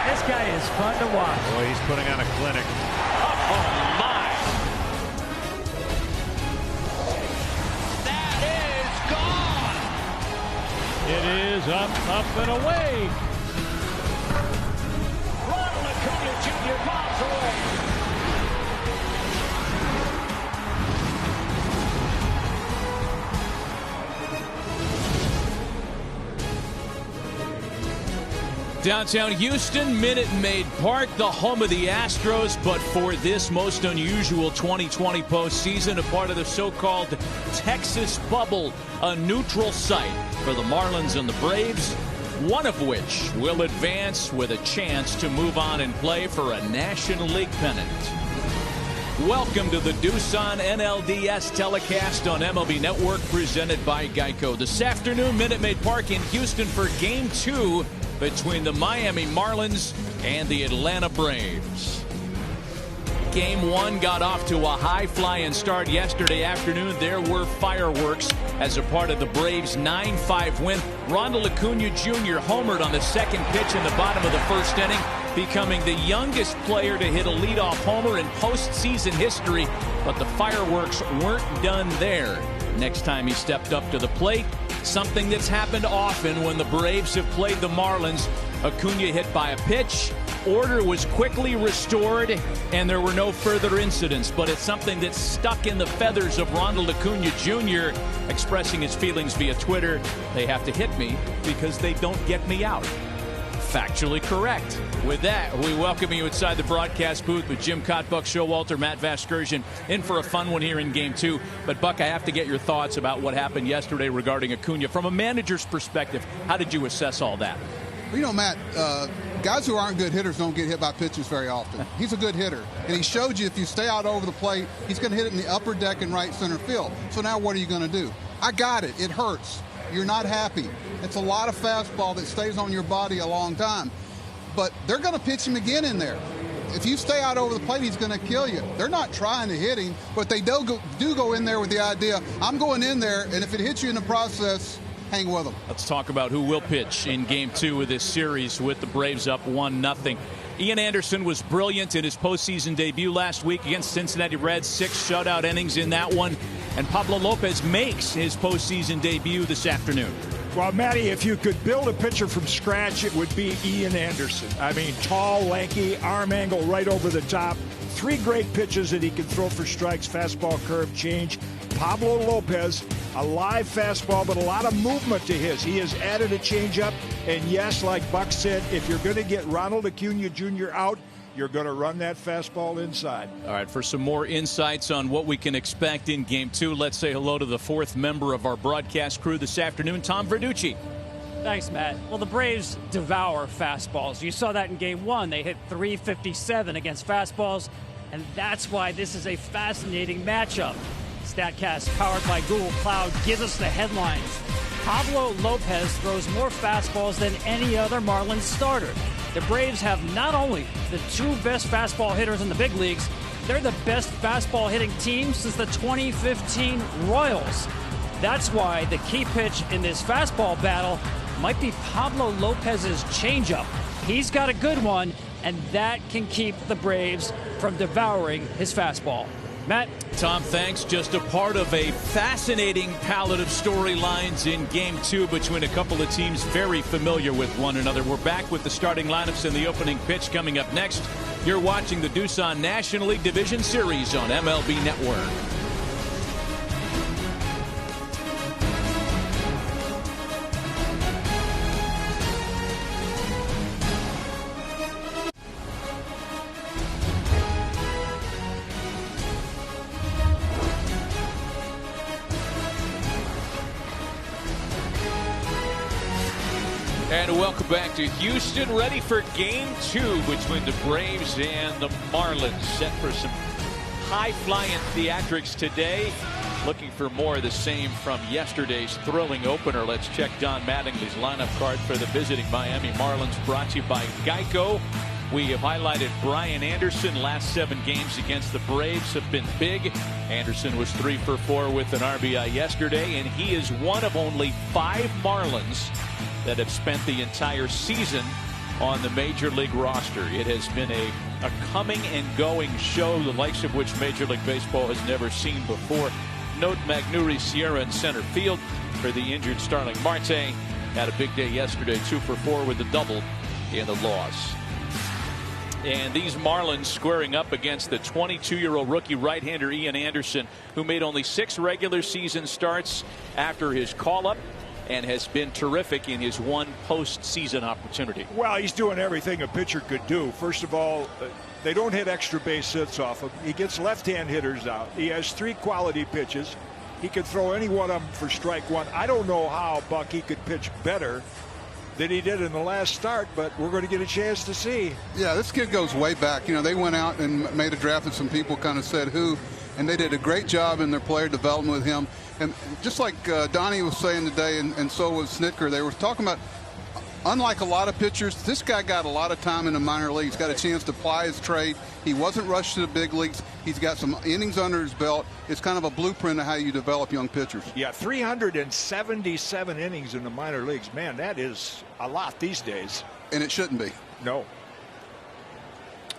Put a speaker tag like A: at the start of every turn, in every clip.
A: This guy is fun to watch.
B: Boy, he's putting on a clinic.
C: Oh, my. That is gone.
A: It is up and away.
C: Ronald Acuna Jr. bombs away.
D: Downtown Houston, Minute Maid Park, the home of the Astros, but for this most unusual 2020 postseason, a part of the so-called Texas bubble, a neutral site for the Marlins and the Braves, one of which will advance with a chance to move on and play for a National League pennant. Welcome to the Doosan NLDS telecast on MLB Network, presented by Geico. This afternoon, Minute Maid Park in Houston for Game 2 between the Miami Marlins and the Atlanta Braves. Game 1 got off to a high-flying start yesterday afternoon. There were fireworks as a part of the Braves' 9-5 win. Ronald Acuna Jr. homered on the second pitch in the bottom of the first inning, becoming the youngest player to hit a leadoff homer in postseason history. But the fireworks weren't done there. Next time he stepped up to the plate, something that's happened often when the Braves have played the Marlins. Acuna hit by a pitch, order was quickly restored, and there were no further incidents. But it's something that's stuck in the feathers of Ronald Acuna Jr., expressing his feelings via Twitter. They have to hit me because they don't get me out. Factually correct. With that, we welcome you inside the broadcast booth with Jim Cott, Buck Showalter, Matt Vasgersian in for a fun one here in Game 2. But, Buck, I have to get your thoughts about what happened yesterday regarding Acuna. From a manager's perspective, how did you assess all that?
E: You know, Matt, guys who aren't good hitters don't get hit by pitches very often. He's a good hitter, and he showed you if you stay out over the plate, he's going to hit it in the upper deck and right center field. So now what are you going to do? I got it. It hurts. You're not happy. It's a lot of fastball that stays on your body a long time. But they're going to pitch him again in there. If you stay out over the plate, he's going to kill you. They're not trying to hit him, but they do go in there with the idea, I'm going in there, and if it hits you in the process, hang with them.
D: Let's talk about who will pitch in Game 2 of this series with the Braves up 1-0. Ian Anderson was brilliant in his postseason debut last week against Cincinnati Reds. 6 shutout innings in that one. And Pablo Lopez makes his postseason debut this afternoon.
F: Well, Matty, if you could build a pitcher from scratch, it would be Ian Anderson. I mean, tall, lanky, arm angle right over the top. 3 great pitches that he can throw for strikes, fastball, curve, change. Pablo Lopez, a live fastball, but a lot of movement to his. He has added a changeup. And yes, like Buck said, if you're going to get Ronald Acuna Jr. out, you're going to run that fastball inside.
D: All right, for some more insights on what we can expect in Game 2, let's say hello to the 4th member of our broadcast crew this afternoon, Tom Verducci.
G: Thanks, Matt. Well, the Braves devour fastballs. You saw that in Game 1. They hit .357 against fastballs, and that's why this is a fascinating matchup. StatCast, powered by Google Cloud, gives us the headlines. Pablo Lopez throws more fastballs than any other Marlins starter. The Braves have not only the 2 best fastball hitters in the big leagues, they're the best fastball hitting team since the 2015 Royals. That's why the key pitch in this fastball battle might be Pablo Lopez's changeup. He's got a good one, and that can keep the Braves from devouring his fastball. Matt?
D: Tom, thanks. Just a part of a fascinating palette of storylines in Game 2 between a couple of teams very familiar with one another. We're back with the starting lineups and the opening pitch coming up next. You're watching the Doosan National League Division Series on MLB Network. And welcome back to Houston, ready for Game 2 between the Braves and the Marlins. Set for some high-flying theatrics today. Looking for more of the same from yesterday's thrilling opener. Let's check Don Mattingly's lineup card for the visiting Miami Marlins, brought to you by Geico. We have highlighted Brian Anderson. Last 7 games against the Braves have been big. Anderson was 3 for 4 with an RBI yesterday, and he is one of only 5 Marlins that have spent the entire season on the Major League roster. It has been a coming and going show, the likes of which Major League Baseball has never seen before. Note Magneuris Sierra in center field for the injured Starling Marte. Had a big day yesterday, 2 for 4 with a double in the loss. And these Marlins squaring up against the 22-year-old rookie right-hander Ian Anderson, who made only 6 regular season starts after his call-up and has been terrific in his one postseason opportunity.
F: Well, he's doing everything a pitcher could do. First of all, they don't hit extra base hits off him. He gets left-hand hitters out. He has 3 quality pitches. He could throw any one of them for strike one. I don't know how, Buck, he could pitch better than he did in the last start, but we're going to get a chance to see.
E: Yeah, this kid goes way back. You know, they went out and made a draft, and some people kind of said who, and they did a great job in their player development with him. And just like Donnie was saying today, and so was Snitker, they were talking about, unlike a lot of pitchers, this guy got a lot of time in the minor leagues, got a chance to ply his trade. He wasn't rushed to the big leagues. He's got some innings under his belt. It's kind of a blueprint of how you develop young pitchers.
F: Yeah, 377 innings in the minor leagues. Man, that is a lot these days.
E: And it shouldn't be.
F: No.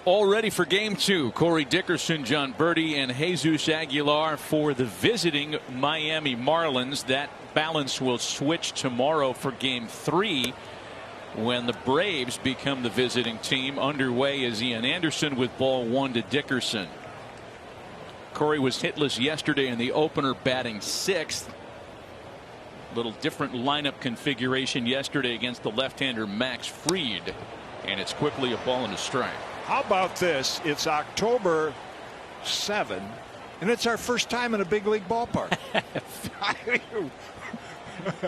D: All ready for game 2. Corey Dickerson, John Birdie, and Jesus Aguilar for the visiting Miami Marlins. That balance will switch tomorrow for game 3 when the Braves become the visiting team. Underway is Ian Anderson with ball 1 to Dickerson. Corey was hitless yesterday in the opener, batting 6th. Little different lineup configuration yesterday against the left-hander Max Fried, and it's quickly a ball and a strike.
F: How about this? It's October 7, and it's our first time in a big league ballpark.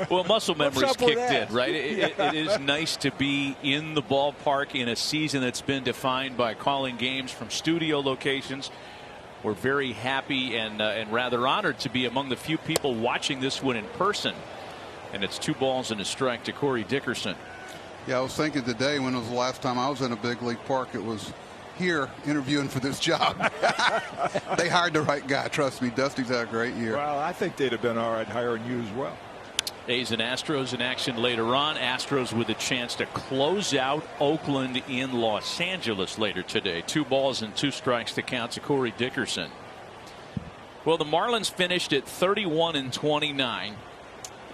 D: Well, muscle memory's kicked in, right?
F: Yeah.
D: It is nice to be in the ballpark in a season that's been defined by calling games from studio locations. We're very happy and rather honored to be among the few people watching this one in person. And it's 2 balls and a strike to Corey Dickerson.
E: Yeah, I was thinking today, when it was the last time I was in a big league park, it was here interviewing for this job. They hired the right guy. Trust me, Dusty's had a great year.
F: Well, I think they'd have been all right hiring you as well.
D: A's and Astros in action later on. Astros with a chance to close out Oakland in Los Angeles later today. 2 balls and 2 strikes to count to Corey Dickerson. Well, the Marlins finished at 31-29,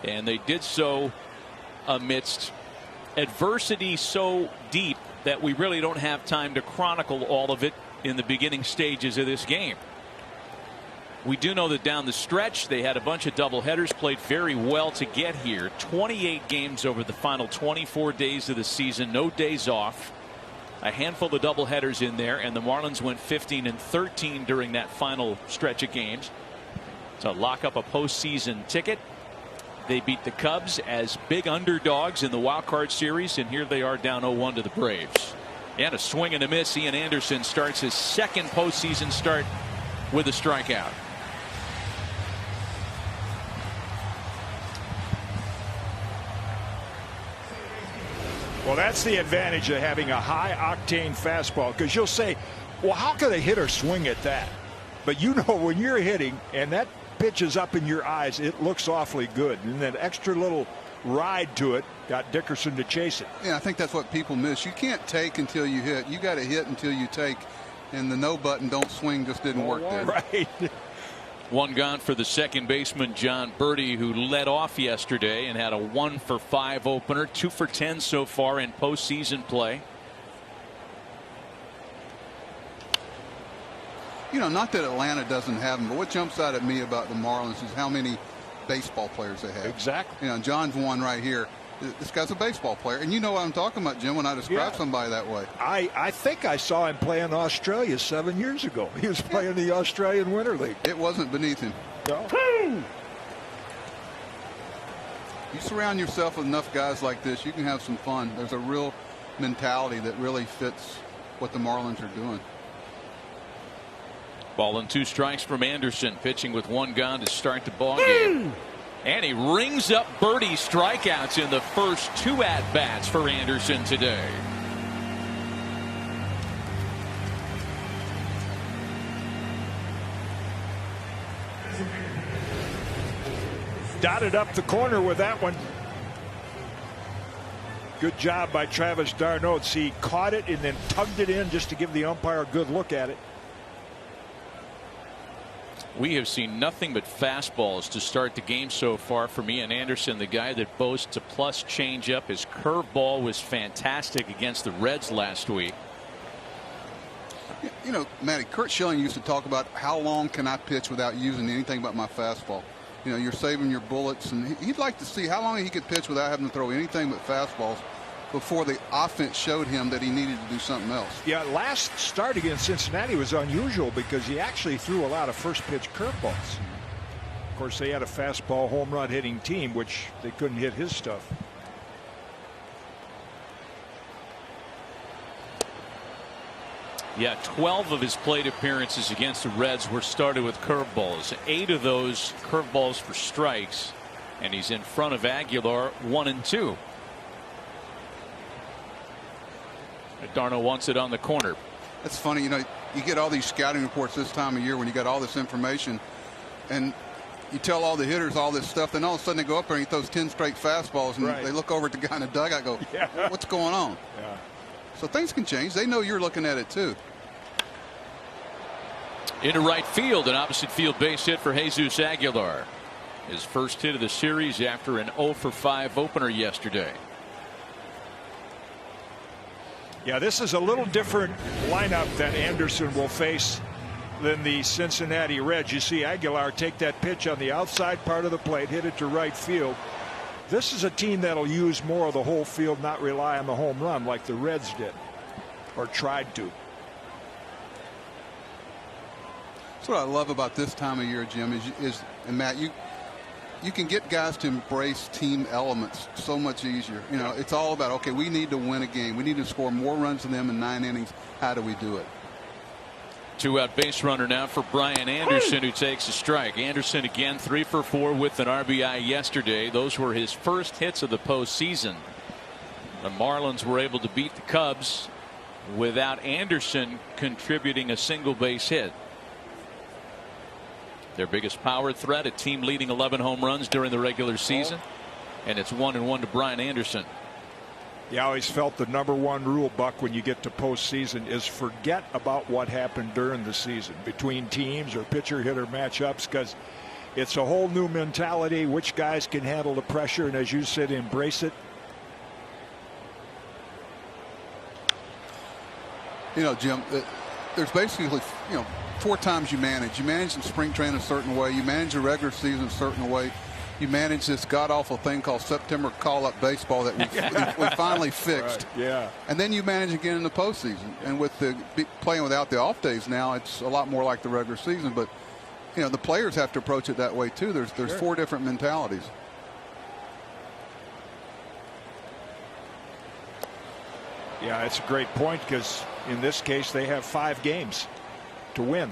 D: and they did so amidst adversity so deep that we really don't have time to chronicle all of it in the beginning stages of this game. We do know that down the stretch they had a bunch of doubleheaders, played very well to get here. 28 games over the final 24 days of the season, no days off. A handful of doubleheaders in there, and the Marlins went 15-13 during that final stretch of games to lock up a postseason ticket. They beat the Cubs as big underdogs in the wild card series, and here they are down 0-1 to the Braves. And a swing and a miss. Ian Anderson starts his second postseason start with a strikeout.
F: Well, that's the advantage of having a high-octane fastball, because you'll say, well, how could a hitter swing at that? But you know, when you're hitting and that pitch is up in your eyes, it looks awfully good. And that extra little ride to it got Dickerson to chase it.
E: Yeah, I think that's what people miss. You can't take until you hit. You got to hit until you take. And the no button, don't swing, just didn't work there.
F: Right.
D: 1 gone for the second baseman John Birdie, who led off yesterday and had a 1-for-5 opener, 2 for 10 so far in postseason play.
E: You know, not that Atlanta doesn't have them, but what jumps out at me about the Marlins is how many baseball players they have.
F: Exactly.
E: You know, John's one right here. This guy's a baseball player, and you know what I'm talking about, Jim, when I describe somebody that way.
F: I think I saw him play in Australia 7 years ago. He was playing the Australian Winter League.
E: It wasn't beneath him.
F: No.
E: You surround yourself with enough guys like this, you can have some fun. There's a real mentality that really fits what the Marlins are doing.
D: Ball and 2 strikes from Anderson, pitching with 1 gone to start the ball game. And he rings up Birdie's strikeouts in the first 2 at-bats for Anderson today.
F: Dotted up the corner with that one. Good job by Travis d'Arnaud. He caught it and then tugged it in just to give the umpire a good look at it.
D: We have seen nothing but fastballs to start the game so far from Ian Anderson, the guy that boasts a plus changeup. His curveball was fantastic against the Reds last week.
E: You know, Matty, Curt Schilling used to talk about how long can I pitch without using anything but my fastball. You know, you're saving your bullets, and he'd like to see how long he could pitch without having to throw anything but fastballs before the offense showed him that he needed to do something else.
F: Yeah, last start against Cincinnati was unusual because he actually threw a lot of first pitch curveballs. Of course, they had a fastball home run hitting team, which they couldn't hit his stuff.
D: Yeah, 12 of his plate appearances against the Reds were started with curveballs. 8 of those curveballs for strikes, and he's in front of Aguilar 1-2. d'Arnaud wants it on the corner.
E: That's funny. You know, you get all these scouting reports this time of year when you got all this information, and you tell all the hitters all this stuff, then all of a sudden they go up there and he throws 10 straight fastballs, and they look over at the guy in the dugout and go, what's going on?
F: Yeah.
E: So things can change. They know you're looking at it too.
D: Into right field, an opposite field base hit for Jesus Aguilar. His first hit of the series after an 0-for-5 opener yesterday.
F: Yeah, this is a little different lineup that Anderson will face than the Cincinnati Reds. You see Aguilar take that pitch on the outside part of the plate, hit it to right field. This is a team that'll use more of the whole field, not rely on the home run like the Reds did, or tried to.
E: That's what I love about this time of year, Jim, and Matt, you can get guys to embrace team elements so much easier. You know, it's all about, okay, we need to win a game. We need to score more runs than them in 9 innings. How do we do it?
D: 2-out base runner now for Brian Anderson, who takes a strike. Anderson again 3 for 4 with an RBI yesterday. Those were his first hits of the postseason. The Marlins were able to beat the Cubs without Anderson contributing a single base hit. Their biggest power threat, a team leading 11 home runs during the regular season, and it's 1-1 to Brian Anderson.
F: Yeah, I always felt the #1 rule, Buck, when you get to postseason is forget about what happened during the season between teams or pitcher-hitter matchups, because it's a whole new mentality. Which guys can handle the pressure, and as you said, embrace it.
E: You know, Jim, there's basically, 4 times you manage. You manage in spring training a certain way. You manage the regular season a certain way. You manage this god-awful thing called September call-up baseball that we finally fixed.
F: Right. Yeah.
E: And then you manage again in the postseason. And with the playing without the off days now, it's a lot more like the regular season. But, the players have to approach it that way, too. There's 4 different mentalities.
F: Yeah, it's a great point, because in this case they have 5 games to win,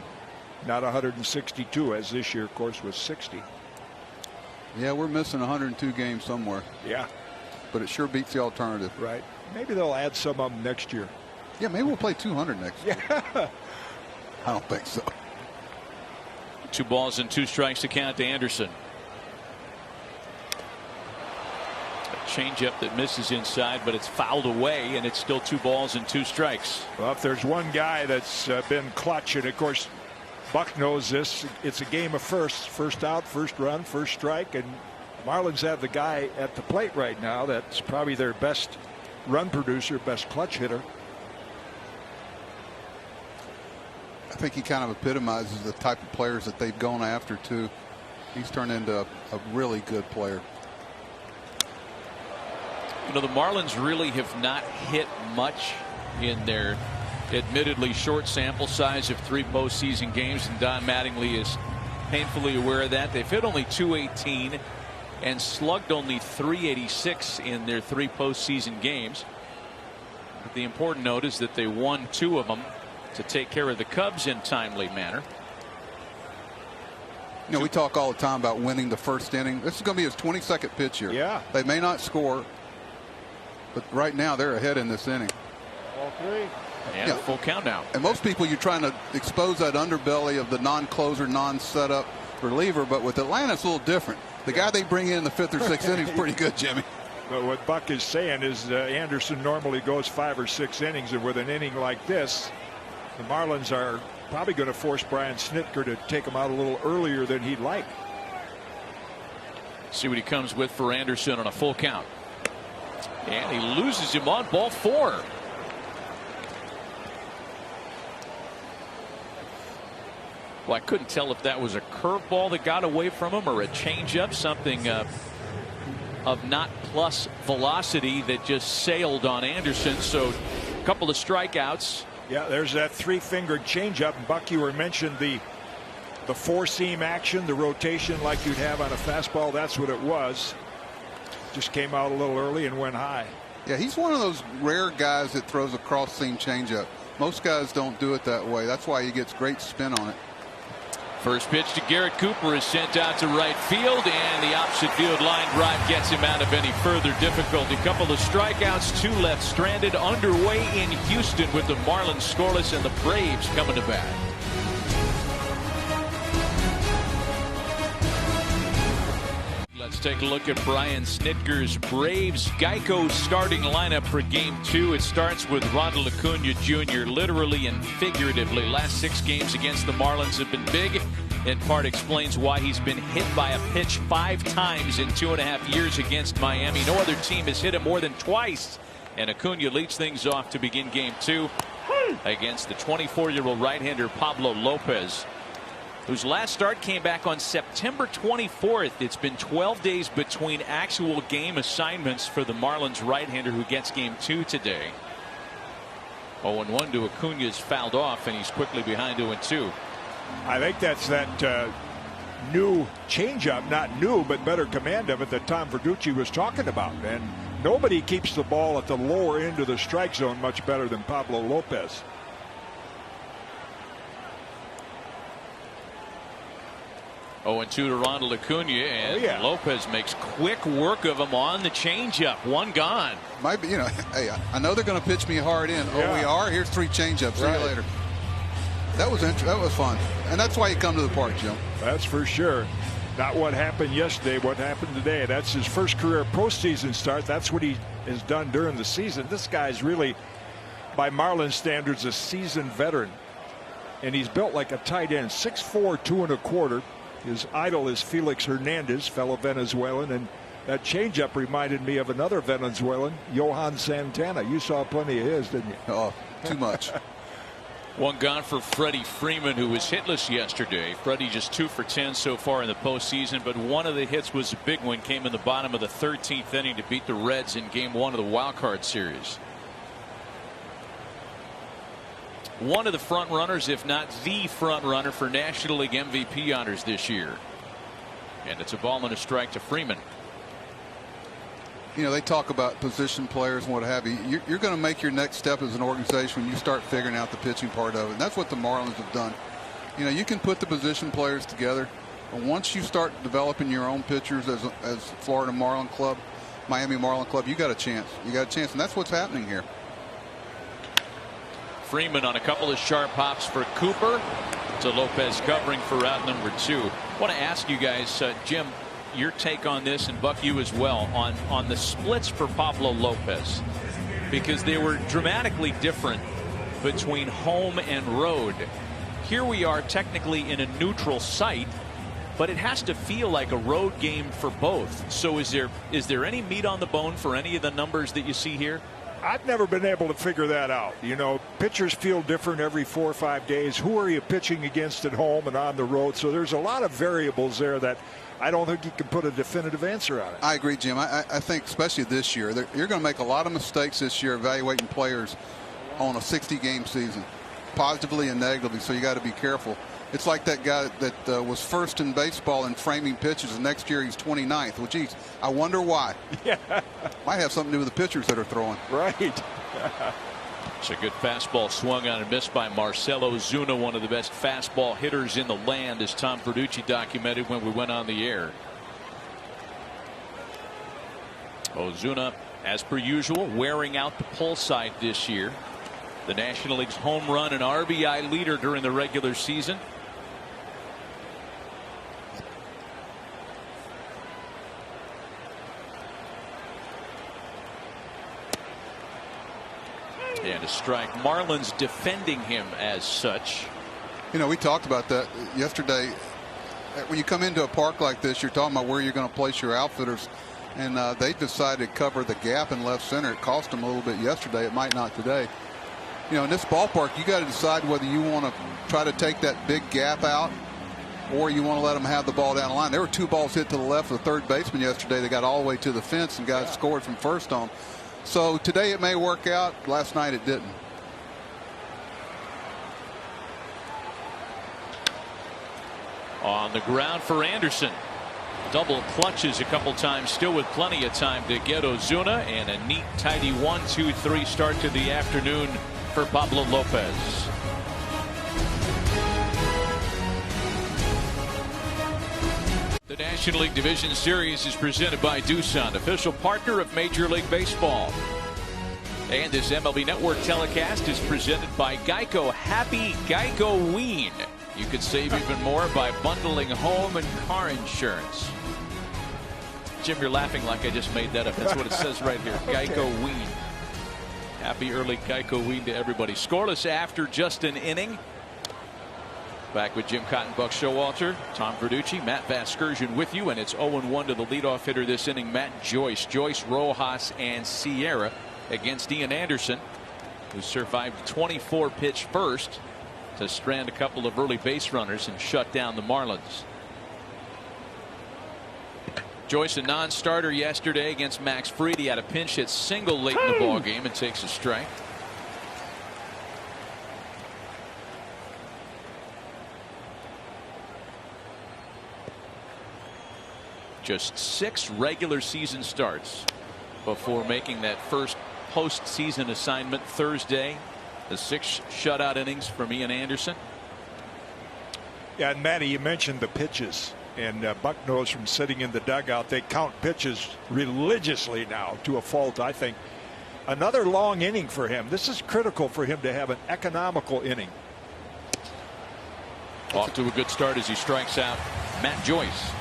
F: not 162, as this year, of course, was 60.
E: Yeah, we're missing 102 games somewhere.
F: Yeah.
E: But it sure beats the alternative.
F: Right. Maybe they'll add some of them next year.
E: Yeah, maybe we'll play 200 next year. I don't think so.
D: 2 balls and 2 strikes to count to Anderson. A changeup that misses inside, but it's fouled away, and it's still 2 balls and 2 strikes.
F: Well, if there's one guy that's been clutch, and of course Buck knows this, it's a game of firsts. First out, first run, first strike, and Marlins have the guy at the plate right now that's probably their best run producer, best clutch hitter.
E: I think he kind of epitomizes the type of players that they've gone after, too. He's turned into a really good player.
D: The Marlins really have not hit much in their admittedly short sample size of 3 postseason games, and Don Mattingly is painfully aware of that. They've hit only .218 and slugged only .386 in their 3 postseason games. But the important note is that they won 2 of them to take care of the Cubs in timely manner.
E: We talk all the time about winning the first inning. This is going to be his 22nd pitch here.
F: Yeah.
E: They may not score, but right now they're ahead in this inning.
F: All 3.
D: And a full count now.
E: And most people, you're trying to expose that underbelly of the non-closer, non-setup reliever, but with Atlanta it's a little different. The guy they bring in the 5th or 6th inning is pretty good, Jimmy.
F: But what Buck is saying is Anderson normally goes 5 or 6 innings, and with an inning like this, the Marlins are probably going to force Brian Snitker to take him out a little earlier than he'd like.
D: See what he comes with for Anderson on a full count. And he loses him on ball 4. Well, I couldn't tell if that was a curveball that got away from him or a changeup, something of not plus velocity that just sailed on Anderson. So a couple of strikeouts.
F: Yeah, there's that 3-fingered changeup. And Buck, you were mentioned the 4-seam action, the rotation like you'd have on a fastball. That's what it was. Just came out a little early and went high.
E: Yeah, he's one of those rare guys that throws a cross-seam changeup. Most guys don't do it that way. That's why he gets great spin on it.
D: First pitch to Garrett Cooper is sent out to right field, and the opposite field line drive gets him out of any further difficulty. Couple of strikeouts, 2 left stranded. Underway in Houston with the Marlins scoreless and the Braves coming to bat. Let's take a look at Brian Snitker's Braves Geico starting lineup for Game 2. It starts with Ronald Acuna Jr. literally and figuratively. Last 6 games against the Marlins have been big. In part explains why he's been hit by a pitch 5 times in 2.5 years against Miami. No other team has hit him more than twice. And Acuna leads things off to begin Game 2 against the 24-year-old right-hander Pablo Lopez, whose last start came back on September 24th. It's been 12 days between actual game assignments for the Marlins right-hander who gets Game 2 today. 0-1 to Acuna's fouled off, and he's quickly behind 0-2.
F: I think that's that new changeup, not new, but better command of it that Tom Verducci was talking about. And nobody keeps the ball at the lower end of the strike zone much better than Pablo Lopez.
D: 0-2 to Ronald Acuna, and Lopez makes quick work of him on the changeup. 1 gone.
E: Might be, hey, I know they're going to pitch me hard in. Oh, we are. Here's 3 changeups. See you later. That was fun, and that's why you come to the park, Jim.
F: That's for sure. Not what happened yesterday. What happened today. That's his first career postseason start. That's what he has done during the season. This guy's really, by Marlins standards, a seasoned veteran, and he's built like a tight end. 6'4", 2 1/4. His idol is Felix Hernandez, fellow Venezuelan, and that changeup reminded me of another Venezuelan, Johan Santana. You saw plenty of his, didn't you?
E: Oh, too much.
D: 1 gone for Freddie Freeman, who was hitless yesterday. Freddie just 2 for 10 so far in the postseason, but one of the hits was a big one. Came in the bottom of the 13th inning to beat the Reds in Game 1 of the wild card series. One of the front runners, if not the front runner, for National League MVP honors this year. And it's a ball and a strike to Freeman.
E: They talk about position players and what have you. You're going to make your next step as an organization when you start figuring out the pitching part of it. And that's what the Marlins have done. You can put the position players together. But once you start developing your own pitchers as Florida Marlin Club, Miami Marlin Club, you got a chance. You got a chance. And that's what's happening here.
D: Freeman on a couple of sharp hops for Cooper. To Lopez covering for out number 2. I want to ask you guys, Jim, your take on this, and Buck, you as well, on the splits for Pablo Lopez, because they were dramatically different between home and road. Here we are technically in a neutral site, but it has to feel like a road game for both. So is there any meat on the bone for any of the numbers that you see here?
F: I've never been able to figure that out. Pitchers feel different every 4 or 5 days. Who are you pitching against at home and on the road? So there's a lot of variables there that I don't think you can put a definitive answer on it.
E: I agree, Jim. I think especially this year, you're going to make a lot of mistakes this year evaluating players on a 60-game season, positively and negatively, so you got to be careful. It's like that guy that was first in baseball in framing pitches, and next year he's 29th. Well, geez, I wonder why.
F: Yeah.
E: Might have something to do with the pitchers that are throwing.
F: Right.
D: It's a good fastball swung on and missed by Marcell Ozuna, one of the best fastball hitters in the land, as Tom Verducci documented when we went on the air. Ozuna, as per usual, wearing out the pull side this year. The National League's home run and RBI leader during the regular season. a strike. Marlins defending him as such.
E: You know, we talked about that yesterday. When you come into a park like this, you're talking about where you're going to place your outfitters. And they decided to cover the gap in left center. It cost them a little bit yesterday. It might not today. You know, in this ballpark, you got to decide whether you want to try to take that big gap out or you want to let them have the ball down the line. There were 2 balls hit to the left of the third baseman yesterday. They got all the way to the fence and guys scored from first on. So today it may work out. Last night it didn't.
D: On the ground for Anderson. Double clutches a couple times, still with plenty of time to get Ozuna, and a neat, tidy 1-2-3 start to the afternoon for Pablo Lopez. The National League Division Series is presented by Doosan, official partner of Major League Baseball. And this MLB Network telecast is presented by Geico. Happy Geico-ween. You could save even more by bundling home and car insurance. Jim, you're laughing like I just made that up. That's what it says right here. Okay. Geico-ween. Happy early Geico-ween to everybody. Scoreless after just an inning. Back with Jim Cotton, Buck Showalter, Tom Verducci, Matt Vasgersian with you, and it's 0-1 to the leadoff hitter this inning, Matt Joyce. Joyce, Rojas, and Sierra against Ian Anderson, who survived 24-pitch first to strand a couple of early base runners and shut down the Marlins. Joyce, a non-starter yesterday against Max Fried. He had a pinch hit single late in the ball game and takes a strike. Just 6 regular season starts before making that first postseason assignment Thursday. The 6 shutout innings from Ian Anderson.
F: Yeah, and Matty, you mentioned the pitches. And Buck knows from sitting in the dugout, they count pitches religiously now to a fault, I think. Another long inning for him. This is critical for him to have an economical inning.
D: Off to a good start as he strikes out Matt Joyce.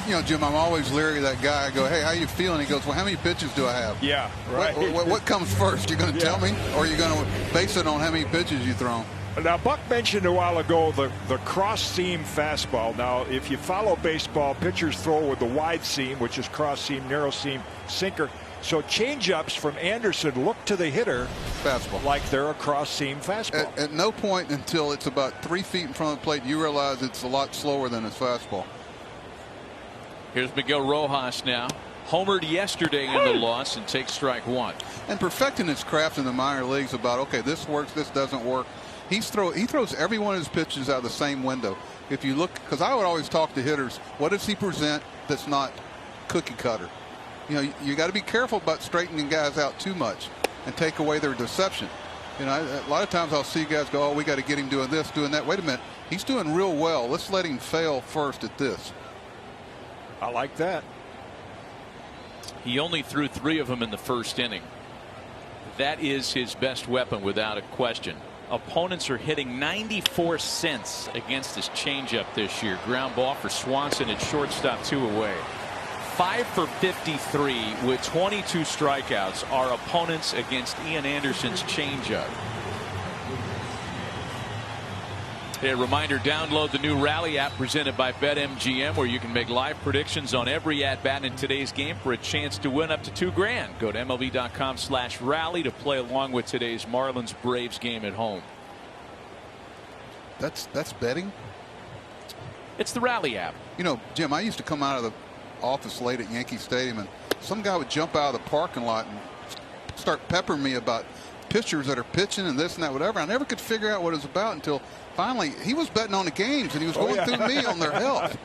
E: You know, Jim, I'm always leery of that guy. I go, hey, how you feeling? He goes, well, how many pitches do I have?
F: Yeah, right.
E: What comes first? You're going to tell me? Or are you going to base it on how many pitches you throw?
F: Now, Buck mentioned a while ago the cross-seam fastball. Now, if you follow baseball, pitchers throw with the wide seam, which is cross-seam, narrow-seam, sinker. So change-ups from Anderson look to the hitter
E: fastball
F: like they're a cross-seam fastball.
E: At no point until it's about 3 feet in front of the plate, you realize it's a lot slower than his fastball.
D: Here's Miguel Rojas now. Homered yesterday in the loss and takes strike 1.
E: And perfecting his craft in the minor leagues about, okay, this works, this doesn't work. He throws every one of his pitches out of the same window. If you look, because I would always talk to hitters, what does he present that's not cookie cutter? You know, you got to be careful about straightening guys out too much and take away their deception. You know, a lot of times I'll see guys go, oh, we got to get him doing this, doing that. Wait a minute, he's doing real well. Let's let him fail first at this.
F: I like that.
D: He only threw 3 of them in the first inning. That is his best weapon without a question. Opponents are hitting 94 cents against his changeup this year. Ground ball for Swanson at shortstop, 2 away. 5 for 53 with 22 strikeouts are opponents against Ian Anderson's changeup. A reminder, download the new Rally app presented by BetMGM, where you can make live predictions on every at-bat in today's game for a chance to win up to $2,000. Go to MLB.com/rally to play along with today's Marlins Braves game at home.
E: That's betting?
D: It's the Rally app.
E: You know, Jim, I used to come out of the office late at Yankee Stadium, and some guy would jump out of the parking lot and start peppering me about pitchers that are pitching and this and that, whatever. I never could figure out what it was about until finally he was betting on the games, and he was going through me on their health.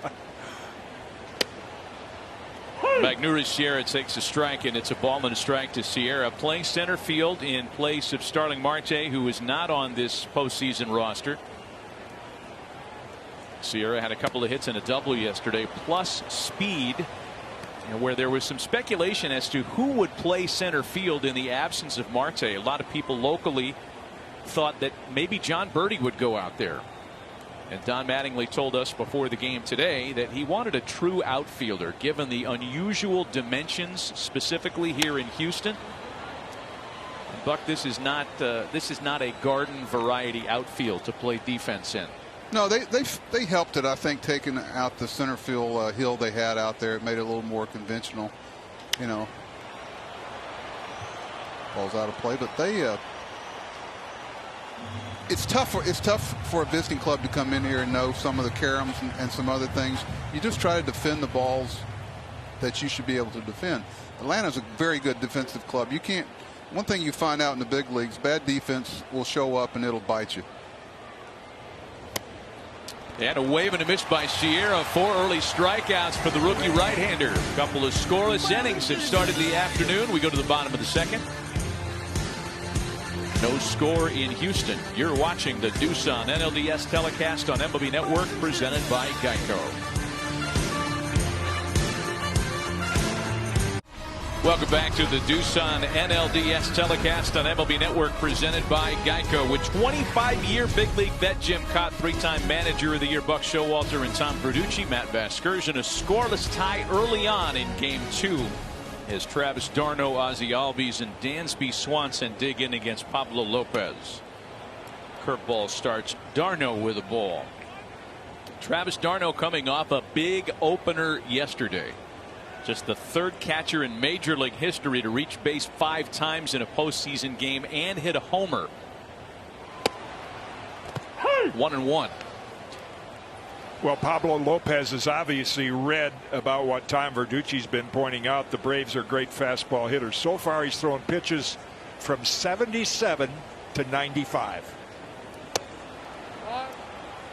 D: Magneuris Sierra takes a strike, and it's a ball and a strike to Sierra. Playing center field in place of Starling Marte, who is not on this postseason roster. Sierra had a couple of hits and a double yesterday, plus speed, and where there was some speculation as to who would play center field in the absence of Marte. A lot of people locally thought that maybe John Birdie would go out there. And Don Mattingly told us before the game today that he wanted a true outfielder, given the unusual dimensions specifically here in Houston. Buck, this is not a garden variety outfield to play defense in.
E: No, they helped it. I think taking out the center field hill they had out there, it made it a little more conventional. You know, ball's out of play, but they. It's tough for a visiting club to come in here and know some of the caroms and some other things. You just try to defend the balls that you should be able to defend. Atlanta's a very good defensive club. You can't. One thing you find out in the big leagues, bad defense will show up and it'll bite you.
D: And a wave and a miss by Sierra. 4 early strikeouts for the rookie right-hander. A couple of scoreless innings have started the afternoon. We go to the bottom of the second. No score in Houston. You're watching the Doosan NLDS telecast on MLB Network, presented by Geico. Welcome back to the Doosan NLDS telecast on MLB Network, presented by Geico. With 25-year big league vet Jim Cott, 3-time manager of the year Buck Showalter, and Tom Verducci, Matt Vasgersian, a scoreless tie early on in Game 2. As Travis d'Arnaud, Ozzie Albies, and Dansby Swanson dig in against Pablo Lopez. Curveball starts. d'Arnaud with a ball. Travis d'Arnaud coming off a big opener yesterday. Just the 3rd catcher in Major League history to reach base 5 times in a postseason game and hit a homer. 1-1.
F: Well, Pablo Lopez has obviously read about what Tom Verducci's been pointing out. The Braves are great fastball hitters. So far, he's thrown pitches from 77 to 95.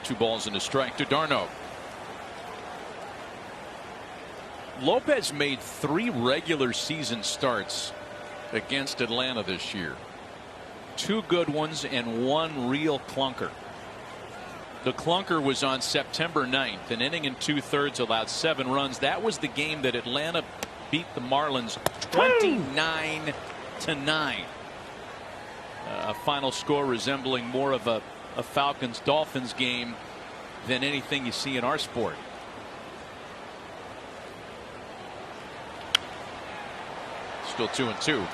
D: 2 balls and a strike to d'Arnaud. Lopez made 3 regular season starts against Atlanta this year. 2 good ones and 1 real clunker. The clunker was on September 9th. An inning and 2/3, allowed 7 runs. That was the game that Atlanta beat the Marlins 29-9. A final score resembling more of a Falcons-Dolphins game than anything you see in our sport. Still 2-2.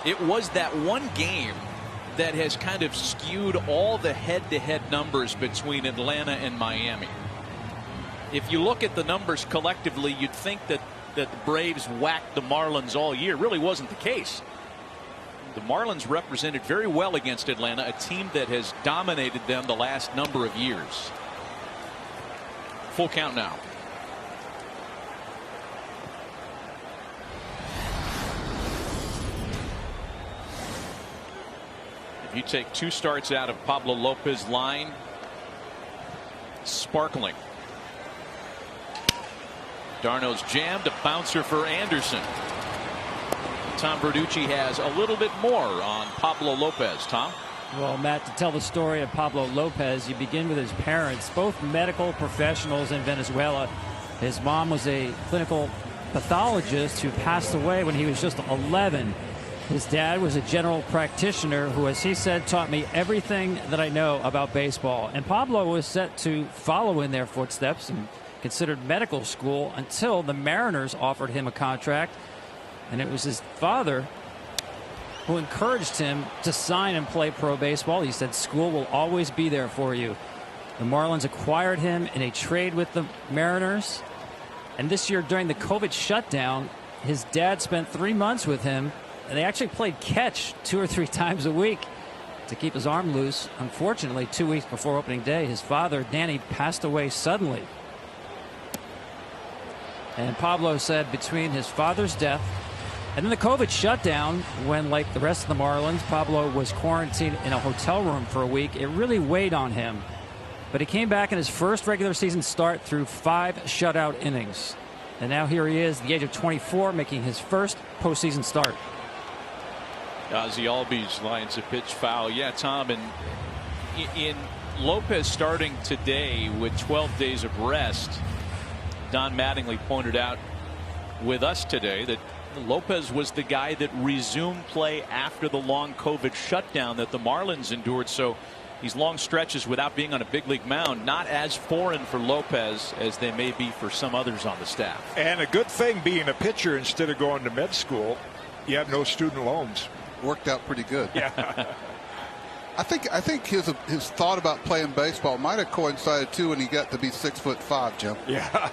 D: It was that one game that has kind of skewed all the head-to-head numbers between Atlanta and Miami. If you look at the numbers collectively, you'd think that the Braves whacked the Marlins all year. It really wasn't the case. The Marlins represented very well against Atlanta, a team that has dominated them the last number of years. Full count now. You take 2 starts out of Pablo Lopez's line. Sparkling. d'Arnaud's jammed, a bouncer for Anderson. Tom Verducci has a little bit more on Pablo Lopez. Tom?
G: Well, Matt, to tell the story of Pablo Lopez, you begin with his parents, both medical professionals in Venezuela. His mom was a clinical pathologist who passed away when he was just 11. His dad was a general practitioner who, as he said, taught me everything that I know about baseball. And Pablo was set to follow in their footsteps and considered medical school until the Mariners offered him a contract. And it was his father who encouraged him to sign and play pro baseball. He said, school will always be there for you. The Marlins acquired him in a trade with the Mariners. And this year during the COVID shutdown, his dad spent 3 months with him. And they actually played catch 2 or 3 times a week to keep his arm loose. Unfortunately, 2 weeks before opening day, his father, Danny, passed away suddenly. And Pablo said between his father's death and then the COVID shutdown, when, like the rest of the Marlins, Pablo was quarantined in a hotel room for a week, it really weighed on him. But he came back in his first regular season start through 5 shutout innings. And now here he is, at the age of 24, making his first postseason start.
D: Ozzie Albies lines a pitch foul. Yeah, Tom, and in Lopez starting today with 12 days of rest, Don Mattingly pointed out with us today that Lopez was the guy that resumed play after the long COVID shutdown that the Marlins endured. So these long stretches without being on a big league mound, not as foreign for Lopez as they may be for some others on the staff.
F: And a good thing being a pitcher instead of going to med school, you have no student loans.
E: worked out pretty good.
F: Yeah.
E: I think his thought about playing baseball might have coincided too when he got to be 6'5", Jim.
F: Yeah.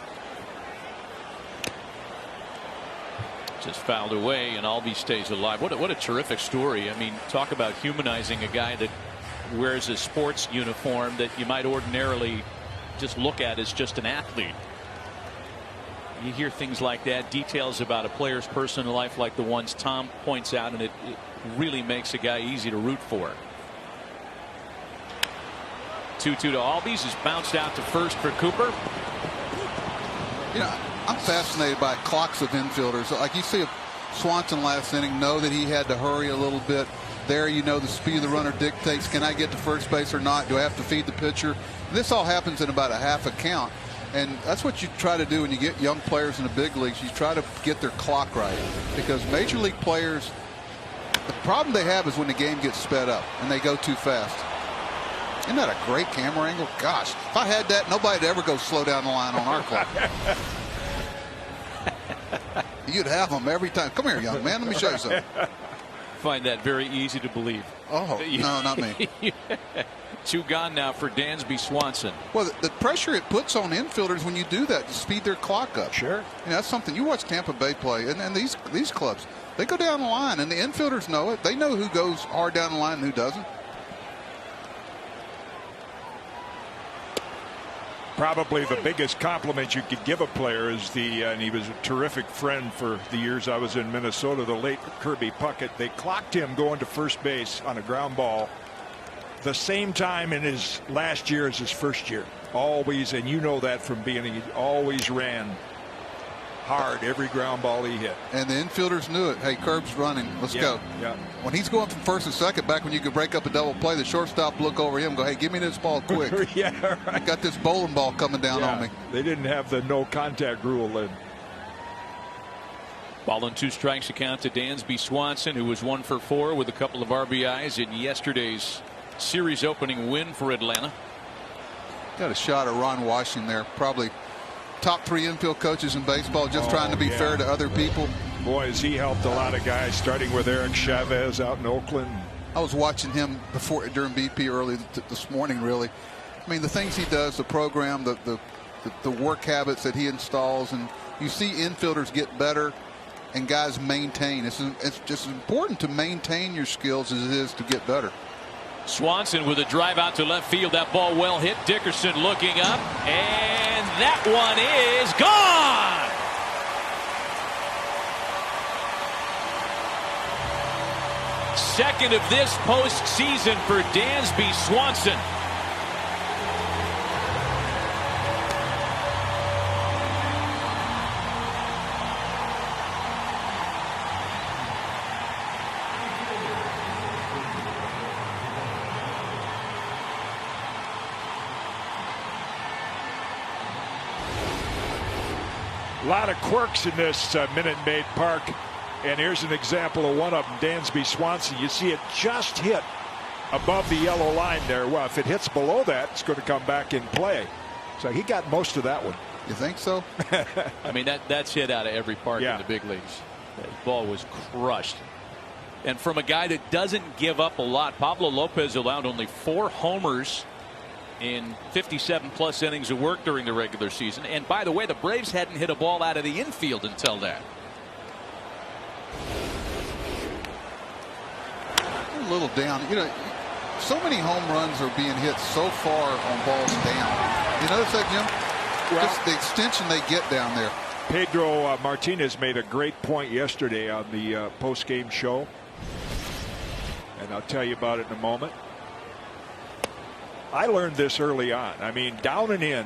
D: Just fouled away, and Albee stays alive. What a terrific story. I mean, talk about humanizing a guy that wears a sports uniform that you might ordinarily just look at as just an athlete. You hear things like that, details about a player's personal life like the ones Tom points out, and it really makes a guy easy to root for. 2-2 to Albies is bounced out to first for Cooper.
E: You know, I'm fascinated by clocks of infielders. Like you see Swanson last inning, know that he had to hurry a little bit. There, you know, the speed of the runner dictates, can I get to first base or not? Do I have to feed the pitcher? This all happens in about a half a count. And that's what you try to do when you get young players in the big leagues. You try to get their clock right. Because major league players, the problem they have is when the game gets sped up and they go too fast. Isn't that a great camera angle? Gosh, if I had that, nobody'd ever go slow down the line on our clock. You'd have them every time. Come here, young man. Let me show you something.
D: Find that very easy to believe.
E: Oh, no, not me.
D: 2 gone now for Dansby Swanson.
E: Well, the pressure it puts on infielders when you do that to speed their clock up.
F: Sure.
E: You know, that's something. You watch Tampa Bay play, and these clubs, they go down the line, and the infielders know it. They know who goes hard down the line and who doesn't.
F: Probably the biggest compliment you could give a player is and he was a terrific friend for the years I was in Minnesota, the late Kirby Puckett. They clocked him going to first base on a ground ball the same time in his last year as his first year. Always, and you know that from being, he always ran hard every ground ball he hit.
E: And the infielders knew it. Hey, Kerb's running. Let's go.
F: Yeah.
E: When he's going from first and second, back when you could break up a double play, the shortstop look over him and go, hey, give me this ball quick.
F: Yeah, right.
E: I got this bowling ball coming down on me.
F: They didn't have the no contact rule then.
D: Ball and 2 strikes account to Dansby Swanson, who was 1 for 4 with a couple of RBIs in yesterday's series opening win for Atlanta.
E: Got a shot at Ron Washington there. Probably top 3 infield coaches in baseball, just trying to be fair to other people.
F: Boy, has he helped a lot of guys, starting with Eric Chavez out in Oakland.
E: I was watching him during BP early this morning, really. I mean, the things he does, the program, the work habits that he installs, and you see infielders get better and guys maintain. It's just as important to maintain your skills as it is to get better.
D: Swanson with a drive out to left field. That ball well hit. Dickerson looking up, and that one is gone. Second of this postseason for Dansby Swanson.
F: A lot of quirks in this Minute Maid Park, and here's an example of one of them. Dansby Swanson, you see it just hit above the yellow line there. Well, if it hits below that, it's going to come back in play. So he got most of that one.
E: You think so?
D: I mean, that's hit out of every park in the big leagues. That ball was crushed. And from a guy that doesn't give up a lot, Pablo Lopez allowed only 4 homers in 57+ innings of work during the regular season. And by the way, the Braves hadn't hit a ball out of the infield until that.
E: A little down. You know, so many home runs are being hit so far on balls down. You notice that, Jim?
F: Well,
E: just the extension they get down there.
F: Pedro Martinez made a great point yesterday on the post-game show, and I'll tell you about it in a moment. I learned this early on. I mean, down and in,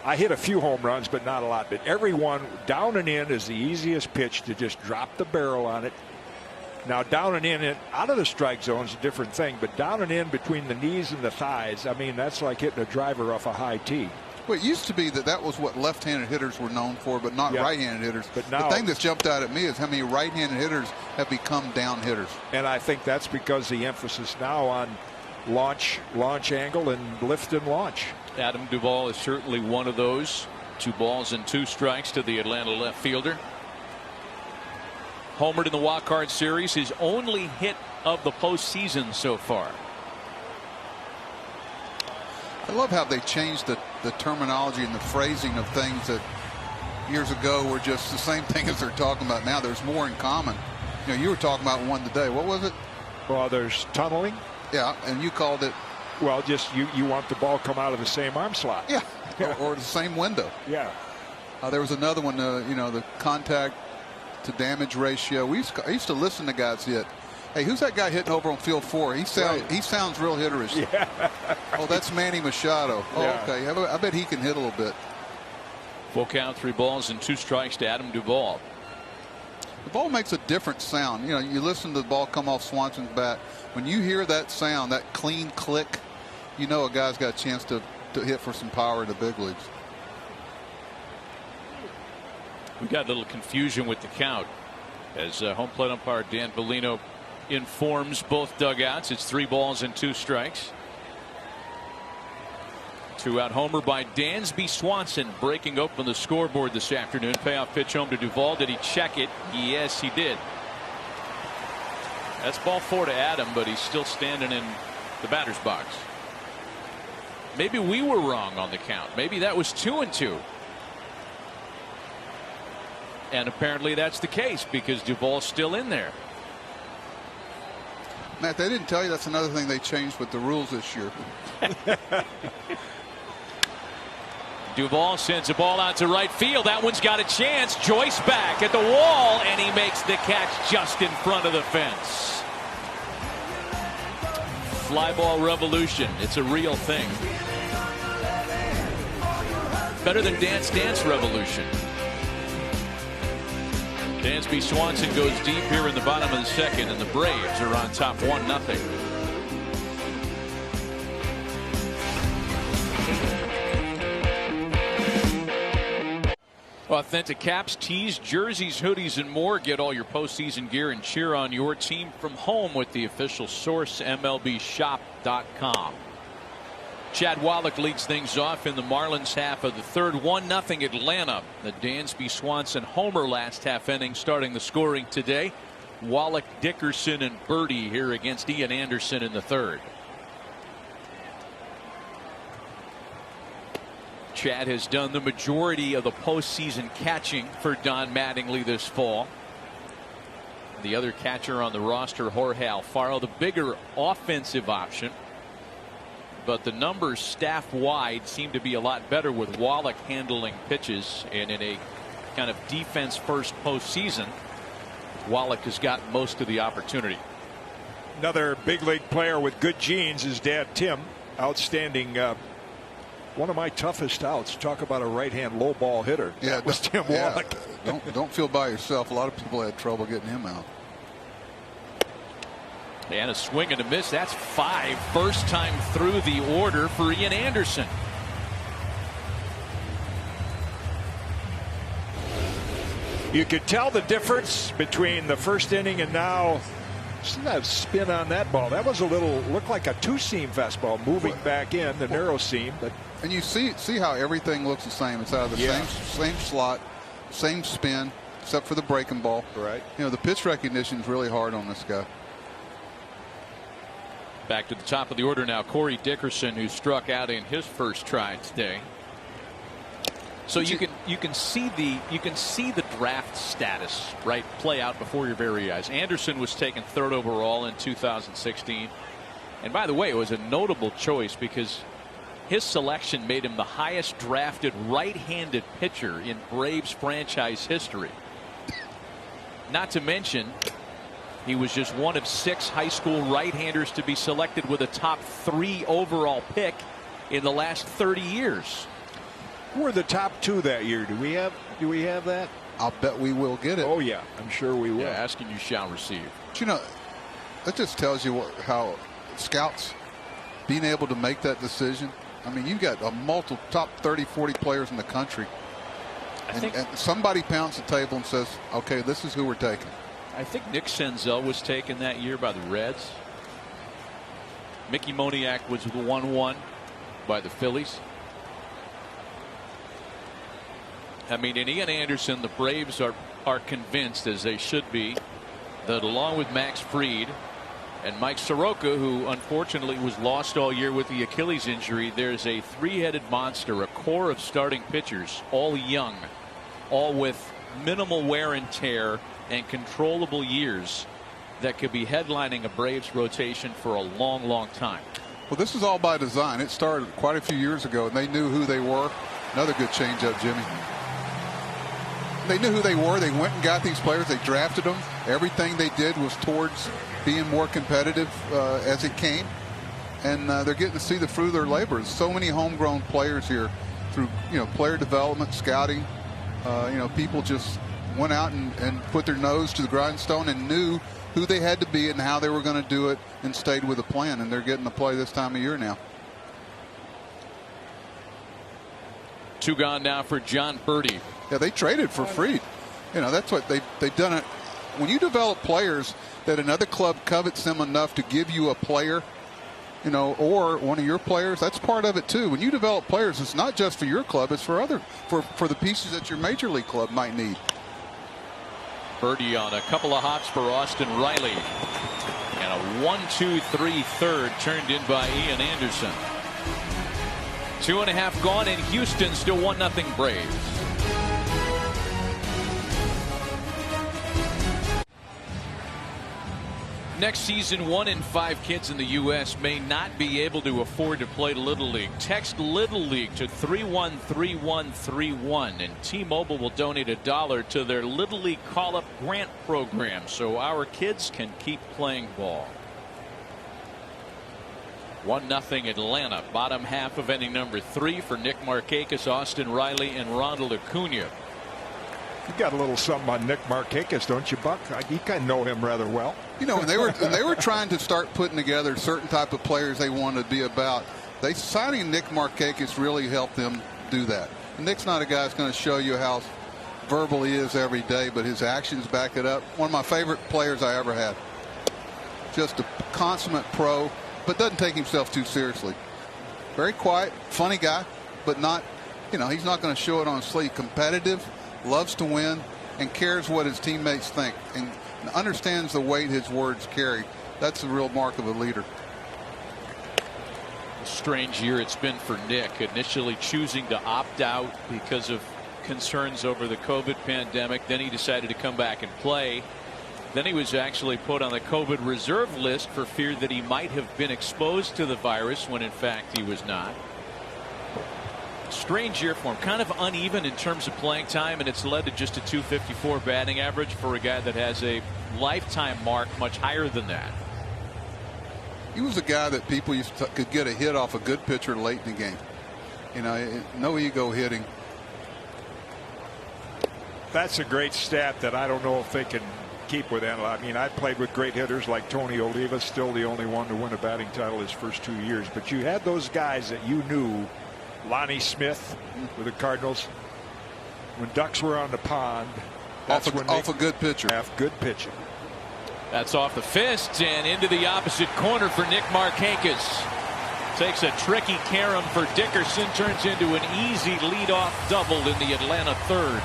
F: I hit a few home runs, but not a lot. But everyone, down and in is the easiest pitch to just drop the barrel on it. Now, down and in, out of the strike zone is a different thing, but down and in between the knees and the thighs, I mean, that's like hitting a driver off a high tee.
E: Well, it used to be that was what left-handed hitters were known for, but not right-handed hitters.
F: But now,
E: the thing that's jumped out at me is how many right-handed hitters have become down hitters.
F: And I think that's because the emphasis now on launch angle and lift and launch.
D: Adam Duvall is certainly one of those. 2 balls and 2 strikes to the Atlanta left fielder. homered in the wild card series, his only hit of the postseason so far.
E: I love how they changed the terminology and the phrasing of things that years ago were just the same thing as they're talking about now. There's more in common. You know, you were talking about one today. What was it?
F: Well, there's tunneling.
E: Yeah, and you called it.
F: Well, just you want the ball come out of the same arm slot.
E: Yeah, or the same window.
F: Yeah.
E: There was another one, you know, the contact to damage ratio. I used to listen to guys hit. Hey, who's that guy hitting over on field 4? He sounds real hitterish.
F: Yeah.
E: Oh, that's Manny Machado. Oh,
F: yeah.
E: Okay. I bet he can hit a little bit.
D: Full count, 3 balls and 2 strikes to Adam Duvall.
E: The ball makes a different sound. You know, you listen to the ball come off Swanson's bat. When you hear that sound, that clean click, you know a guy's got a chance to hit for some power in the big leagues.
D: We got a little confusion with the count as home plate umpire Dan Bellino informs both dugouts. It's 3 balls and 2 strikes. 2-out homer by Dansby Swanson breaking open the scoreboard this afternoon. Payoff pitch home to Duvall. Did he check it? Yes, he did. That's ball 4 to Adam, but he's still standing in the batter's box. Maybe we were wrong on the count. Maybe that was 2-2. And apparently that's the case because Duvall's still in there.
E: Matt, they didn't tell you that's another thing they changed with the rules this year.
D: Duvall sends a ball out to right field. That one's got a chance. Joyce back at the wall, and he makes the catch just in front of the fence. Fly ball revolution. It's a real thing. Better than Dance Dance Revolution. Dansby Swanson goes deep here in the bottom of the second, and the Braves are on top 1-0. Authentic caps, tees, jerseys, hoodies, and more. Get all your postseason gear and cheer on your team from home with the official source, MLBshop.com. Chad Wallach leads things off in the Marlins half of the third. 1-0 Atlanta. The Dansby Swanson homer last half inning starting the scoring today. Wallach, Dickerson, and Birdie here against Ian Anderson in the third. Chad has done the majority of the postseason catching for Don Mattingly this fall. The other catcher on the roster, Jorge Alfaro, the bigger offensive option. But the numbers staff wide seem to be a lot better with Wallach handling pitches, and in a kind of defense first postseason, Wallach has got most of the opportunity.
F: Another big league player with good genes, his dad Tim. Outstanding. One of my toughest outs. Talk about a right hand low ball hitter.
E: Yeah,
F: that was Tim Wallach.
E: Don't feel by yourself. A lot of people had trouble getting him out.
D: And a swing and a miss. That's 5. First time through the order for Ian Anderson.
F: You could tell the difference between the first inning and now. See that spin on that ball. That was a little, looked like a 2-seam fastball moving back in the narrow seam. But
E: and you see how everything looks the same. It's out of the same slot, same spin, except for the breaking ball.
F: Right.
E: You know, the pitch recognition is really hard on this guy.
D: Back to the top of the order now, Corey Dickerson, who struck out in his first try today. So you can see the draft status right play out before your very eyes. Anderson was taken 3rd overall in 2016, and by the way, it was a notable choice because his selection made him the highest drafted right-handed pitcher in Braves franchise history. Not to mention, he was just one of 6 high school right-handers to be selected with a top 3 overall pick in the last 30 years.
F: who were the top 2 that year? Do we have that?
E: I'll bet we will get it.
F: Oh yeah, I'm sure we will.
D: Yeah, asking you shall receive.
E: But you know, that just tells you how scouts being able to make that decision. I mean, you've got a multiple top 30, 40 players in the country. And somebody pounds the table and says, okay, this is who we're taking.
D: I think Nick Senzel was taken that year by the Reds. Mickey Moniak was the 1-1 by the Phillies. I mean, in Ian Anderson, the Braves are convinced, as they should be, that along with Max Fried and Mike Soroka, who unfortunately was lost all year with the Achilles injury, there's a three-headed monster, a core of starting pitchers, all young, all with minimal wear and tear and controllable years, that could be headlining a Braves rotation for a long, long time.
E: Well, this is all by design. It started quite a few years ago, and they knew who they were. Another good changeup, Jimmy. They knew who they were. They went and got these players. They drafted them. Everything they did was towards being more competitive as it came. And they're getting to see the fruit of their labor. There's so many homegrown players here through, player development, scouting. People just went out and put their nose to the grindstone and knew who they had to be and how they were going to do it and stayed with a plan. And they're getting to play this time of year now.
D: 2 gone now for John Birdie.
E: Yeah, they traded for Fried. That's what they've done. It when you develop players that another club covets them enough to give you a player, or one of your players. That's part of it too. When you develop players, it's not just for your club; it's for the pieces that your major league club might need.
D: Birdie on a couple of hops for Austin Riley, and a 1-2-3 third turned in by Ian Anderson. 2.5 gone in Houston, still 1-0 Braves. Next season, 1 in 5 kids in the U.S. may not be able to afford to play Little League. Text Little League to 313131, and T-Mobile will donate $1 to their Little League call-up grant program so our kids can keep playing ball. 1-0 Atlanta. Bottom half of inning number 3 for Nick Markakis, Austin Riley, and Ronald Acuna.
F: You got a little something on Nick Markakis, don't you, Buck? You kind of know him rather well.
E: When they were trying to start putting together certain type of players they wanted to be about, signing Nick Markakis really helped them do that. And Nick's not a guy that's going to show you how verbal he is every day, but his actions back it up. One of my favorite players I ever had. Just a consummate pro, but doesn't take himself too seriously. Very quiet, funny guy, but not, he's not going to show it on his sleeve. Competitive, loves to win, and cares what his teammates think, and understands the weight his words carry. That's the real mark of a leader.
D: A strange year it's been for Nick, initially choosing to opt out because of concerns over the COVID pandemic. Then he decided to come back and play. Then he was actually put on the COVID reserve list for fear that he might have been exposed to the virus, when in fact he was not. Strange year for him, kind of uneven in terms of playing time, and it's led to just a .254 batting average for a guy that has a lifetime mark much higher than that.
E: He was a guy that people could get a hit off a good pitcher late in the game. No ego hitting.
F: That's a great stat that I don't know if they can keep with that. I mean, I played with great hitters like Tony Oliva, still the only one to win a batting title his first 2 years. But you had those guys that you knew. Lonnie Smith with the Cardinals, when ducks were on the pond, that's
E: off a good pitcher.
F: Have good pitching.
D: That's off the fist and into the opposite corner for Nick Markakis. Takes a tricky carom for Dickerson, turns into an easy leadoff double in the Atlanta third.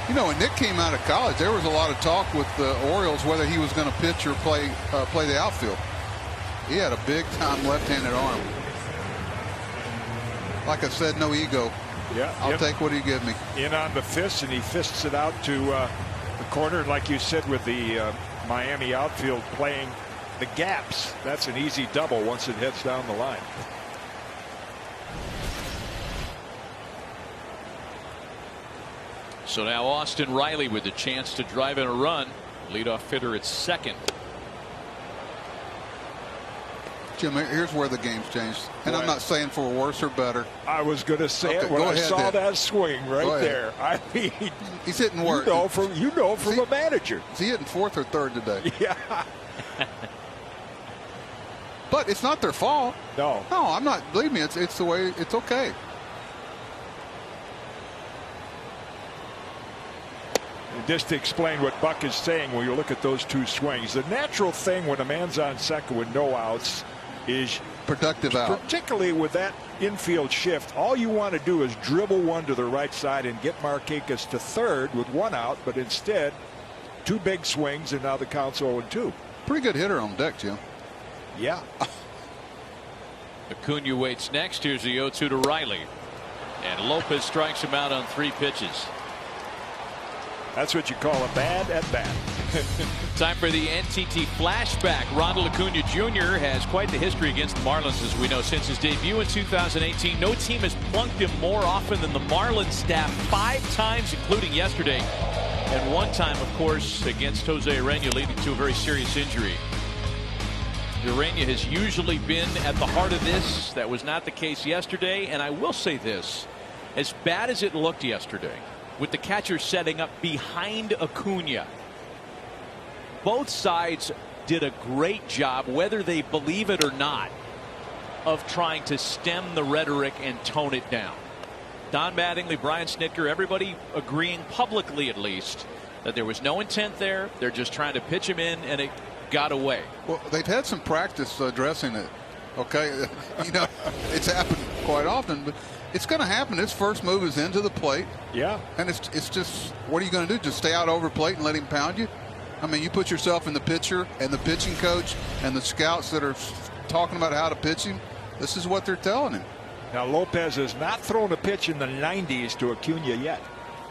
E: When Nick came out of college, there was a lot of talk with the Orioles whether he was going to pitch or play the outfield. He had a big-time left-handed arm. Like I said, no ego.
F: Yeah,
E: I'll take what he give me.
F: In on the fist, and he fists it out to the corner. Like you said, with the Miami outfield playing the gaps, that's an easy double once it heads down the line.
D: So now Austin Riley with the chance to drive in a run. Leadoff hitter at second.
E: Jim, here's where the game's changed, and I'm not saying for worse or better.
F: I was going to say it when I saw that swing right there. I mean,
E: he's hitting worse.
F: You know from a manager.
E: Is he hitting fourth or third today?
F: Yeah.
E: But it's not their fault.
F: No,
E: I'm not. Believe me, it's the way. It's okay.
F: Just to explain what Buck is saying, when you look at those two swings, the natural thing when a man's on second with no outs is
E: productive out.
F: Particularly with that infield shift, all you want to do is dribble one to the right side and get Markakis to third with one out, but instead 2 big swings, and now the count's 0-2.
E: Pretty good hitter on deck, Jim.
F: Yeah.
D: Acuna waits next. Here's the 0-2 to Riley. And Lopez strikes him out on 3 pitches.
F: That's what you call a bad at bat.
D: Time for the NTT flashback. Ronald Acuna Jr. has quite the history against the Marlins, as we know. Since his debut in 2018, no team has plunked him more often than the Marlins staff, 5 times, including yesterday. And 1 time, of course, against Jose Urena, leading to a very serious injury. Urena has usually been at the heart of this. That was not the case yesterday. And I will say this, as bad as it looked yesterday, with the catcher setting up behind Acuna, both sides did a great job, whether they believe it or not, of trying to stem the rhetoric and tone it down. Don Mattingly, Brian Snitker, everybody agreeing publicly, at least, that there was no intent there. They're just trying to pitch him in, and it got away.
E: Well, they've had some practice addressing it. Okay, you know, it's happened quite often, but it's going to happen. His first move is into the plate.
F: Yeah.
E: And it's just, what are you going to do? Just stay out over plate and let him pound you? I mean, you put yourself in the pitcher and the pitching coach and the scouts that are talking about how to pitch him. This is what they're telling him.
F: Now, Lopez has not thrown a pitch in the 90s to Acuna yet.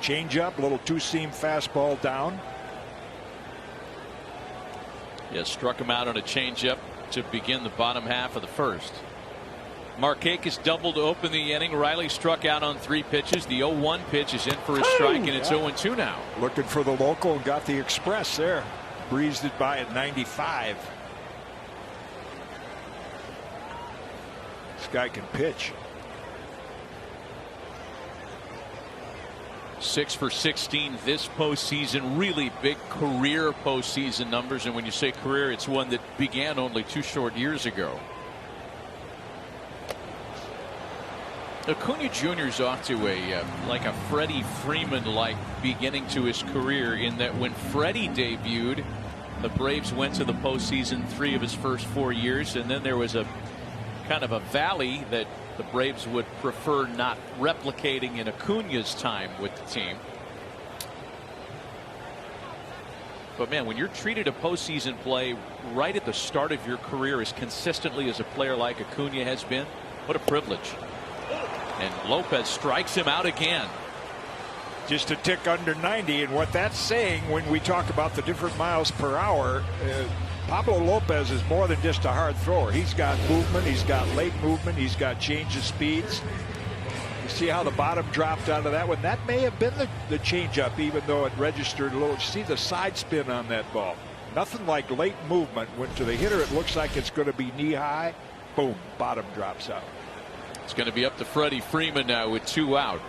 F: Change up, little 2-seam fastball down.
D: Yeah, struck him out on a changeup to begin the bottom half of the first. Markakis doubled to open the inning. Riley struck out on 3 pitches. The 0-1 pitch is in for a strike, and it's 0-2 now.
F: Looking for the local and got the express there. Breezed it by at 95. This guy can pitch.
D: 6 for 16 this postseason. Really big career postseason numbers. And when you say career, it's one that began only 2 short years ago. Acuna Jr. is off to a like a Freddie Freeman-like beginning to his career, in that when Freddie debuted, the Braves went to the postseason 3 of his first 4 years, and then there was a kind of a valley that the Braves would prefer not replicating in Acuna's time with the team. But man, when you're treated a postseason play right at the start of your career as consistently as a player like Acuna has been, what a privilege. And Lopez strikes him out again.
F: Just a tick under 90, and what that's saying when we talk about the different miles per hour, Pablo Lopez is more than just a hard thrower. He's got movement, he's got late movement, he's got change of speeds. You see how the bottom dropped out of that one? That may have been the changeup, even though it registered low. You see the side spin on that ball. Nothing like late movement. When to the hitter it looks like it's going to be knee high. Boom, bottom drops out.
D: It's going to be up to Freddie Freeman now with 2 out.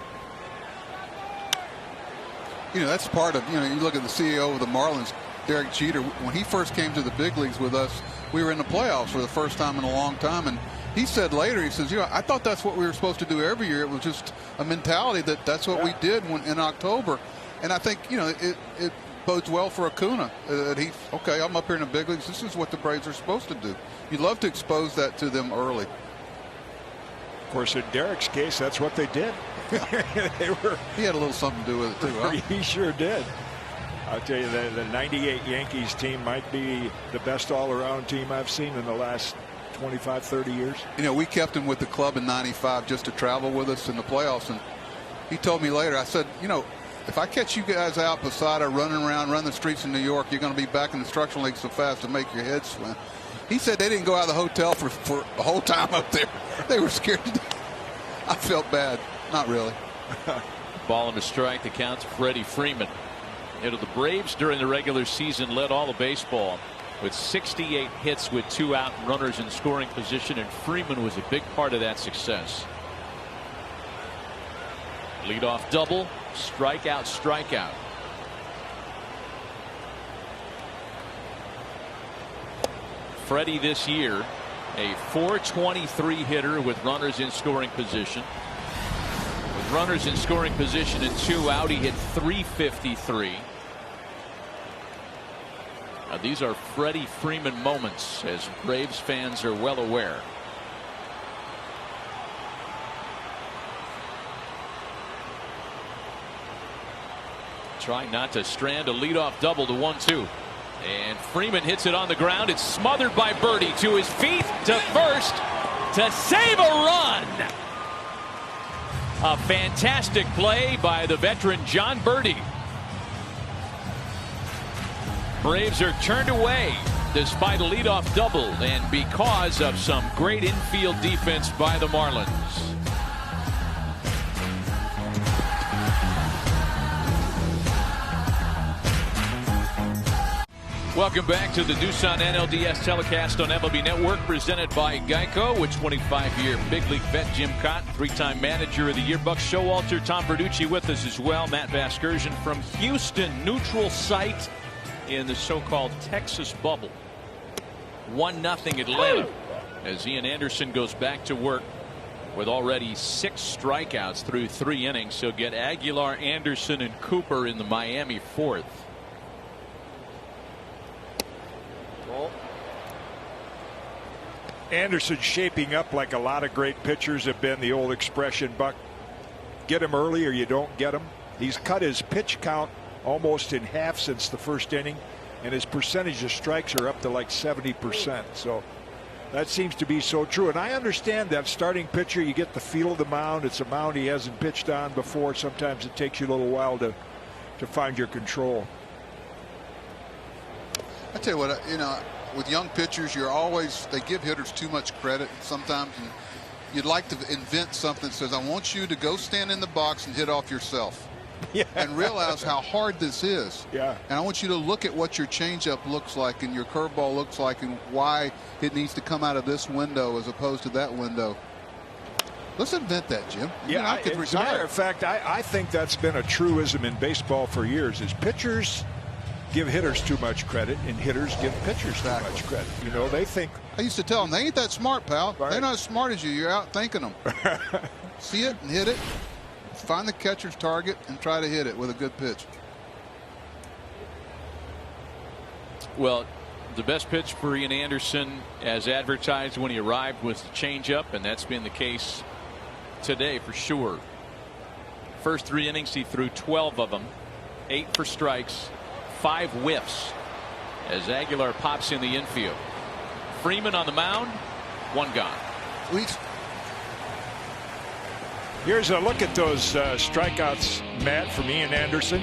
E: You know, that's part of, you know, you look at the CEO of the Marlins, Derek Jeter. When he first came to the big leagues with us, we were in the playoffs for the first time in a long time, and he said later, he says, you know, I thought that's what we were supposed to do every year. It was just a mentality that's what we did in October. And I think, you know, it bodes well for Acuna that okay, I'm up here in the big leagues. This is what the Braves are supposed to do. You'd love to expose that to them early.
F: Of course, in Derek's case, that's what they did.
E: He had a little something to do with it too. Huh?
F: He sure did. I'll tell you, the 98 Yankees team might be the best all-around team I've seen in the last 25, 30 years. You
E: know, we kept him with the club in 95 just to travel with us in the playoffs. And he told me later, I said, you know, if I catch you guys out Posada running around, running the streets in New York, you're going to be back in the Instructional League so fast to make your head swim. He said they didn't go out of the hotel for the whole time up there. They were scared to death. I felt bad. Not really.
D: Ball and a strike. The count's Freddie Freeman. You know, the Braves during the regular season led all of baseball with 68 hits with 2 out, runners in scoring position, and Freeman was a big part of that success. Leadoff double, strikeout, strikeout. Freddie this year, a .423 hitter with runners in scoring position. With runners in scoring position and 2 out, he hit .353. Now, these are Freddie Freeman moments, as Braves fans are well aware. trying not to strand a leadoff double to 1-2. And Freeman hits it on the ground. It's smothered by Birdie to his feet to first to save a run. A fantastic play by the veteran John Birdie. Braves are turned away despite a leadoff double and because of some great infield defense by the Marlins. Welcome back to the Doosan NLDS telecast on MLB Network, presented by Geico, with 25-year big league vet Jim Cotton, three-time manager of the year Buck Showalter, Tom Verducci with us as well. Matt Vasgersian from Houston, neutral site in the so-called Texas bubble. 1-0 Atlanta as Ian Anderson goes back to work with already 6 strikeouts through 3 innings. So get Aguilar, Anderson, and Cooper in the Miami 4th.
F: Anderson shaping up like a lot of great pitchers have been. The old expression, Buck, get him early or you don't get him. He's cut his pitch count almost in half since the first inning, and his percentage of strikes are up to like 70%. So that seems to be so true. And I understand that starting pitcher, you get the feel of the mound. It's a mound he hasn't pitched on before. Sometimes it takes you a little while to find your control.
E: I tell you what, with young pitchers, they give hitters too much credit sometimes, and you'd like to invent something that says, I want you to go stand in the box and hit off yourself. Yeah. And realize how hard this is.
F: Yeah.
E: And I want you to look at what your changeup looks like and your curveball looks like and why it needs to come out of this window as opposed to that window. Let's invent that, Jim.
F: Yeah,
E: I could
F: as a
E: retire.
F: matter of fact, I think that's been a truism in baseball for years, is pitchers give hitters too much credit and hitters give pitchers too much credit. They think.
E: I used to tell them, they ain't that smart, pal.
F: Right.
E: They're not as smart as you. You're out thinking them. See it and hit it. Find the catcher's target and try to hit it with a good pitch.
D: Well, the best pitch for Ian Anderson, as advertised when he arrived, was the changeup, and that's been the case today for sure. First 3 innings, he threw 12 of them, 8 for strikes, 5 whiffs as Aguilar pops in the infield. Freeman on the mound, 1 gone.
F: Here's a look at those strikeouts, Matt, from Ian Anderson.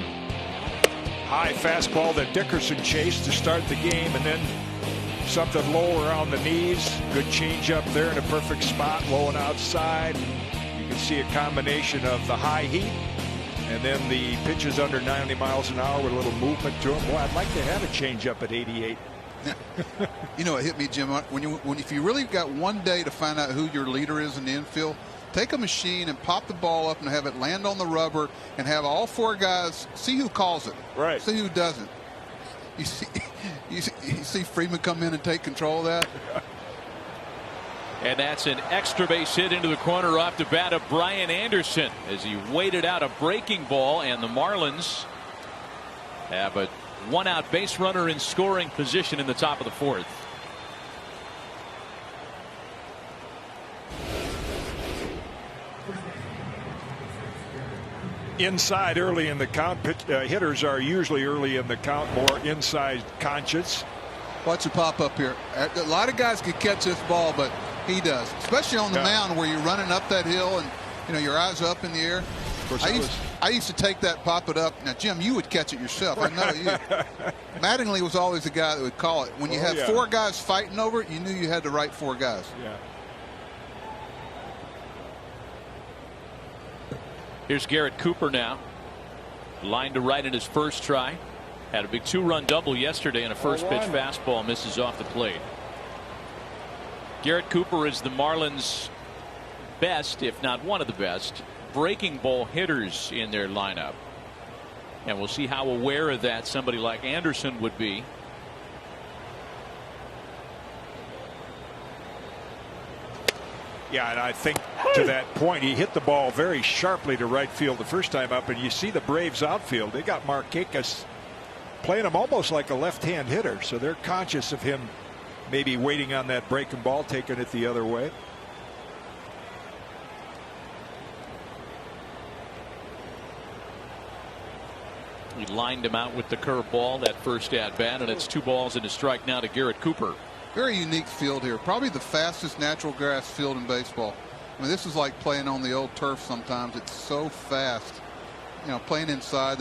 F: High fastball that Dickerson chased to start the game, and then something low around the knees. Good changeup there in a perfect spot, low and outside. You can see a combination of the high heat and then the pitches under 90 miles an hour with a little movement to them. Boy, I'd like to have a changeup at 88.
E: It hit me, Jim. If you really got one day to find out who your leader is in the infield, take a machine and pop the ball up and have it land on the rubber and have all 4 guys see who calls it.
F: Right.
E: See who doesn't. You see Freeman come in and take control of that.
D: And that's an extra base hit into the corner off the bat of Brian Anderson as he waited out a breaking ball, and the Marlins have a 1-out base runner in scoring position in the top of the 4th.
F: Inside early in the count. Hitters are usually early in the count, more inside conscious.
E: Watch it pop up here. A lot of guys could catch this ball, but he does, especially on the mound where you're running up that hill and your eyes are up in the air.
F: Of course,
E: I used to take that, pop it up. Now, Jim, you would catch it yourself. I know you. Mattingly was always the guy that would call it. When you had 4 guys fighting over it, you knew you had the right 4 guys.
F: Yeah.
D: Here's Garrett Cooper now. Line to right in his first try. Had a big 2-run double yesterday and a first pitch fastball misses off the plate. Garrett Cooper is the Marlins' best, if not one of the best, breaking ball hitters in their lineup. And we'll see how aware of that somebody like Anderson would be.
F: Yeah, and I think to that point, he hit the ball very sharply to right field the first time up, and you see the Braves outfield. They got Markakis playing him almost like a left-hand hitter, so they're conscious of him maybe waiting on that breaking ball, taking it the other way.
D: He lined him out with the curveball that first at bat, and it's 2 balls and a strike now to Garrett Cooper.
E: Very unique field here. Probably the fastest natural grass field in baseball. I mean, this is like playing on the old turf sometimes. It's so fast. You know, playing inside,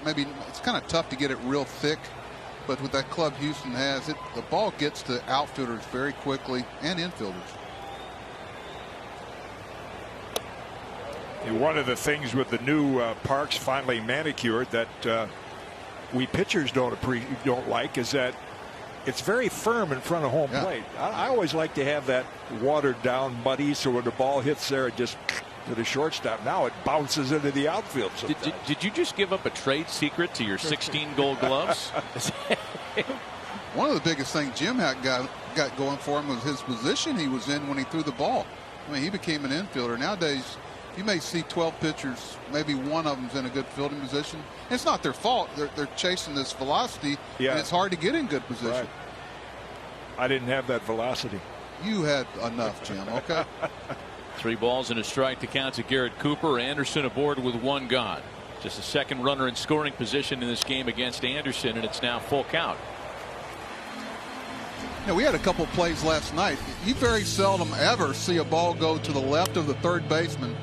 E: maybe it's kind of tough to get it real thick. But with that club Houston has, the ball gets to outfielders very quickly and infielders.
F: And one of the things with the new parks finally manicured that we pitchers don't like is that it's very firm in front of home plate. I always like to have that watered down muddy, so when the ball hits there, it just to the shortstop. Now it bounces into the outfield.
D: Did you just give up a trade secret to your 16 gold gloves?
E: One of the biggest things Jim had got going for him was his position he was in when he threw the ball. I mean, he became an infielder. Nowadays, you may see 12 pitchers, maybe one of them's in a good fielding position. And it's not their fault. They're chasing this velocity, and it's hard to get in good position.
F: Right. I didn't have that velocity.
E: You had enough, Jim, okay?
D: 3 balls and a strike to count to Garrett Cooper. Anderson aboard with 1 gone. Just a second runner in scoring position in this game against Anderson, and it's now full count.
E: You know, we had a couple plays last night. You very seldom ever see a ball go to the left of the third baseman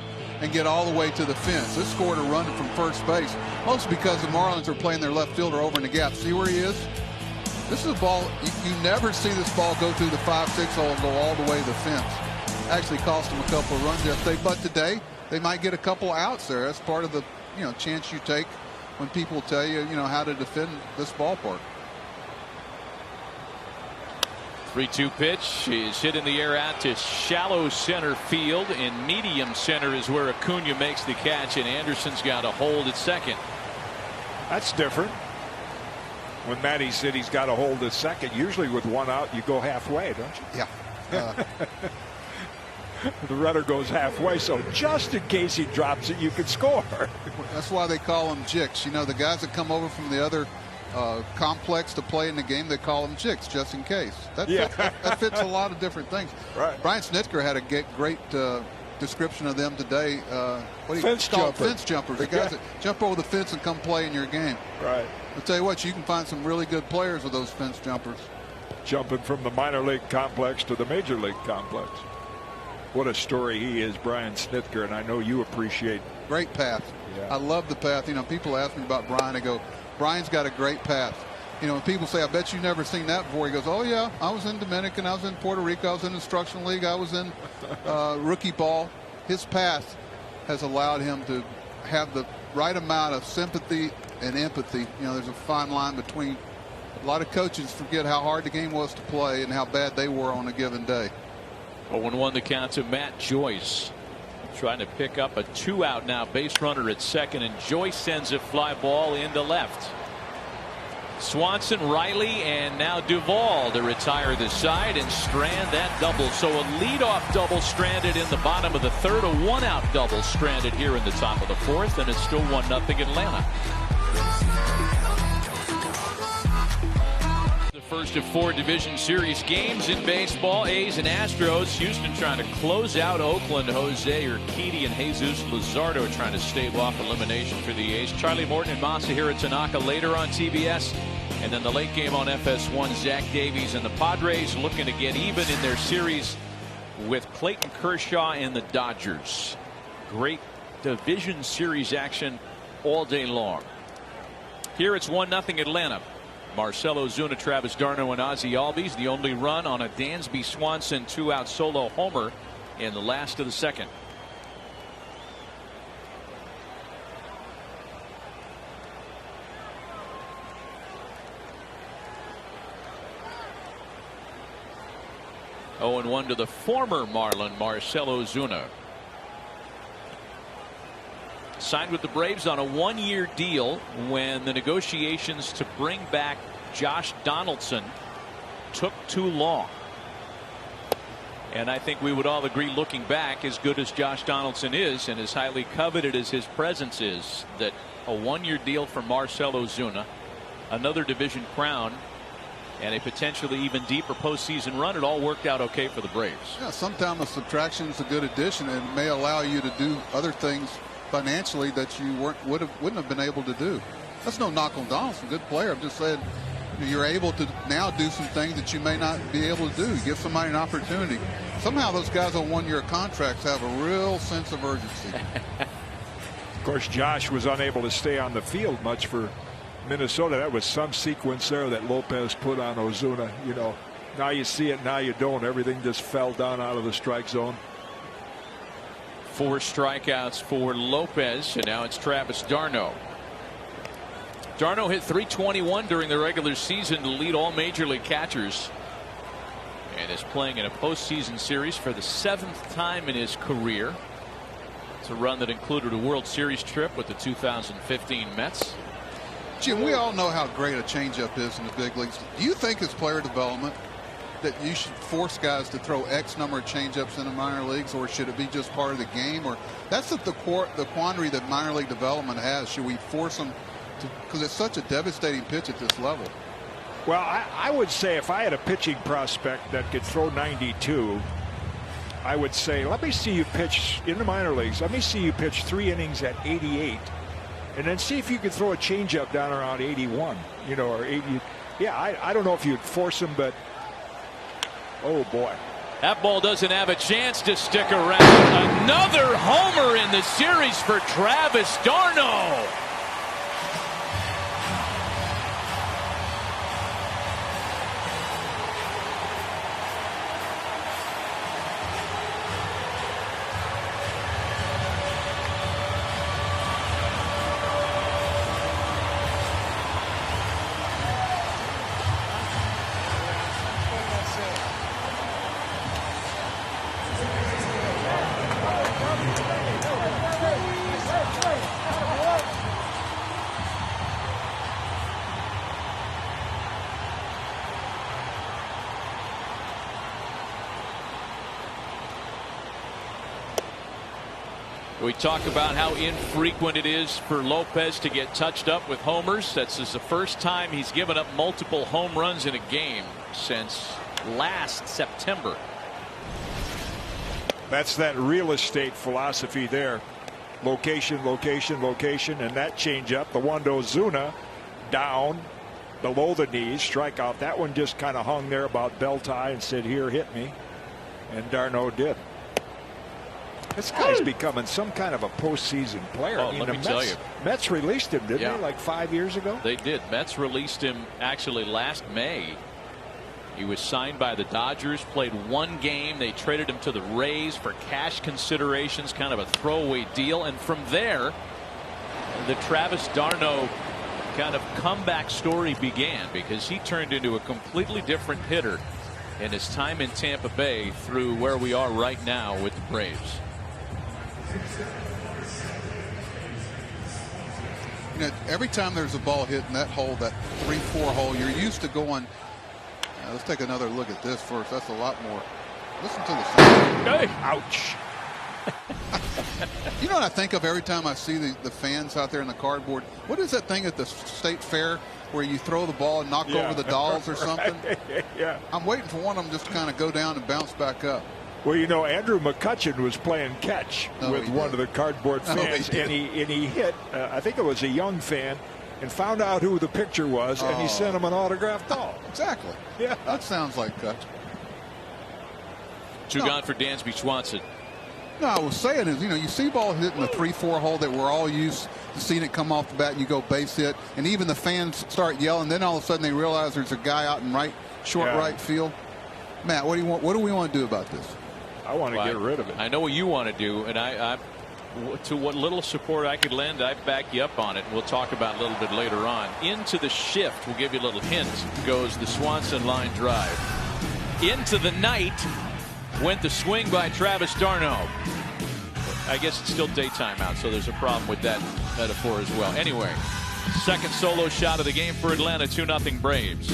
E: and get all the way to the fence. This scored a run from first base, mostly because the Marlins are playing their left fielder over in the gap. See where he is? This is a ball, you never see this ball go through the 5-6 hole and go all the way to the fence. Actually cost them a couple of runs yesterday, but today they might get a couple outs there. That's part of the chance you take when people tell you how to defend this ballpark.
D: 3-2 pitch is hit in the air out to shallow center field, and medium center is where Acuna makes the catch, and Anderson's got a hold at second.
F: That's different. When Matty said he's got a hold at second, usually with 1 out, you go halfway, don't you?
E: Yeah.
F: The runner goes halfway, so just in case he drops it, you can score.
E: That's why they call them jicks. The guys that come over from the other complex to play in the game, they call them jicks just in case. That fits a lot of different things.
F: Right.
E: Brian Snitker had a great description of them today. What do you call them? Fence jumpers. The guys that jump over the fence and come play in your game.
F: Right.
E: I'll tell you what, you can find some really good players with those fence jumpers.
F: Jumping from the minor league complex to the major league complex. What a story he is, Brian Snitker, and I know you appreciate.
E: Great path. Yeah. I love the path. People ask me about Brian. I go, Brian's got a great path. When people say, I bet you've never seen that before, he goes, oh yeah, I was in Dominican, I was in Puerto Rico, I was in instructional league, I was in rookie ball. His path has allowed him to have the right amount of sympathy and empathy. There's a fine line between. A lot of coaches forget how hard the game was to play and how bad they were on a given day.
D: 0-1 the count to Matt Joyce, trying to pick up a 2-out now base runner at second, and Joyce sends a fly ball into left. Swanson, Riley, and now Duvall to retire the side and strand that double. So a leadoff double stranded in the bottom of the third, a 1-out double stranded here in the top of the fourth, and it's still 1-0 Atlanta. First of 4 division series games in baseball. A's and Astros. Houston trying to close out Oakland. Jose Urquidy and Jesus Luzardo trying to stave off elimination for the A's. Charlie Morton and Masahiro Tanaka later on TBS. And then the late game on FS1, Zach Davies and the Padres looking to get even in their series with Clayton Kershaw and the Dodgers. Great division series action all day long. Here it's 1-0 Atlanta. Marcell Ozuna, Travis d'Arnaud, and Ozzie Albies. The only run on a Dansby Swanson 2-out solo homer in the last of the second. Oh, and 1 to the former Marlin, Marcell Ozuna. Signed with the Braves on a 1-year deal when the negotiations to bring back Josh Donaldson took too long. And I think we would all agree, looking back, as good as Josh Donaldson is and as highly coveted as his presence is, that a 1-year deal for Marcell Ozuna, another division crown, and a potentially even deeper postseason run, it all worked out okay for the Braves.
E: Yeah, sometimes a subtraction is a good addition, and it may allow you to do other things financially that you wouldn't have been able to do. That's no knock on Donaldson. Good player. I'm just saying you're able to now do some things that you may not be able to do. Give somebody an opportunity. Somehow those guys on one-year contracts have a real sense of urgency.
F: Of course, Josh was unable to stay on the field much for Minnesota. That was some sequence there that Lopez put on Ozuna. You know, now you see it, now you don't. Everything just fell down out of the strike zone.
D: 4 strikeouts for Lopez, and now it's Travis d'Arnaud. d'Arnaud hit .321 during the regular season to lead all major league catchers, and is playing in a postseason series for the 7th time in his career. It's a run that included a World Series trip with the 2015 Mets.
E: Jim, we all know how great a changeup is in the big leagues. Do you think it's player development that you should force guys to throw X number of changeups in the minor leagues, or should it be just part of the game? Or that's the quandary that minor league development has. Should we force them to, because it's such a devastating pitch at this level?
F: Well, I would say if I had a pitching prospect that could throw 92, I would say, let me see you pitch in the minor leagues. Let me see you pitch 3 innings at 88, and then see if you could throw a changeup down around 81, you know, or 80. Yeah, I don't know if you'd force him, but oh boy.
D: That ball doesn't have a chance to stick around. Another homer in the series for Travis d'Arnaud. We talk about how infrequent it is for Lopez to get touched up with homers. That's the first time he's given up multiple home runs in a game since last September.
F: That's that real estate philosophy there. Location, location, location, and that changeup, the one to Ozuna, down below the knees, strikeout. That one just kind of hung there about bell tie and said, here, hit me. And d'Arnaud did. This guy's becoming some kind of a postseason player.
D: Oh, let me tell you.
F: Mets released him, didn't they, like 5 years ago?
D: They did. Mets released him actually last May. He was signed by the Dodgers, played 1 game. They traded him to the Rays for cash considerations, kind of a throwaway deal. And from there, the Travis d'Arnaud kind of comeback story began, because he turned into a completely different hitter in his time in Tampa Bay through where we are right now with the Braves.
E: You know, every time there's a ball hit in that hole, that 3-4 hole, you're used to going. Let's take another look at this first. That's a lot more. Listen to the sound.
D: Hey.
F: Ouch.
E: You know what I think of every time I see the fans out there in the cardboard? What is that thing at the state fair where you throw the ball and knock over the dolls or something?
F: Yeah.
E: I'm waiting for one of them just to kind of go down and bounce back up.
F: Well, you know, Andrew McCutchen was playing catch with one of the cardboard fans, and he hit, I think it was a young fan, and found out who the pitcher was, and he sent him an autographed ball.
E: Exactly.
F: Yeah.
E: That sounds like Kutch.
D: 2 gone for Dansby Swanson.
E: No, I was saying is, you know, you see ball hit in the 3-4 hole that we're all used to seeing it come off the bat, and you go base hit, and even the fans start yelling. Then all of a sudden they realize there's a guy out in short right field. Matt, what do you want? What do we want to do about this?
F: I want to get rid of it.
D: I know what you want to do, and I to what little support I could lend, I back you up on it. We'll talk about it a little bit later on. Into the shift, we'll give you a little hint, goes the Swanson line drive. Into the night went the swing by Travis d'Arnaud. I guess it's still daytime out, so there's a problem with that metaphor as well. Anyway, second solo shot of the game for Atlanta, 2-0 Braves.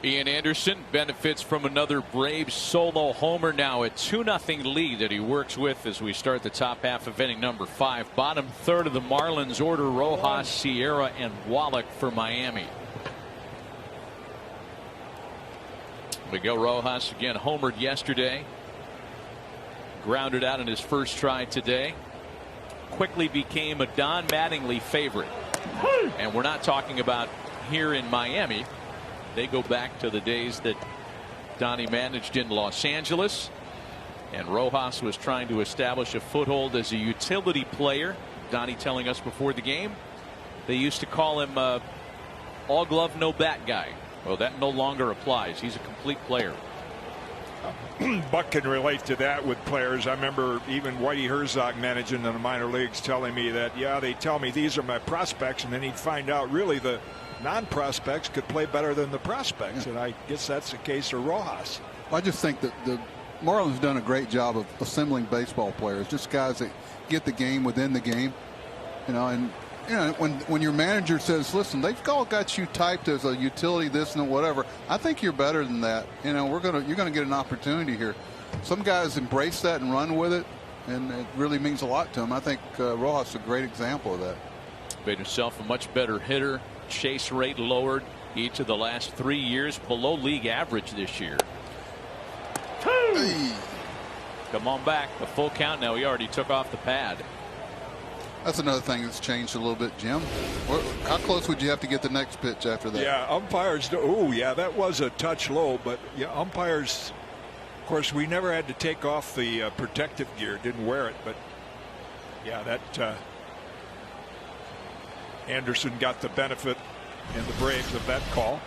D: Ian Anderson benefits from another Braves solo homer, now a 2-0 lead that he works with as we start the top half of inning number 5. Bottom third of the Marlins order: Rojas, Sierra, and Wallach for Miami. Miguel Rojas again homered yesterday. Grounded out in his first try today. Quickly became a Don Mattingly favorite. And we're not talking about here in Miami. They go back to the days that Donnie managed in Los Angeles. And Rojas was trying to establish a foothold as a utility player. Donnie telling us before the game they used to call him all glove no bat guy. Well, that no longer applies. He's a complete player.
F: Buck can relate to that with players. I remember even Whitey Herzog managing in the minor leagues telling me that, yeah, they tell me these are my prospects, and then he'd find out really the non-prospects could play better than the prospects. And I guess that's the case for Rojas.
E: I just think that the Marlins have done a great job of assembling baseball players, just guys that get the game within the game. And when your manager says, listen, they've all got you typed as a utility this and whatever, I think you're better than that. You're going to get an opportunity here. Some guys embrace that and run with it, and it really means a lot to them. I think Rojas is a great example of that.
D: Made himself a much better hitter. Chase rate lowered each of the last 3 years, below league average this year.
E: Hey.
D: Come on back. A full count now. He already took off the pad.
E: That's another thing that's changed a little bit, Jim. How close would you have to get the next pitch after that?
F: Yeah, umpires. Oh, yeah, that was a touch low. But yeah, umpires. Of course, we never had to take off the protective gear. Didn't wear it, but yeah, that Anderson got the benefit in the Braves of that call.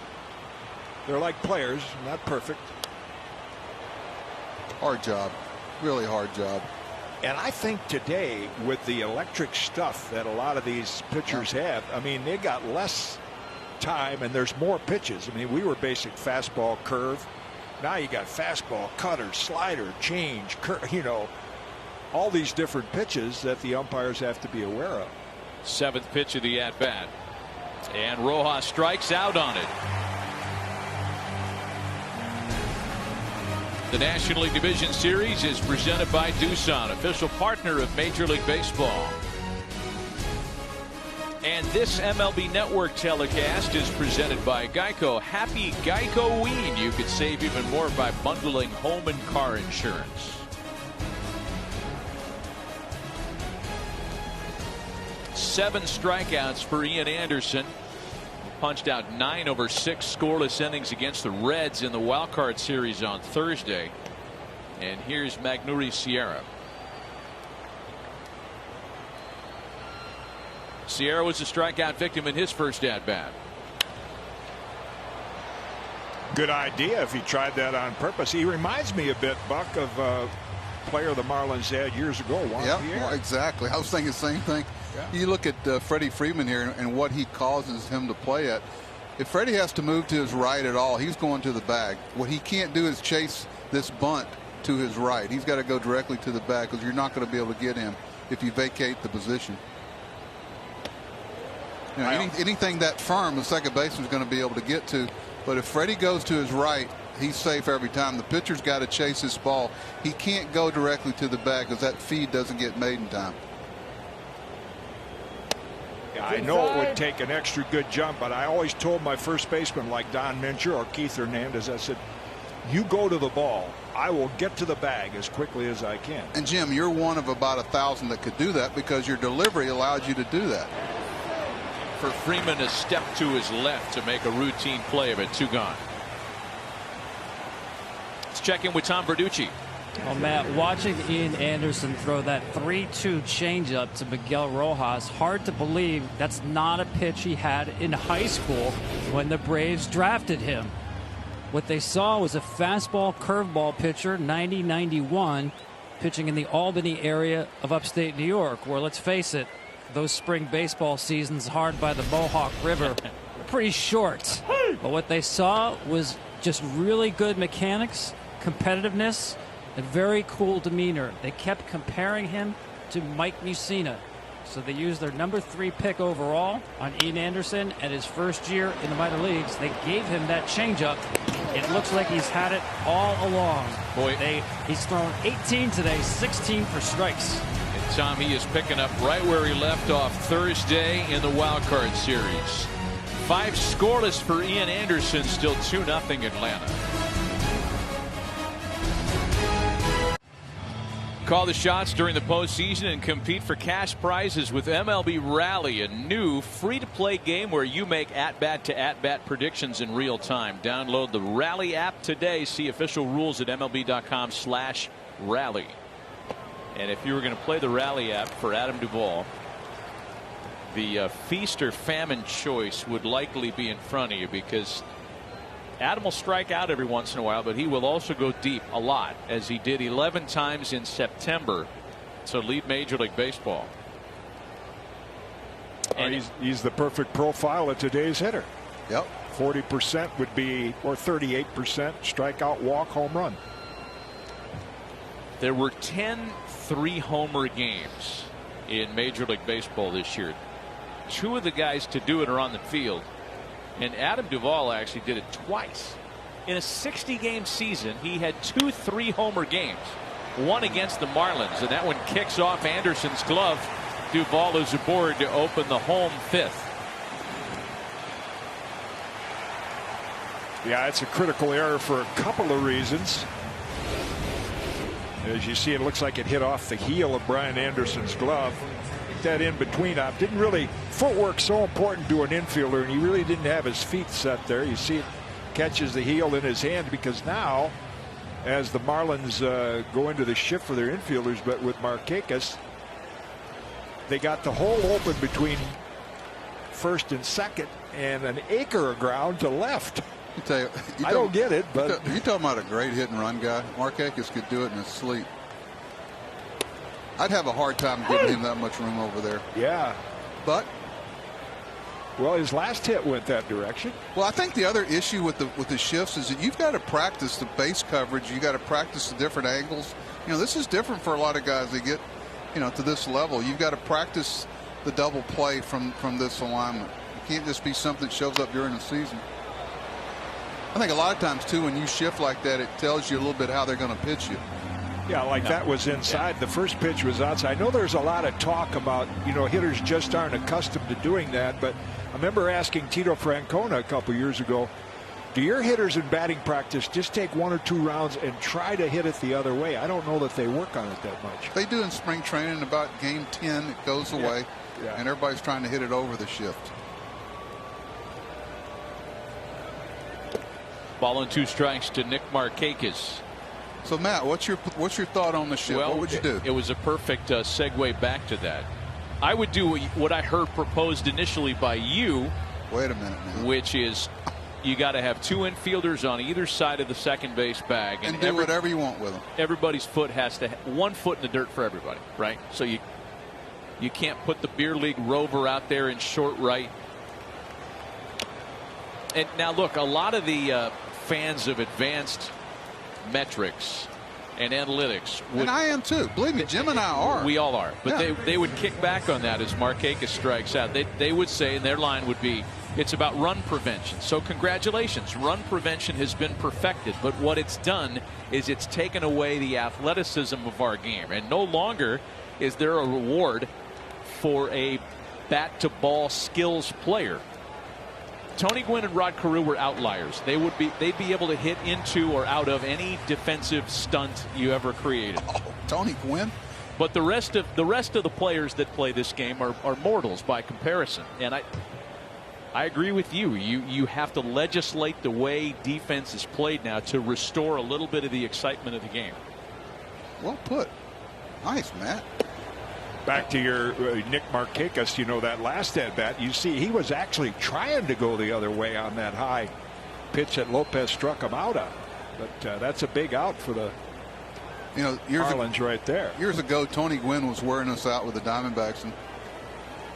F: They're like players, not perfect.
E: Hard job, really hard job.
F: And I think today, with the electric stuff that a lot of these pitchers have, I mean, they got less time and there's more pitches. I mean, we were basic fastball, curve. Now you got fastball, cutter, slider, change, all these different pitches that the umpires have to be aware of.
D: Seventh pitch of the at bat. And Rojas strikes out on it. The National League Division Series is presented by Doosan, official partner of Major League Baseball. And this MLB Network telecast is presented by Geico. Happy Geico-ween. You could save even more by bundling home and car insurance. 7 strikeouts for Ian Anderson. Punched out 9 over 6 scoreless innings against the Reds in the wild card series on Thursday. And here's Magneuris Sierra. Sierra was a strikeout victim in his first at bat.
F: Good idea if he tried that on purpose. He reminds me a bit, Buck, of a player the Marlins had years ago.
E: Yeah, exactly. I was thinking the same thing. Yeah. You look at Freddie Freeman here and what he causes him to play at. If Freddie has to move to his right at all, he's going to the bag. What he can't do is chase this bunt to his right. He's got to go directly to the bag because you're not going to be able to get him if you vacate the position. Anything that firm, the second baseman is going to be able to get to. But if Freddie goes to his right, he's safe every time. The pitcher's got to chase this ball. He can't go directly to the bag because that feed doesn't get made in time.
F: I know it would take an extra good jump, but I always told my first baseman like Don Mincher or Keith Hernandez, I said, you go to the ball. I will get to the bag as quickly as I can. And
E: Jim, you're one of about 1,000 that could do that because your delivery allows you to do that.
D: For Freeman to step to his left to make a routine play of it. 2 gone. Let's check in with Tom Verducci.
G: Well, Matt, watching Ian Anderson throw that 3-2 changeup to Miguel Rojas, hard to believe that's not a pitch he had in high school when the Braves drafted him. What they saw was a fastball curveball pitcher, 90-91, pitching in the Albany area of upstate New York, where, let's face it, those spring baseball seasons hard by the Mohawk River are pretty short. But what they saw was just really good mechanics, competitiveness, a very cool demeanor. They kept comparing him to Mike Mussina. So they used their number 3 pick overall on Ian Anderson at his first year in the minor leagues. They gave him that changeup. It looks like he's had it all along. He's thrown 18 today, 16 for strikes.
D: And Tom, he is picking up right where he left off Thursday in the wild card series. 5 scoreless for Ian Anderson, still 2-0 Atlanta. Call the shots during the postseason and compete for cash prizes with MLB Rally, a new free-to-play game where you make at-bat to at-bat predictions in real time. Download the Rally app today. See official rules at MLB.com/rally. And if you were going to play the Rally app for Adam Duvall, the feast or famine choice would likely be in front of you, because Adam will strike out every once in a while, but he will also go deep a lot, as he did 11 times in September to lead Major League Baseball.
F: And he's the perfect profile of today's hitter.
E: Yep.
F: 40% would be, or 38% strikeout, walk, home run.
D: There were 10 3-homer games in Major League Baseball this year. 2 of the guys to do it are on the field. And Adam Duvall actually did it twice. In a 60-game season, he had 2 3-homer games. One against the Marlins, and that one kicks off Anderson's glove. Duvall is aboard to open the home 5th.
F: Yeah, it's a critical error for a couple of reasons. As you see, it looks like it hit off the heel of Brian Anderson's glove. That in between up didn't really, footwork so important to an infielder, and he really didn't have his feet set there. You see it catches the heel in his hand, because now as the Marlins go into the shift for their infielders, but with Markakis, they got the hole open between first and second and an acre of ground to left. I don't get it, but
E: you're talking about a great hit and run guy. Markakis could do it in his sleep. I'd have a hard time giving him that much room over there.
F: Yeah.
E: But,
F: well, his last hit went that direction.
E: Well, I think the other issue with the shifts is that you've got to practice the base coverage. You got to practice the different angles. You know, this is different for a lot of guys that get, you know, to this level. You've got to practice the double play from this alignment. It can't just be something that shows up during the season. I think a lot of times too, when you shift like that, it tells you a little bit how they're going to pitch you.
F: Yeah, like that was inside. The first pitch was outside. I know there's a lot of talk about, you know, hitters just aren't accustomed to doing that, but I remember asking Tito Francona a couple years ago, do your hitters in batting practice just take 1 or 2 rounds and try to hit it the other way? I don't know that they work on it that much.
E: They do in spring training. About game 10, it goes away, and everybody's trying to hit it over the shift.
D: Ball and 2 strikes to Nick Markakis.
E: So Matt, what's your thought on the shift?
D: Well,
E: what would you do?
D: It was a perfect segue back to that. I would do what I heard proposed initially by you.
E: Wait a minute, man.
D: Which is, you got to have 2 infielders on either side of the second base bag,
E: and do whatever you want with them.
D: Everybody's foot has to 1 foot in the dirt for everybody, right? So you can't put the beer league rover out there in short right. And now look, a lot of the fans of advanced metrics and analytics would,
E: and I am too, believe me, Jim and I are.
D: We all are, but they would kick back on that as Markakis strikes out. They would say, and their line would be, it's about run prevention. So congratulations, run prevention has been perfected, but what it's done is it's taken away the athleticism of our game, and no longer is there a reward for a bat to ball skills player. Tony Gwynn and Rod Carew were outliers. They'd be able to hit into or out of any defensive stunt you ever created.
E: Oh, Tony Gwynn.
D: But the rest of the players that play this game are mortals by comparison. And I agree with you. You have to legislate the way defense is played now to restore a little bit of the excitement of the game.
E: Well put. Nice, Matt.
F: Back to your Nick Markakis, you know, that last at bat, you see he was actually trying to go the other way on that high pitch that Lopez struck him out on. But that's a big out for the Marlins right there.
E: Years ago, Tony Gwynn was wearing us out with the Diamondbacks, and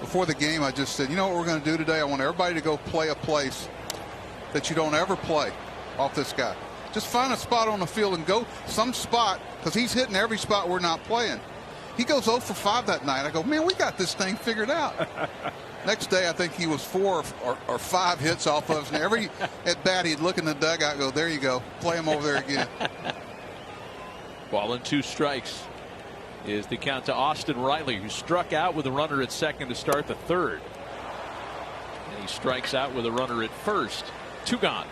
E: before the game I just said, you know what we're going to do today? I want everybody to go play a place that you don't ever play off this guy. Just find a spot on the field and go some spot, because he's hitting every spot we're not playing. He goes 0 for 5 that night. I go, man, we got this thing figured out. Next day, I think he was 4 or 5 hits off of us. And every at bat, he'd look in the dugout and go, there you go. Play him over there again.
D: Ball and 2 strikes is the count to Austin Riley, who struck out with a runner at second to start the 3rd. And he strikes out with a runner at first. 2 gone.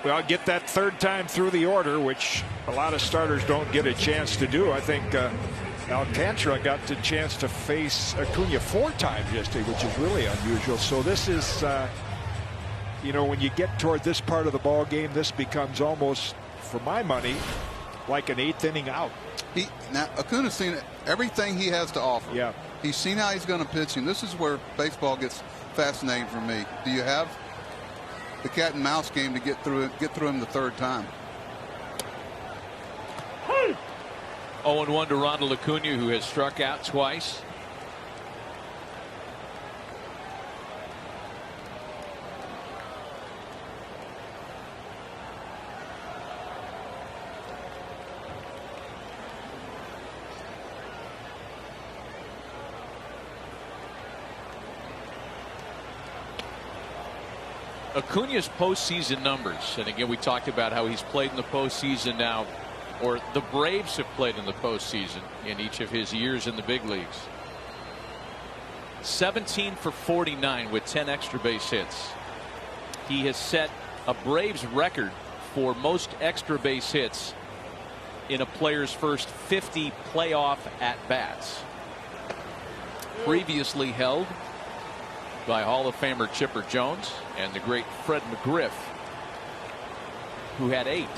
F: Well, get that third time through the order, which a lot of starters don't get a chance to do. I think Alcantara got the chance to face Acuna 4 times yesterday, which is really unusual. So this is, you know, when you get toward this part of the ball game, this becomes almost, for my money, like an 8th inning out.
E: Now Acuna's seen everything he has to offer.
F: Yeah.
E: He's seen how he's going to pitch him. This is where baseball gets fascinating for me. Do you have the cat and mouse game to get through him the third time?
D: 0-1 to Ronald Acuna, who has struck out twice. Acuna's postseason numbers, and again we talked about how he's played in the postseason now, or the Braves have played in the postseason in each of his years in the big leagues. 17 for 49 with 10 extra base hits. He has set a Braves record for most extra base hits in a player's first 50 playoff at-bats. Previously held by Hall of Famer Chipper Jones and the great Fred McGriff, who had 8.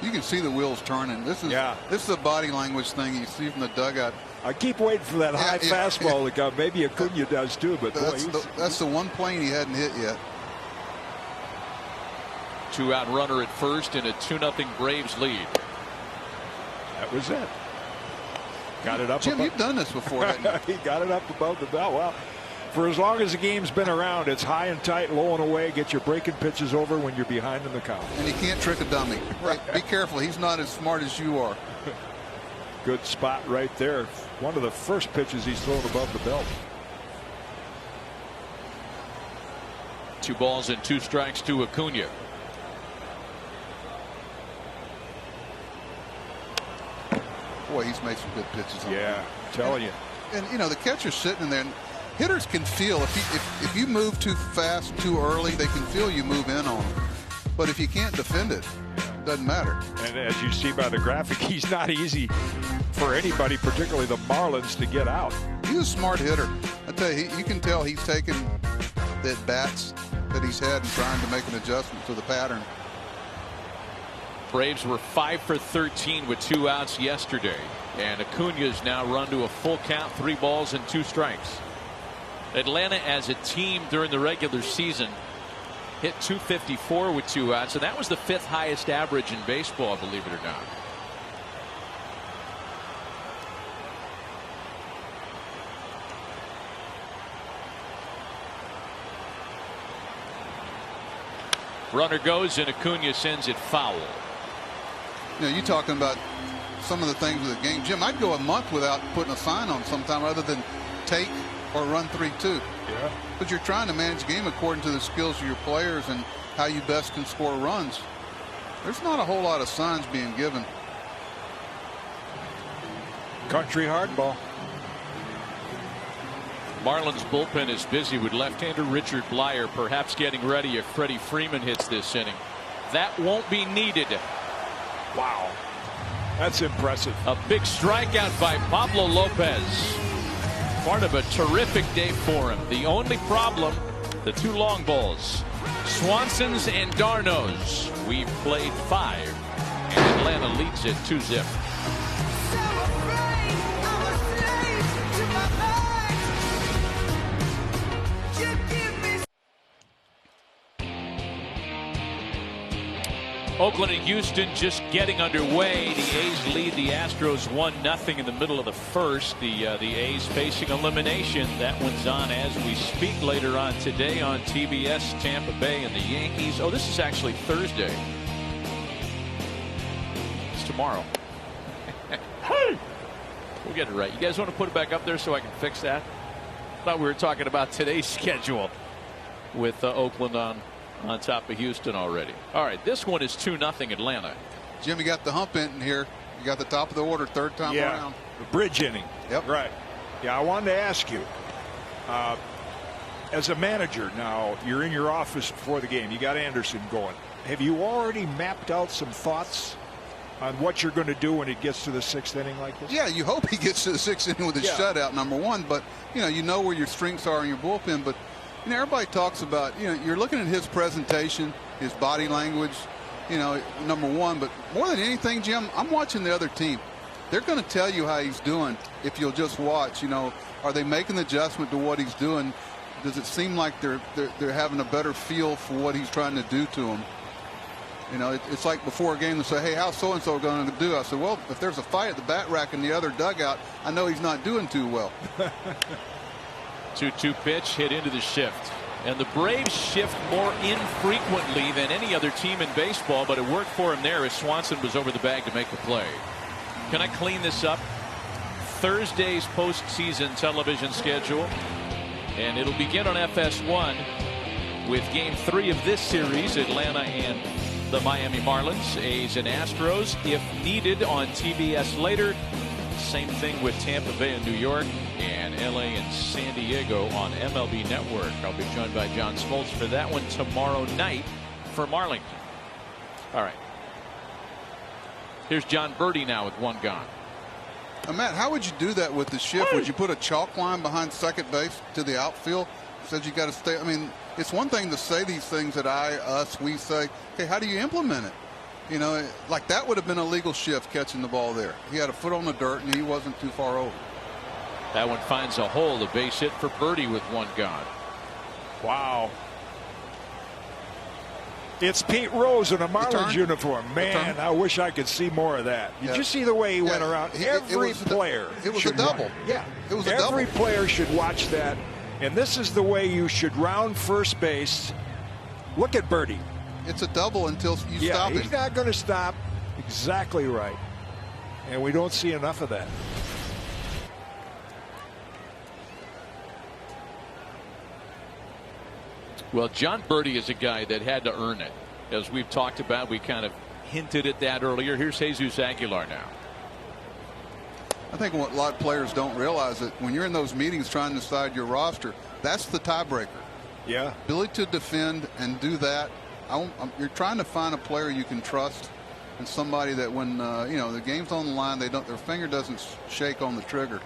E: You can see the wheels turning. This is a body language thing you see from the dugout.
F: I keep waiting for that high fastball to come. Maybe Acuna does too, but
E: that's the one plane he hadn't hit yet.
D: 2-out runner at first in a 2-0 Braves lead.
F: That was it. Got it up.
E: Jim, you've done this before, haven't you?
F: He got it up above the belt. Well, for as long as the game's been around, it's high and tight, low and away. Get your breaking pitches over when you're behind in the count.
E: And you can't trick a dummy. Right. Be careful. He's not as smart as you are.
F: Good spot right there. One of the first pitches he's thrown above the belt.
D: 2 balls and 2 strikes to Acuna.
E: Boy, he's made some good pitches.
F: Yeah, I'm telling you.
E: And you know the catcher's sitting in there. And hitters can feel if you move too fast, too early, they can feel you move in on them. But if you can't defend it, it doesn't matter.
F: And as you see by the graphic, he's not easy for anybody, particularly the Marlins, to get out.
E: He's a smart hitter. I tell you, you can tell he's taken the bats that he's had and trying to make an adjustment to the pattern.
D: Braves were 5 for 13 with 2 outs yesterday, and Acuna's now run to a full count, 3 balls and 2 strikes. Atlanta as a team during the regular season hit .254 with 2 outs, and that was the 5th highest average in baseball, believe it or not. Runner goes and Acuna sends it foul.
E: You know, you're talking about some of the things of the game. Jim, I'd go a month without putting a sign on sometime other than take or run 3-2.
F: Yeah.
E: But you're trying to manage the game according to the skills of your players and how you best can score runs. There's not a whole lot of signs being given.
F: Country hardball.
D: Marlins bullpen is busy with left-hander Richard Blyer, perhaps getting ready if Freddie Freeman hits this inning. That won't be needed.
F: Wow. That's impressive.
D: A big strikeout by Pablo Lopez. Part of a terrific day for him. The only problem, the 2 long balls. Swanson's and Darno's. We've played 5, and Atlanta leads it 2-0. Oakland and Houston just getting underway. The A's lead the Astros 1-0 in the middle of the first. The A's facing elimination. That one's on as we speak later on today on TBS. Tampa Bay and the Yankees. Oh, this is actually Thursday. It's tomorrow. We'll get it right. You guys want to put it back up there so I can fix that? I thought we were talking about today's schedule with Oakland on top of Houston already. All right, this one is 2-0 Atlanta.
E: Jim, you got the hump in here. You got the top of the order, 3rd time around.
F: The bridge inning.
E: Yep.
F: Right. Yeah, I wanted to ask you. As a manager now, you're in your office before the game. You got Anderson going. Have you already mapped out some thoughts on what you're going to do when it gets to the 6th inning like this?
E: Yeah, you hope he gets to the 6th inning with a shutout, number one. But, you know where your strengths are in your bullpen. But, everybody talks about, you're looking at his presentation, his body language, number one. But more than anything, Jim, I'm watching the other team. They're going to tell you how he's doing if you'll just watch. Are they making the adjustment to what he's doing? Does it seem like they're having a better feel for what he's trying to do to them? It's like before a game they say, hey, how's so-and-so going to do? I said, well, if there's a fight at the bat rack in the other dugout, I know he's not doing too well.
D: 2-2 pitch hit into the shift. And the Braves shift more infrequently than any other team in baseball, but it worked for him there as Swanson was over the bag to make the play. Can I clean this up? Thursday's postseason television schedule. And it'll begin on FS1 with Game 3 of this series, Atlanta and the Miami Marlins, A's and Astros, if needed, on TBS later. Same thing with Tampa Bay and New York, and LA and San Diego on MLB Network. I'll be joined by John Smoltz for that one tomorrow night for Marlington. All right. Here's John Birdie now with one gone.
E: Matt, how would you do that with the shift? Would you put a chalk line behind second base to the outfield? Says you got to stay. I mean, it's one thing to say these things that we say. Okay, how do you implement it? Like that would have been a legal shift catching the ball there. He had a foot on the dirt and he wasn't too far over.
D: That one finds a hole. The base hit for Birdie with one gone.
F: Wow. It's Pete Rose in a Marlins uniform. Man, I wish I could see more of that. Did you see the way he went around? Every player.
E: It was a double.
F: Yeah.
E: It was a double.
F: Every player should watch that. And this is the way you should round first base. Look at Birdie.
E: It's a double until you stop it.
F: He's not going to stop. Exactly right. And we don't see enough of that.
D: Well, John Birdie is a guy that had to earn it. As we've talked about, we kind of hinted at that earlier. Here's Jesus Aguilar now.
E: I think what a lot of players don't realize that when you're in those meetings trying to decide your roster, that's the tiebreaker.
F: Yeah.
E: Ability to defend and do that. You're trying to find a player you can trust and somebody that when the game's on the line, their finger doesn't shake on the trigger,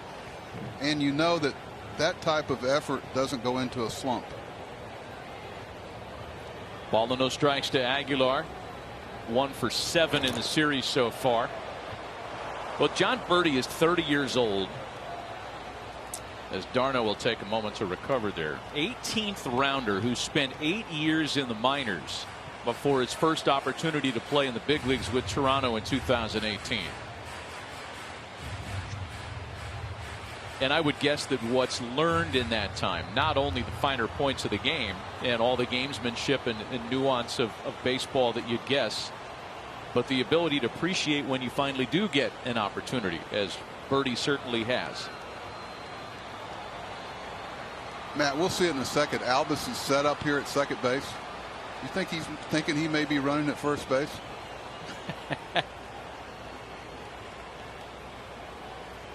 E: and that type of effort doesn't go into a slump.
D: Ball and no strikes to Aguilar. 1 for 7 in the series so far. Well, John Birdie is 30 years old. As Darno will take a moment to recover there. 18th rounder who spent 8 years in the minors before his first opportunity to play in the big leagues with Toronto in 2018. And I would guess that what's learned in that time, not only the finer points of the game and all the gamesmanship and nuance of baseball that you'd guess, but the ability to appreciate when you finally do get an opportunity, as Birdie certainly has.
E: Matt, we'll see it in a second. Albus is set up here at second base. You think he's thinking he may be running at first base?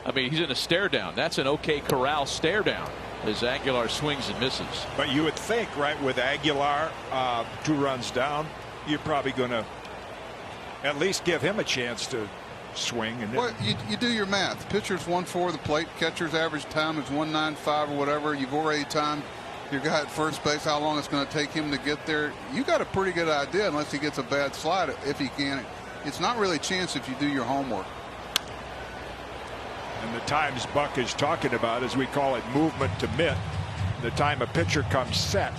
D: I mean, he's in a stare down. That's an OK Corral stare down as Aguilar swings and misses.
F: But you would think, right, with Aguilar 2 runs down, you're probably going to at least give him a chance to swing. And
E: well, you do your math. Pitcher's 1-4 the plate. Catcher's average time is 1.95 or whatever. You've already timed your guy at first base, how long it's going to take him to get there. You got a pretty good idea, unless he gets a bad slide, if he can. It's not really a chance if you do your homework.
F: And the times Buck is talking about, as we call it, movement to mitt, the time a pitcher comes set,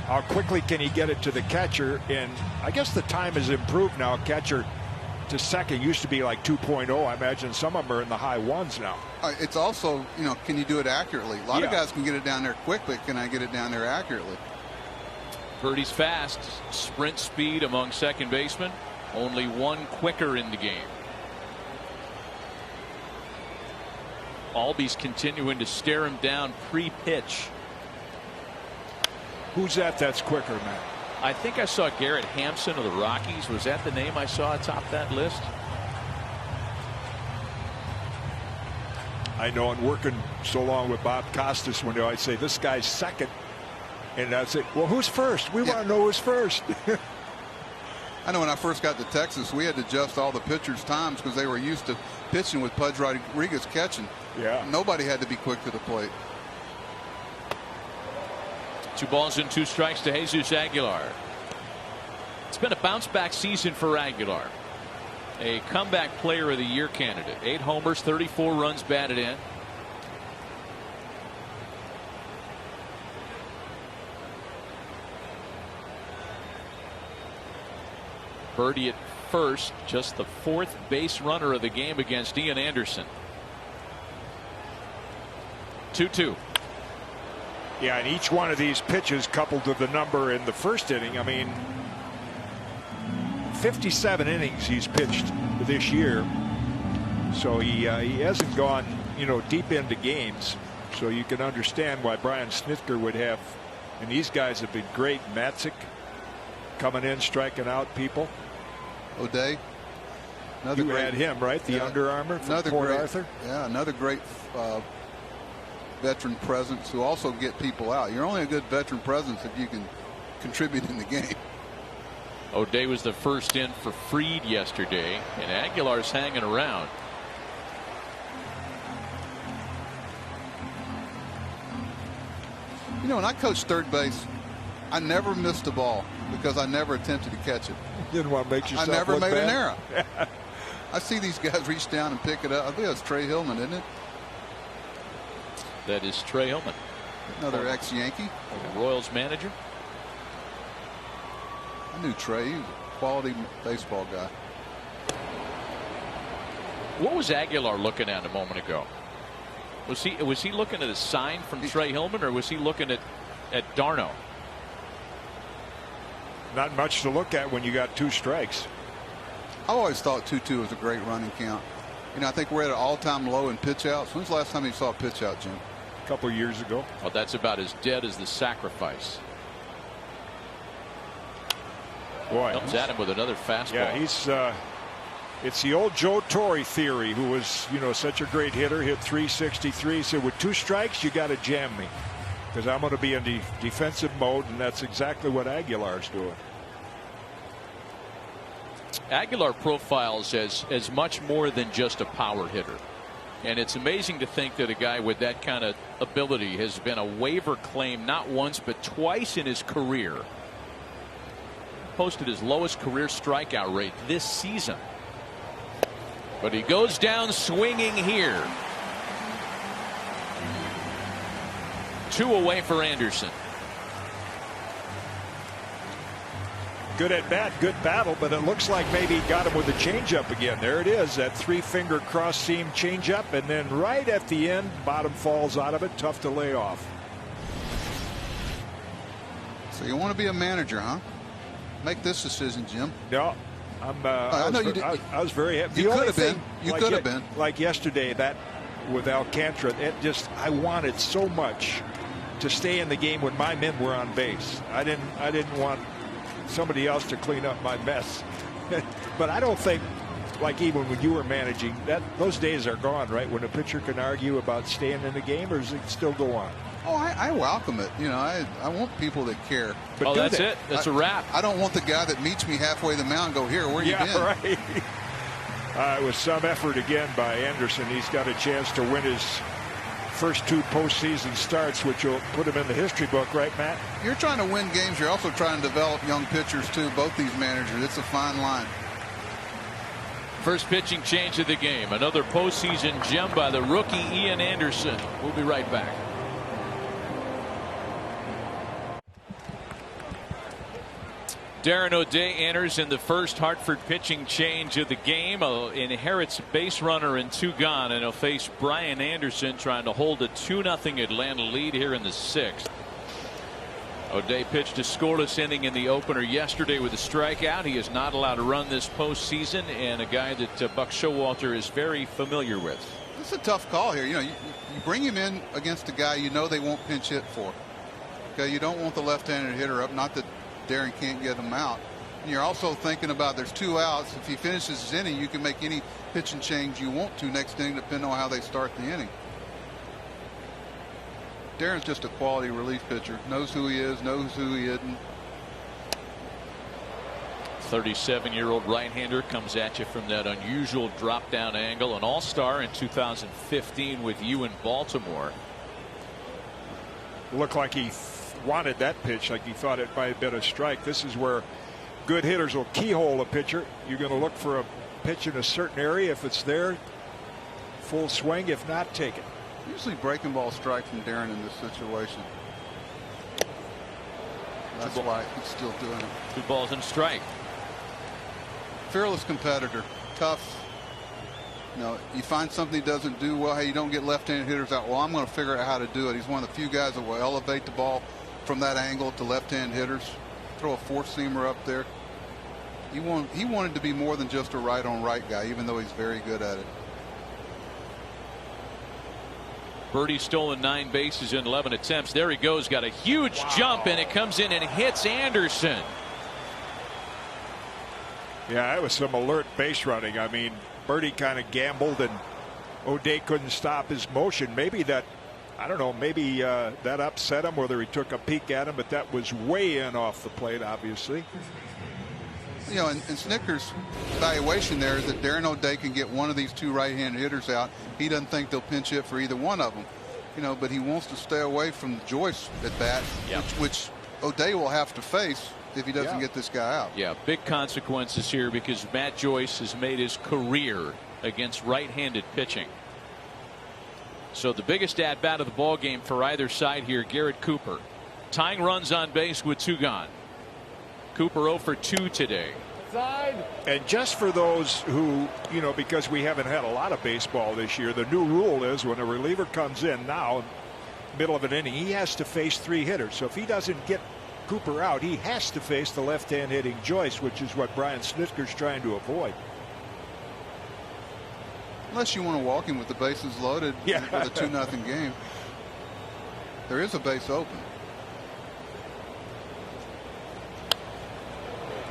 F: how quickly can he get it to the catcher? And I guess the time has improved now. Catcher to second used to be like 2.0. I imagine some of them are in the high ones now.
E: It's also, can you do it accurately? A lot of guys can get it down there quick, but can I get it down there accurately?
D: Birdie's fast. Sprint speed among second basemen. Only one quicker in the game. Albies continuing to stare him down pre-pitch.
F: Who's that's quicker, man?
D: I think I saw Garrett Hampson of the Rockies. Was that the name I saw atop that list?
F: I know, and working so long with Bob Costas, when I say this guy's second And I'd say, well, who's first? We want to know who's first.
E: I know when I first got to Texas, we had to adjust all the pitchers' times because they were used to pitching with Pudge Rodriguez catching.
F: Yeah.
E: Nobody had to be quick to the plate.
D: 2 balls and 2 strikes to Jesus Aguilar. It's been a bounce-back season for Aguilar. A comeback player of the year candidate. 8 homers, 34 runs batted in. Birdie at first, just the 4th base runner of the game against Ian Anderson. 2-2.
F: Yeah, and each one of these pitches coupled with the number in the first inning. I mean, 57 innings he's pitched this year, so he hasn't gone, deep into games. So you can understand why Brian Snitker would have, and these guys have been great. Matzik coming in, striking out people.
E: O'Day.
F: You had him, right? The Under Armour from Port Arthur.
E: Yeah, another great veteran presence who also get people out. You're only a good veteran presence if you can contribute in the game.
D: O'Day was the first in for Fried yesterday, and Aguilar's hanging around.
E: When I coached third base, I never missed a ball because I never attempted to catch it.
F: Didn't want to make yourself
E: I never
F: look
E: made
F: bad.
E: an error. I see these guys reach down and pick it up. I think that's Trey Hillman, isn't it?
D: That is Trey Hillman,
E: another ex-Yankee,
D: Royals manager.
E: I knew Trey. He was a quality baseball guy.
D: What was Aguilar looking at a moment ago? Was he looking at a sign from Trey Hillman, or was he looking at Darno?
F: Not much to look at when you got 2 strikes.
E: I always thought 2-2 was a great running count. I think we're at an all-time low in pitch outs. When's the last time you saw a pitch out, Jim?
F: A couple years ago.
D: Well, that's about as dead as the sacrifice.
F: Boy,
D: Comes at him with another fastball.
F: Yeah, he's it's the old Joe Torre theory, who was such a great hitter, hit 363. So with 2 strikes you got to jam me because I'm going to be in the defensive mode, and that's exactly what Aguilar's doing.
D: Aguilar profiles as much more than just a power hitter, and it's amazing to think that a guy with that kind of ability has been a waiver claim not once but twice in his career. Posted his lowest career strikeout rate this season, but he goes down swinging here. 2 away for Anderson.
F: Good at bat, good battle, but it looks like maybe he got him with a changeup again. There it is, that 3-finger cross seam changeup, and then right at the end, bottom falls out of it. Tough to lay off.
E: So you want to be a manager, huh? Make this decision, Jim.
F: No, I was very happy.
E: You could have been. You could have been.
F: Like yesterday, that with Alcantara, I wanted so much to stay in the game when my men were on base. I didn't want somebody else to clean up my mess. But I don't think, like even when you were managing, those days are gone, right? When a pitcher can argue about staying in the game, or does it still go on?
E: Oh, I welcome it. I want people that care.
F: But
D: that's it. That's a wrap.
E: I don't want the guy that meets me halfway the mound go, here, where you been?
F: Right. It was some effort again by Anderson. He's got a chance to win his first 2 postseason starts, which will put him in the history book, right, Matt?
E: You're trying to win games. You're also trying to develop young pitchers, too. Both these managers. It's a fine line.
D: First pitching change of the game. Another postseason gem by the rookie Ian Anderson. We'll be right back. Darren O'Day enters in the first Hartford pitching change of the game. Inherits base runner and 2 gone, and he'll face Brian Anderson trying to hold a 2-0 Atlanta lead here in the 6th. O'Day pitched a scoreless inning in the opener yesterday with a strikeout. He is not allowed to run this postseason, and a guy that Buck Showalter is very familiar with.
E: It's a tough call here. You bring him in against a guy they won't pinch hit for. Okay, you don't want the left-handed hitter up. Not that Darren can't get him out. And you're also thinking about there's 2 outs. If he finishes his inning, you can make any pitching change you want to next inning, depending on how they start the inning. Darren's just a quality relief pitcher. Knows who he is, knows who he isn't.
D: 37-year-old right-hander comes at you from that unusual drop-down angle. An all-star in 2015 with you in Baltimore.
F: Looked like he wanted that pitch, like he thought it might have been a strike. This is where good hitters will keyhole a pitcher. You're going to look for a pitch in a certain area. If it's there, full swing. If not, take it.
E: Usually breaking ball strike from Darren in this situation. That's why he's still doing it.
D: 2 balls and a strike.
E: Fearless competitor, tough. You know, you find something he doesn't do well. Hey, you don't get left-handed hitters out. Well, I'm going to figure out how to do it. He's one of the few guys that will elevate the ball from that angle to left-hand hitters. Throw a 4-seamer up there. He wanted to be more than just a right-on-right guy, even though he's very good at it.
D: Birdie stolen 9 bases in 11 attempts. There he goes. Got a huge jump, and it comes in and hits Anderson.
F: Yeah, that was some alert base running. I mean, Birdie kind of gambled, and O'Day couldn't stop his motion. Maybe that, I don't know, maybe that upset him, whether he took a peek at him, but that was way in off the plate, obviously.
E: You know, and Snitker's evaluation there is that Darren O'Day can get one of these 2 right-handed hitters out. He doesn't think they'll pinch hit for either one of them. You know, but he wants to stay away from Joyce at bat, which O'Day will have to face if he doesn't get this guy out.
D: Yeah, big consequences here because Matt Joyce has made his career against right-handed pitching. So the biggest at bat of the ball game for either side here, Garrett Cooper. Tying runs on base with 2 gone. Cooper 0 for 2 today.
F: And just for those who, you know, because we haven't had a lot of baseball this year, the new rule is when a reliever comes in now, middle of an inning, he has to face 3 hitters. So if he doesn't get Cooper out, he has to face the left-hand hitting Joyce, which is what Brian Snitker's trying to avoid.
E: Unless you want to walk him with the bases loaded with a 2-0 game. There is a base open.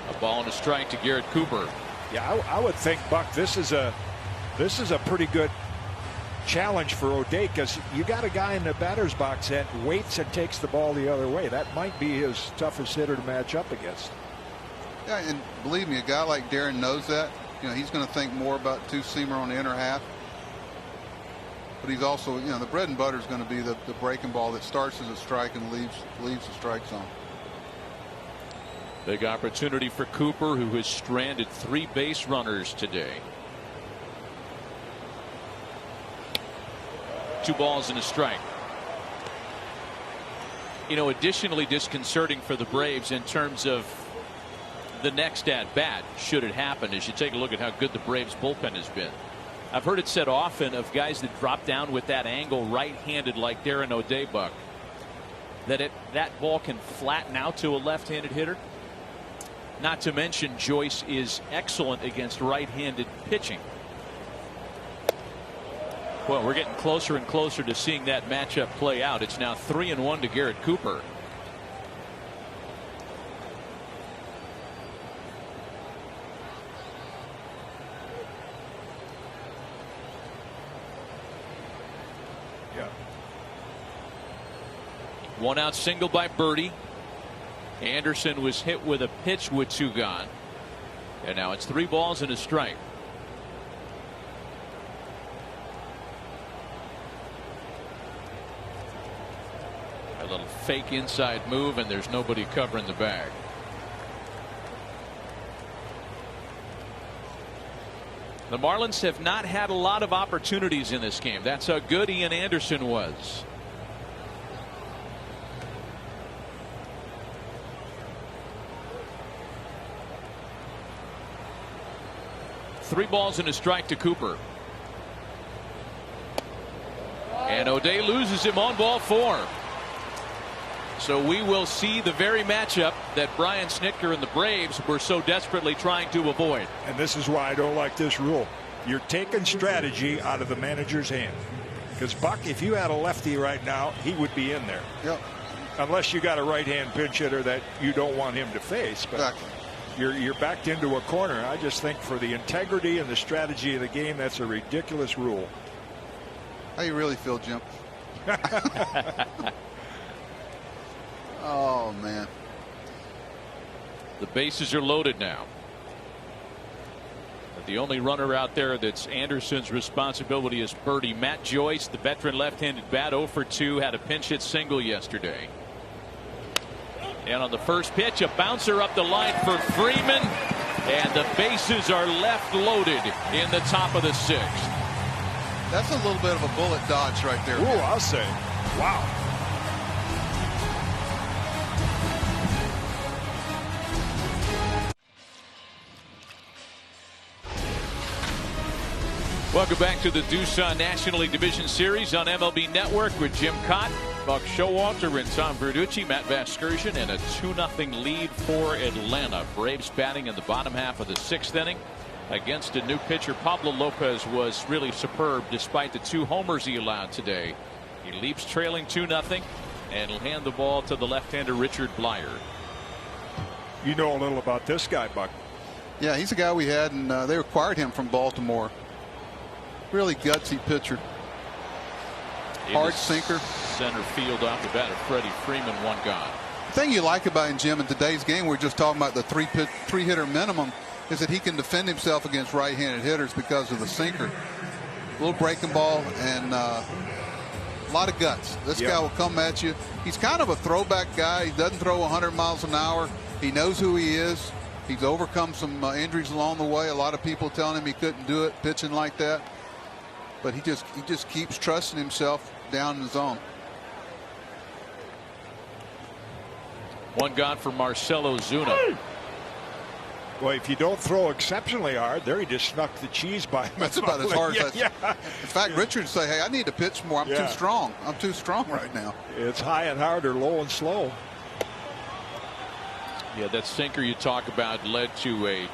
D: A ball and a strike to Garrett Cooper.
F: Yeah, I would think, Buck, this is a pretty good challenge for O'Day, because you got a guy in the batter's box that waits and takes the ball the other way. That might be his toughest hitter to match up against.
E: Yeah, and believe me, a guy like Darren knows that. You know, he's going to think more about 2-seamer on the inner half. But he's also, you know, the bread and butter is going to be the breaking ball that starts as a strike and leaves the strike zone.
D: Big opportunity for Cooper, who has stranded 3 base runners today. 2 balls and a strike. You know, additionally disconcerting for the Braves in terms of the next at bat, should it happen, as you take a look at how good the Braves bullpen has been. I've heard it said often of guys that drop down with that angle right-handed like Darren O'Day, Buck, that that ball can flatten out to a left-handed hitter. Not to mention Joyce is excellent against right-handed pitching. Well, we're getting closer and closer to seeing that matchup play out. It's now 3-1 to Garrett Cooper.
F: Yeah.
D: 1-out single by Birdie. Anderson was hit with a pitch with 2 gone. And now it's 3 balls and a strike. A little fake inside move, and there's nobody covering the bag. The Marlins have not had a lot of opportunities in this game. That's how good Ian Anderson was. Three balls and a strike to Cooper. And O'Day loses him on ball 4. So we will see the very matchup that Brian Snitker and the Braves were so desperately trying to avoid.
F: And this is why I don't like this rule. You're taking strategy out of the manager's hand. Because, Buck, if you had a lefty right now, he would be in there.
E: Yep.
F: Unless you got a right-hand pinch hitter that you don't want him to face. But
E: Exactly.
F: You're backed into a corner. I just think for the integrity and the strategy of the game, that's a ridiculous rule.
E: How you really feel, Jim? Oh, man.
D: The bases are loaded now. But the only runner out there that's Anderson's responsibility is Birdie. Matt Joyce, the veteran left-handed bat, 0 for 2, had a pinch hit single yesterday. And on the first pitch, a bouncer up the line for Freeman. And the bases are left loaded in the top of the 6th.
E: That's a little bit of a bullet dodge right there.
F: Ooh, I'll say. Wow.
D: Welcome back to the Doosan National League Division Series on MLB Network with Jim Cott, Buck Showalter, and Tom Verducci. Matt Vasgersian, and a 2-0 lead for Atlanta. Braves batting in the bottom half of the 6th inning against a new pitcher. Pablo Lopez was really superb despite the 2 homers he allowed today. He leaps trailing 2-0 and will hand the ball to the left-hander Richard Blyer.
F: You know a little about this guy, Buck.
E: Yeah, he's a guy we had, and they acquired him from Baltimore. Really gutsy pitcher. Hard sinker.
D: Center field off the bat of Freddie Freeman, 1 gone.
E: The thing you like about him, Jim, in today's game, we're just talking about the three hitter minimum, is that he can defend himself against right-handed hitters because of the sinker. A little breaking ball and a lot of guts. This guy will come at you. He's kind of a throwback guy. He doesn't throw 100 miles an hour. He knows who he is. He's overcome some injuries along the way. A lot of people telling him he couldn't do it pitching like that. But he just keeps trusting himself down in the zone.
D: 1 gone for Marcelo Zuna.
F: Well, if you don't throw exceptionally hard, there he just snuck the cheese by him.
E: That's about as hard as
F: yeah.
E: In fact, Richard would say, hey, I need to pitch more. I'm too strong. I'm too strong right now.
F: It's high and hard or low and slow.
D: Yeah, that sinker you talk about led to a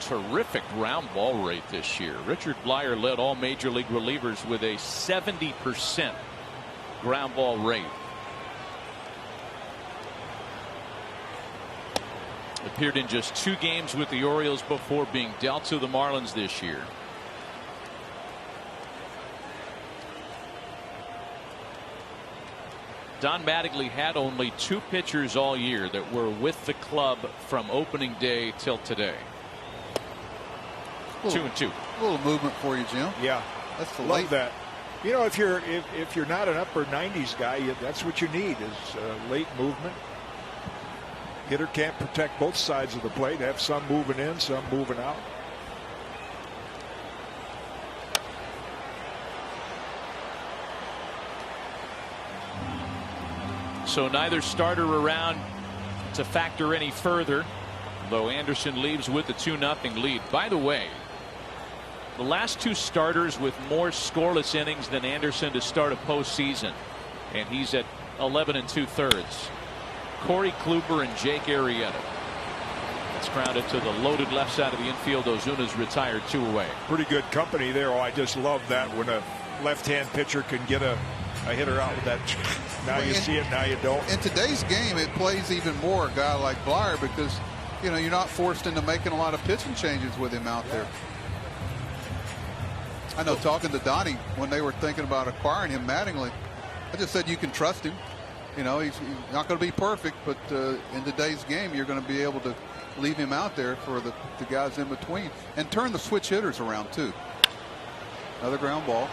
D: terrific ground ball rate this year. Richard Blyer led all major league relievers with a 70% ground ball rate. Appeared in just 2 games with the Orioles before being dealt to the Marlins this year. Don Mattingly had only 2 pitchers all year that were with the club from opening day till today. 2-2.
E: A little movement for you, Jim.
F: Yeah,
E: that's the
F: love that. You know, if you're not an upper 90s guy, that's what you need is late movement. Hitter can't protect both sides of the plate. Have some moving in, some moving out.
D: So neither starter around to factor any further, though Anderson leaves with the 2-0 lead. By the way, the last 2 starters with more scoreless innings than Anderson to start a postseason, and he's at 11 2/3. Corey Kluber and Jake Arrieta. It's grounded to the loaded left side of the infield. Ozuna's retired 2 away.
F: Pretty good company there. Oh, I just love that when a left-hand pitcher can get a hitter out with that. Now you see it, now you don't.
E: In today's game, it plays even more a guy like Blyer because, you know, you're not forced into making a lot of pitching changes with him out there. I know talking to Donnie when they were thinking about acquiring him, Mattingly, I just said you can trust him. You know, he's not going to be perfect, but in today's game, you're going to be able to leave him out there for the guys in between and turn the switch hitters around, too. Another ground ball,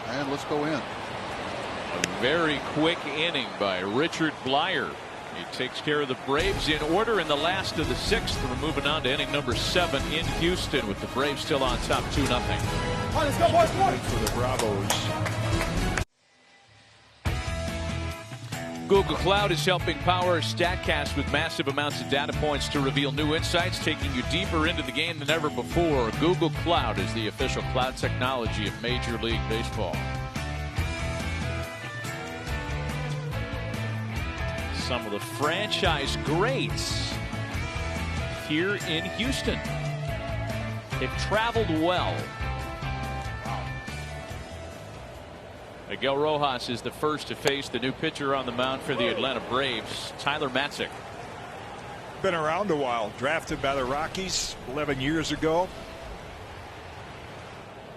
E: and let's go in.
D: A very quick inning by Richard Blyer. He takes care of the Braves in order in the last of the 6th. We're moving on to inning number 7 in Houston with the Braves still on top 2-0.
F: Let's go, boys. For the Bravos.
D: Google Cloud is helping power StatCast with massive amounts of data points to reveal new insights, taking you deeper into the game than ever before. Google Cloud is the official cloud technology of Major League Baseball. Some of the franchise greats here in Houston. They've traveled well. Miguel Rojas is the first to face the new pitcher on the mound for the Atlanta Braves, Tyler Matzik.
F: Been around a while. Drafted by the Rockies 11 years ago.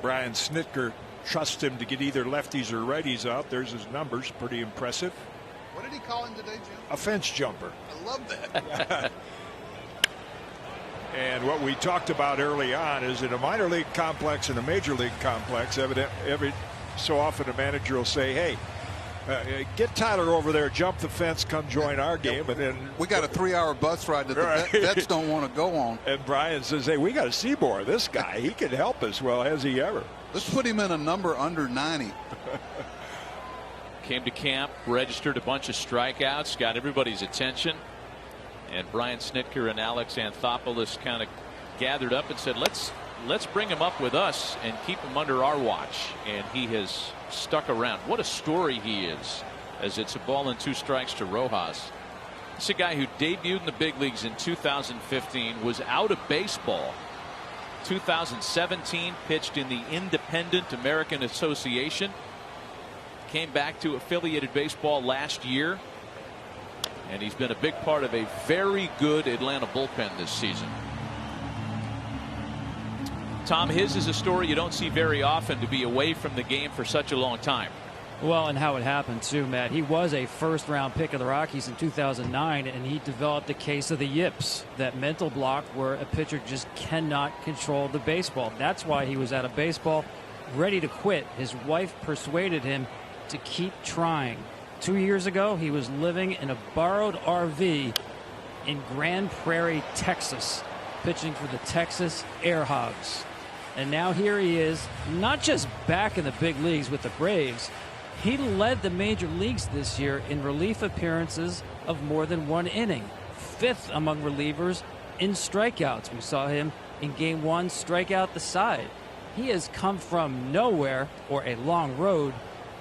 F: Brian Snitker trust him to get either lefties or righties out. There's his numbers, pretty impressive.
E: What did he call him today, Jim?
F: A fence jumper.
E: I love that.
F: And what we talked about early on is in a minor league complex and a major league complex, every so often a manager will say, hey, get Tyler over there, jump the fence, come join our game. And then
E: we got a 3-hour bus ride that the vets don't want to go on.
F: And Brian says, hey, we got to see more of this guy. He can help us. Well, has he ever?
E: Let's put him in a number under 90.
D: Came to camp, registered a bunch of strikeouts, got everybody's attention. And Brian Snitker and Alex Anthopoulos kind of gathered up and said, let's bring him up with us and keep him under our watch. And he has stuck around. What a story he is, as it's a ball and 2 strikes to Rojas. It's a guy who debuted in the big leagues in 2015, was out of baseball. 2017 pitched in the Independent American Association. Came back to affiliated baseball last year. And he's been a big part of a very good Atlanta bullpen this season. Tom, his is a story you don't see very often, to be away from the game for such a long time.
G: Well, and how it happened too, Matt. He was a first-round pick of the Rockies in 2009, and he developed a case of the yips, that mental block where a pitcher just cannot control the baseball. That's why he was out of baseball, ready to quit. His wife persuaded him to keep trying. 2 years ago, he was living in a borrowed RV in Grand Prairie, Texas, pitching for the Texas Air Hogs. And now here he is, not just back in the big leagues with the Braves. He led the major leagues this year in relief appearances of more than 1 inning, 5th among relievers in strikeouts. We saw him in Game 1 strike out the side. He has come from nowhere, or a long road,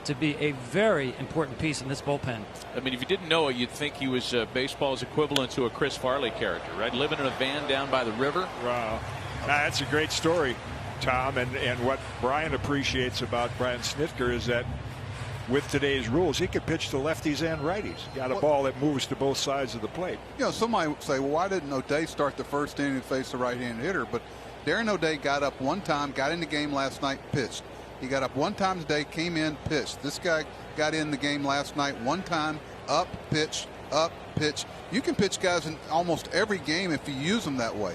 G: to be a very important piece in this bullpen.
D: I mean, if you didn't know it, you'd think he was baseball's equivalent to a Chris Farley character, right? Living in a van down by the river.
F: Wow. That's a great story, Tom. And what Brian appreciates about Brian Snitker is that with today's rules, he could pitch to lefties and righties. Got a ball that moves to both sides of the plate.
E: You know, somebody say, well, why didn't O'Day start the first inning and face the right-handed hitter? But Darren O'Day got up one time, got in the game last night, pitched. He got up one time today, came in, pitched. This guy got in the game last night one time, up, pitch, up, pitch. You can pitch guys in almost every game if you use them that way.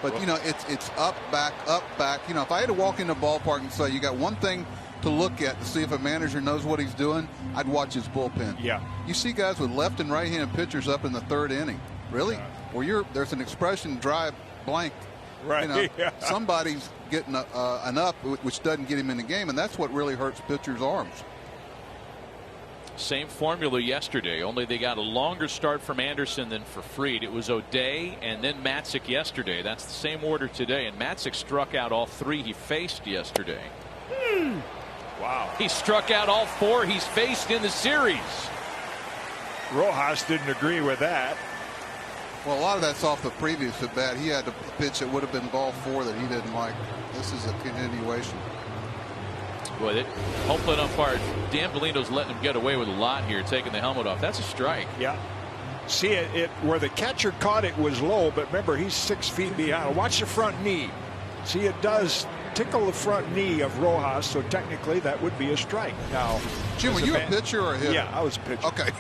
E: But, you know, it's up, back, up, back. You know, if I had to walk into a ballpark and say, you got one thing to look at to see if a manager knows what he's doing, I'd watch his bullpen.
F: Yeah.
E: You see guys with left and right-handed pitchers up in the 3rd inning. Really? Well, there's an expression, drive blank.
F: Right.
E: You know,
F: yeah.
E: Somebody's getting an up, which doesn't get him in the game, and that's what really hurts pitchers' arms.
D: Same formula yesterday, only they got a longer start from Anderson than for Fried. It was O'Day and then Matzik yesterday. That's the same order today, and Matzik struck out all 3 he faced yesterday.
F: Wow.
D: He struck out all 4 he's faced in the series.
F: Rojas didn't agree with that.
E: Well, a lot of that's off the previous at bat. He had to pitch that would have been ball 4 that he didn't like. This is a continuation.
D: Boy, home plate umpire Dan Bellino's letting him get away with a lot here, taking the helmet off. That's a strike.
F: Yeah. See it where the catcher caught it was low, but remember, he's 6 feet behind. Watch the front knee. See, it does tickle the front knee of Rojas, so technically that would be a strike. Now,
E: Jim, were you a pitcher or a hitter?
F: Yeah, I was a pitcher.
E: Okay.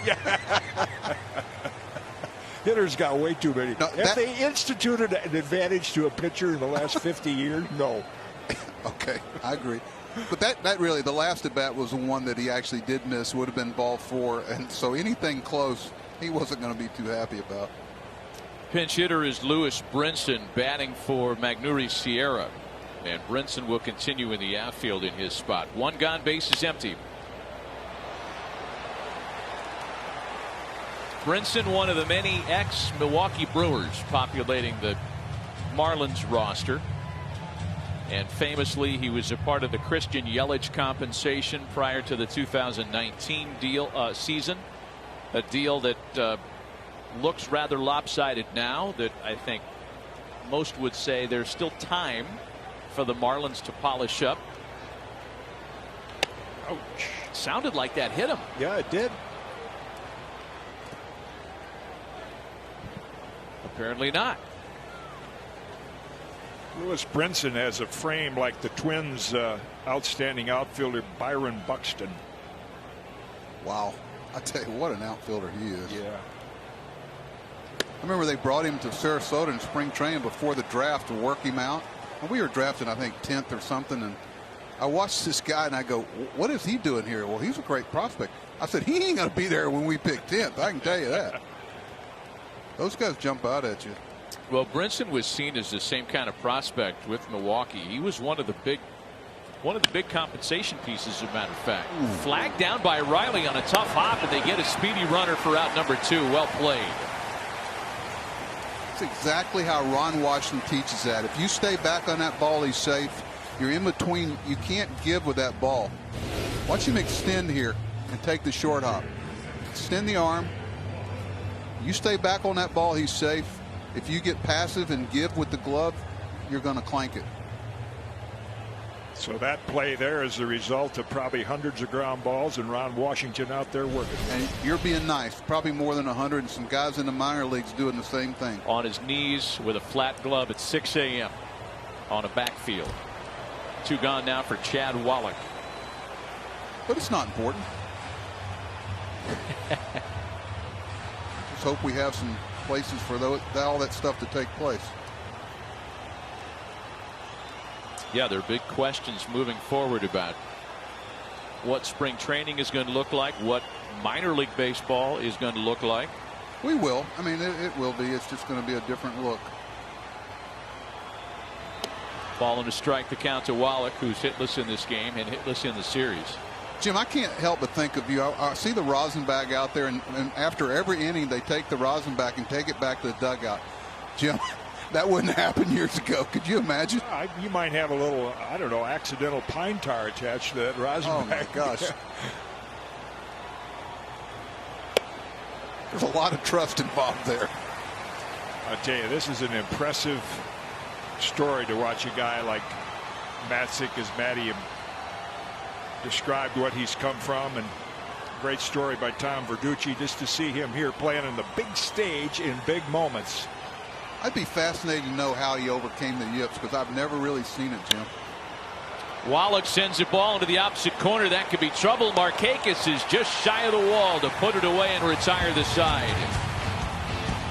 F: Hitters got way too many.
E: No,
F: Have they instituted an advantage to a pitcher in the last 50 years? No.
E: Okay, I agree. But that really, the last at bat was the one that he actually did miss, would have been ball 4, and so anything close, he wasn't going to be too happy about.
D: Pinch hitter is Lewis Brinson, batting for Magneuris Sierra. And Brinson will continue in the outfield in his spot. 1 gone, base is empty. Brinson, one of the many ex-Milwaukee Brewers populating the Marlins roster. And famously, he was a part of the Christian Yelich compensation prior to the 2019 season. A deal that looks rather lopsided now, that I think most would say there's still time for the Marlins to polish up. Ouch. Sounded like that hit him.
F: Yeah, it did.
D: Apparently not.
F: Lewis Brinson has a frame like the Twins' outstanding outfielder Byron Buxton.
E: Wow. I tell you what, an outfielder he is.
F: Yeah.
E: I remember they brought him to Sarasota in spring training before the draft to work him out. And we were drafted, I think, 10th or something. And I watched this guy and I go, what is he doing here? Well, he's a great prospect. I said, he ain't going to be there when we pick 10th. I can tell you that. Those guys jump out at you.
D: Well, Brinson was seen as the same kind of prospect with Milwaukee. He was one of the big compensation pieces, as a matter of fact. Flagged down by Riley on a tough hop, and they get a speedy runner for out number 2. Well played.
E: That's exactly how Ron Washington teaches that. If you stay back on that ball, he's safe. You're in between. You can't give with that ball. Watch him extend here and take the short hop. Extend the arm. You stay back on that ball, he's safe. If you get passive and give with the glove, you're going to clank it.
F: So that play there is the result of probably hundreds of ground balls and Ron Washington out there working.
E: And you're being nice. Probably more than 100, and some guys in the minor leagues doing the same thing.
D: On his knees with a flat glove at 6 a.m. on a backfield. 2 gone now for Chad Wallach.
E: But it's not important. Just hope we have some places for all that stuff to take place.
D: Yeah, there are big questions moving forward about what spring training is going to look like, what minor league baseball is going to look like.
E: We will. I mean, it will be. It's just going to be a different look.
D: Ball and a strike, the count to Wallach, who's hitless in this game and hitless in the series.
E: Jim, I can't help but think of you. I see the rosin bag out there, and after every inning, they take the rosin bag and take it back to the dugout. Jim, that wouldn't happen years ago. Could you imagine?
F: You might have a little, I don't know, accidental pine tar attached to that rosin bag.
E: Oh, my gosh. There's a lot of trust involved there.
F: I tell you, this is an impressive story to watch a guy like Matzik, as Matty described what he's come from, and great story by Tom Verducci, just to see him here playing on the big stage in big moments.
E: I'd be fascinated to know how he overcame the yips, because I've never really seen it, Jim.
D: Wallach sends the ball into the opposite corner. That could be trouble. Markakis is just shy of the wall to put it away and retire the side.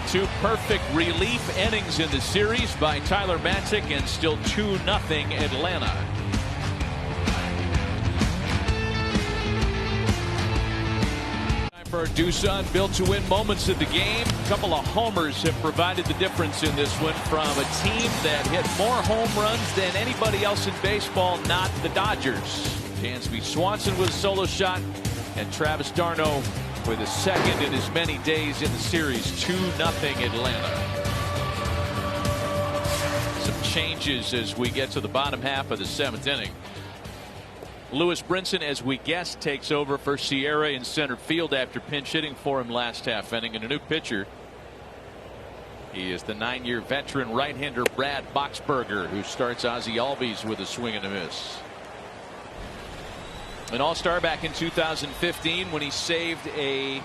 D: 2 perfect relief innings in the series by Tyler Matzik, and still 2-0 Atlanta. For Doosan, built to win moments of the game. A couple of homers have provided the difference in this one from a team that hit more home runs than anybody else in baseball, not the Dodgers. Dansby Swanson with a solo shot, and Travis d'Arnaud with a second in as many days in the series. 2-0 Atlanta. Some changes as we get to the bottom half of the 7th inning. Lewis Brinson, as we guessed, takes over for Sierra in center field after pinch hitting for him last half inning. And a new pitcher, he is the 9-year veteran right-hander Brad Boxberger, who starts Ozzie Albies with a swing and a miss. An all-star back in 2015 when he saved a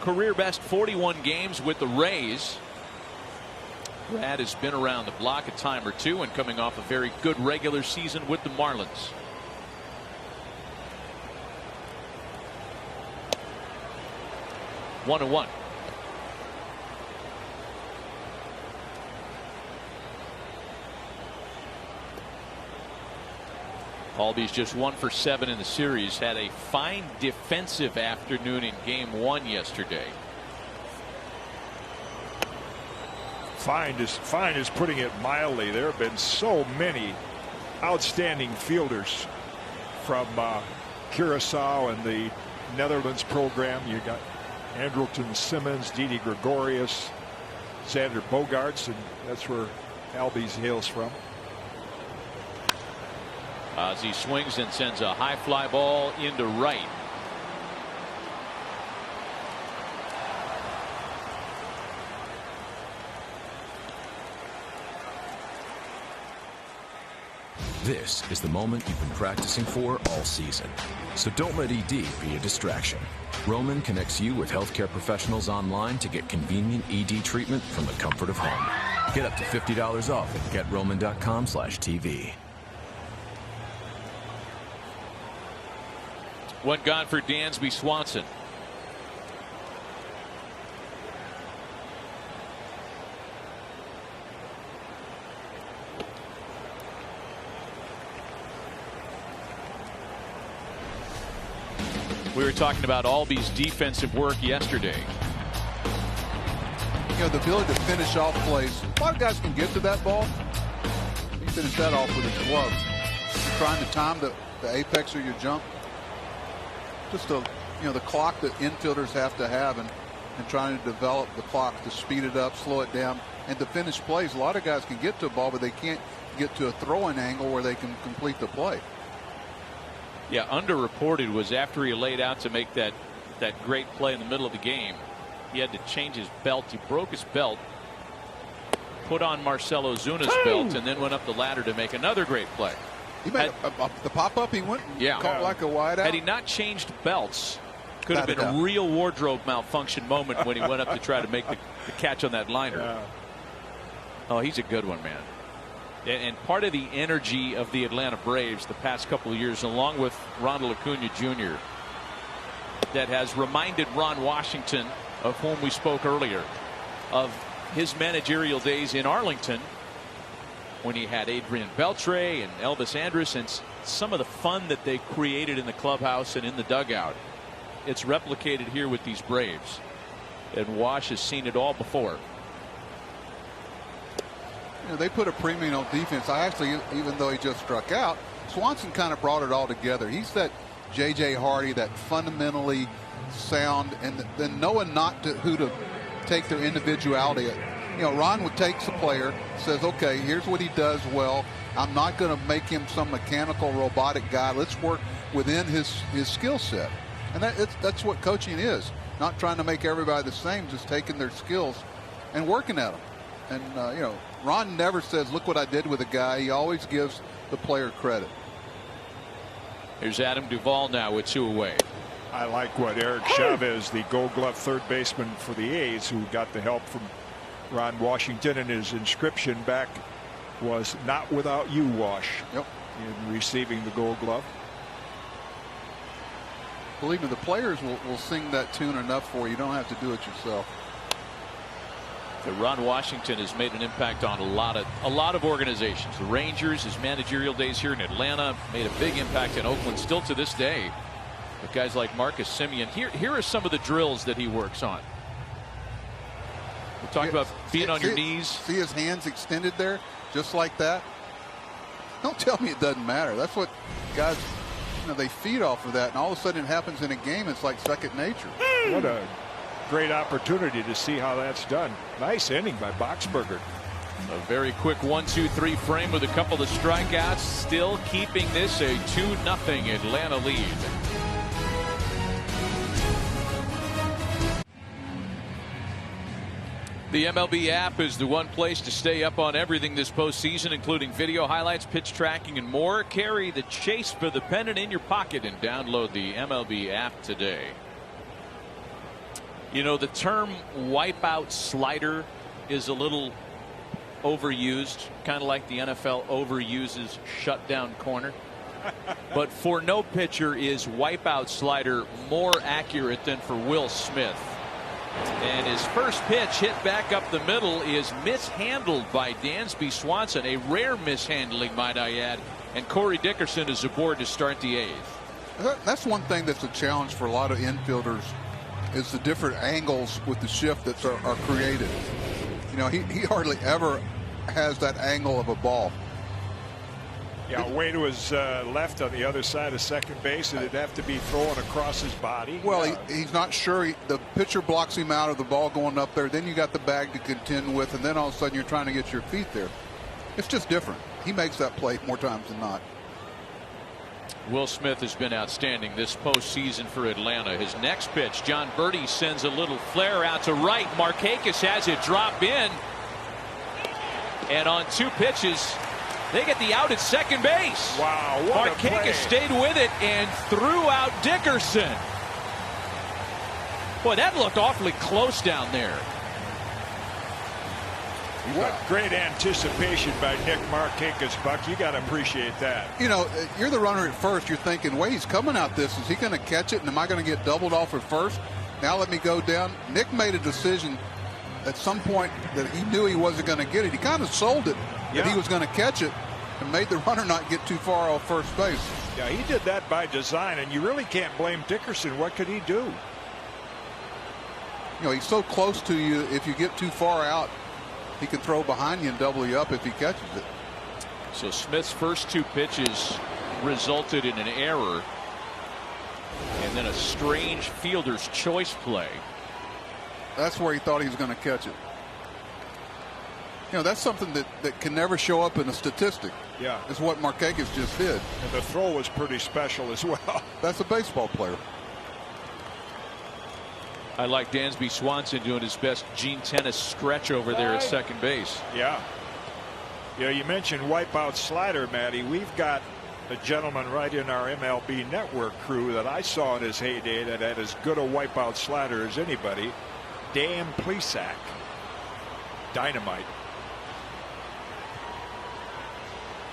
D: career best 41 games with the Rays. Brad has been around the block a time or two, and coming off a very good regular season with the Marlins. One and one. Albies just 1 for 7 in the series. Had a fine defensive afternoon in game 1 yesterday.
F: Fine is putting it mildly. There have been so many outstanding fielders from Curacao and the Netherlands program. You got Andrelton Simmons, Didi Gregorius, Xander Bogaerts, and that's where Albies hails from.
D: Ozzie swings and sends a high fly ball into right.
B: This is the moment you've been practicing for all season. So don't let ED be a distraction. Roman connects you with healthcare professionals online to get convenient ED treatment from the comfort of home. Get up to $50 off at GetRoman.com/TV.
D: One gone for Dansby Swanson. We were talking about Albi's defensive work yesterday.
E: You know, the ability to finish off plays. A lot of guys can get to that ball. You finish that off with his glove. You're trying to time the apex of your jump. Just the clock that infielders have to have, and trying to develop the clock to speed it up, slow it down, and to finish plays. A lot of guys can get to a ball, but they can't get to a throwing angle where they can complete the play.
D: Yeah, underreported was after he laid out to make that great play in the middle of the game, he had to change his belt. He broke his belt, put on Marcelo Zuna's belt, and then went up the ladder to make another great play.
E: He made the pop-up. He went and caught like a wide out.
D: Had he not changed belts, could have been a real wardrobe malfunction moment when he went up to try to make the catch on that liner. Oh, he's a good one, man. And part of the energy of the Atlanta Braves the past couple of years, along with Ronald Acuna Jr., that has reminded Ron Washington, of whom we spoke earlier, of his managerial days in Arlington when he had Adrian Beltre and Elvis Andrus, and some of the fun that they created in the clubhouse and in the dugout. It's replicated here with these Braves, and Wash has seen it all before.
E: You know, they put a premium on defense. I actually, even though he just struck out, Swanson kind of brought it all together. He's that J.J. Hardy, that fundamentally sound, and then knowing who to take their individuality. You know, Ron takes a player, says, okay, here's what he does well. I'm not going to make him some mechanical, robotic guy. Let's work within his skill set. And that's what coaching is. Not trying to make everybody the same, just taking their skills and working at them. And, you know, Ron never says, look what I did with a guy. He always gives the player credit.
D: Here's Adam Duvall now with 2 away.
F: I like what Eric Chavez, the Gold Glove third baseman for the A's, who got the help from Ron Washington, and his inscription back was "Not without you, Wash."
E: Yep.
F: In receiving the Gold Glove.
E: Believe me, the players will sing that tune enough for you. You don't have to do it yourself.
D: So Ron Washington has made an impact on a lot of organizations. The Rangers, his managerial days here in Atlanta, made a big impact in Oakland still to this day. With guys like Marcus Semien. Here are some of the drills that he works on. We're talking about being on your knees.
E: See his hands extended there, just like that. Don't tell me it doesn't matter. That's what guys, you know, they feed off of that, and all of a sudden it happens in a game. It's like second nature.
F: What a great opportunity to see how that's done. Nice inning by Boxberger.
D: A very quick 1-2-3 frame with a couple of strikeouts, still keeping this a 2-0 Atlanta lead. The MLB app is the one place to stay up on everything this postseason, including video highlights, pitch tracking, and more. Carry the chase for the pennant in your pocket and download the MLB app today. You know, the term wipeout slider is a little overused, kind of like the NFL overuses shutdown corner. But for no pitcher is wipeout slider more accurate than for Will Smith. And his first pitch hit back up the middle is mishandled by Dansby Swanson. A rare mishandling, might I add. And Corey Dickerson is aboard to start the 8th.
E: That's one thing that's a challenge for a lot of infielders, is the different angles with the shift that are created. You know, he hardly ever has that angle of a ball.
F: Yeah, way to his left on the other side of second base, and it'd have to be thrown across his body.
E: Well, he's not sure. The pitcher blocks him out of the ball going up there. Then you got the bag to contend with, and then all of a sudden you're trying to get your feet there. It's just different. He makes that play more times than not.
D: Will Smith has been outstanding this postseason for Atlanta. His next pitch, John Birdie sends a little flare out to right. Markakis has it drop in. And on 2 pitches, they get the out at second base.
F: Wow, what a play.
D: Markakis stayed with it and threw out Dickerson. Boy, that looked awfully close down there.
F: What great anticipation by Nick Markakis, Buck. You got to appreciate that.
E: You know, you're the runner at first. You're thinking, wait, he's coming out this. Is he going to catch it? And am I going to get doubled off at first? Now let me go down. Nick made a decision at some point that he knew he wasn't going to get it. He kind of sold it that he was going to catch it and made the runner not get too far off first base.
F: Yeah, he did that by design, and you really can't blame Dickerson. What could he do?
E: You know, he's so close to you. If you get too far out, he can throw behind you and double you up if he catches it.
D: So Smith's first 2 pitches resulted in an error and then a strange fielder's choice play.
E: That's where he thought he was going to catch it. You know, that's something that can never show up in a statistic.
F: Yeah.
E: It's what Markakis just did.
F: And the throw was pretty special as well.
E: That's a baseball player.
D: I like Dansby Swanson doing his best Gene Tennis stretch over there at second base.
F: Yeah. Yeah, you mentioned wipeout slider, Matty. We've got a gentleman right in our MLB network crew that I saw in his heyday that had as good a wipeout slider as anybody. Dan Plesac. Dynamite.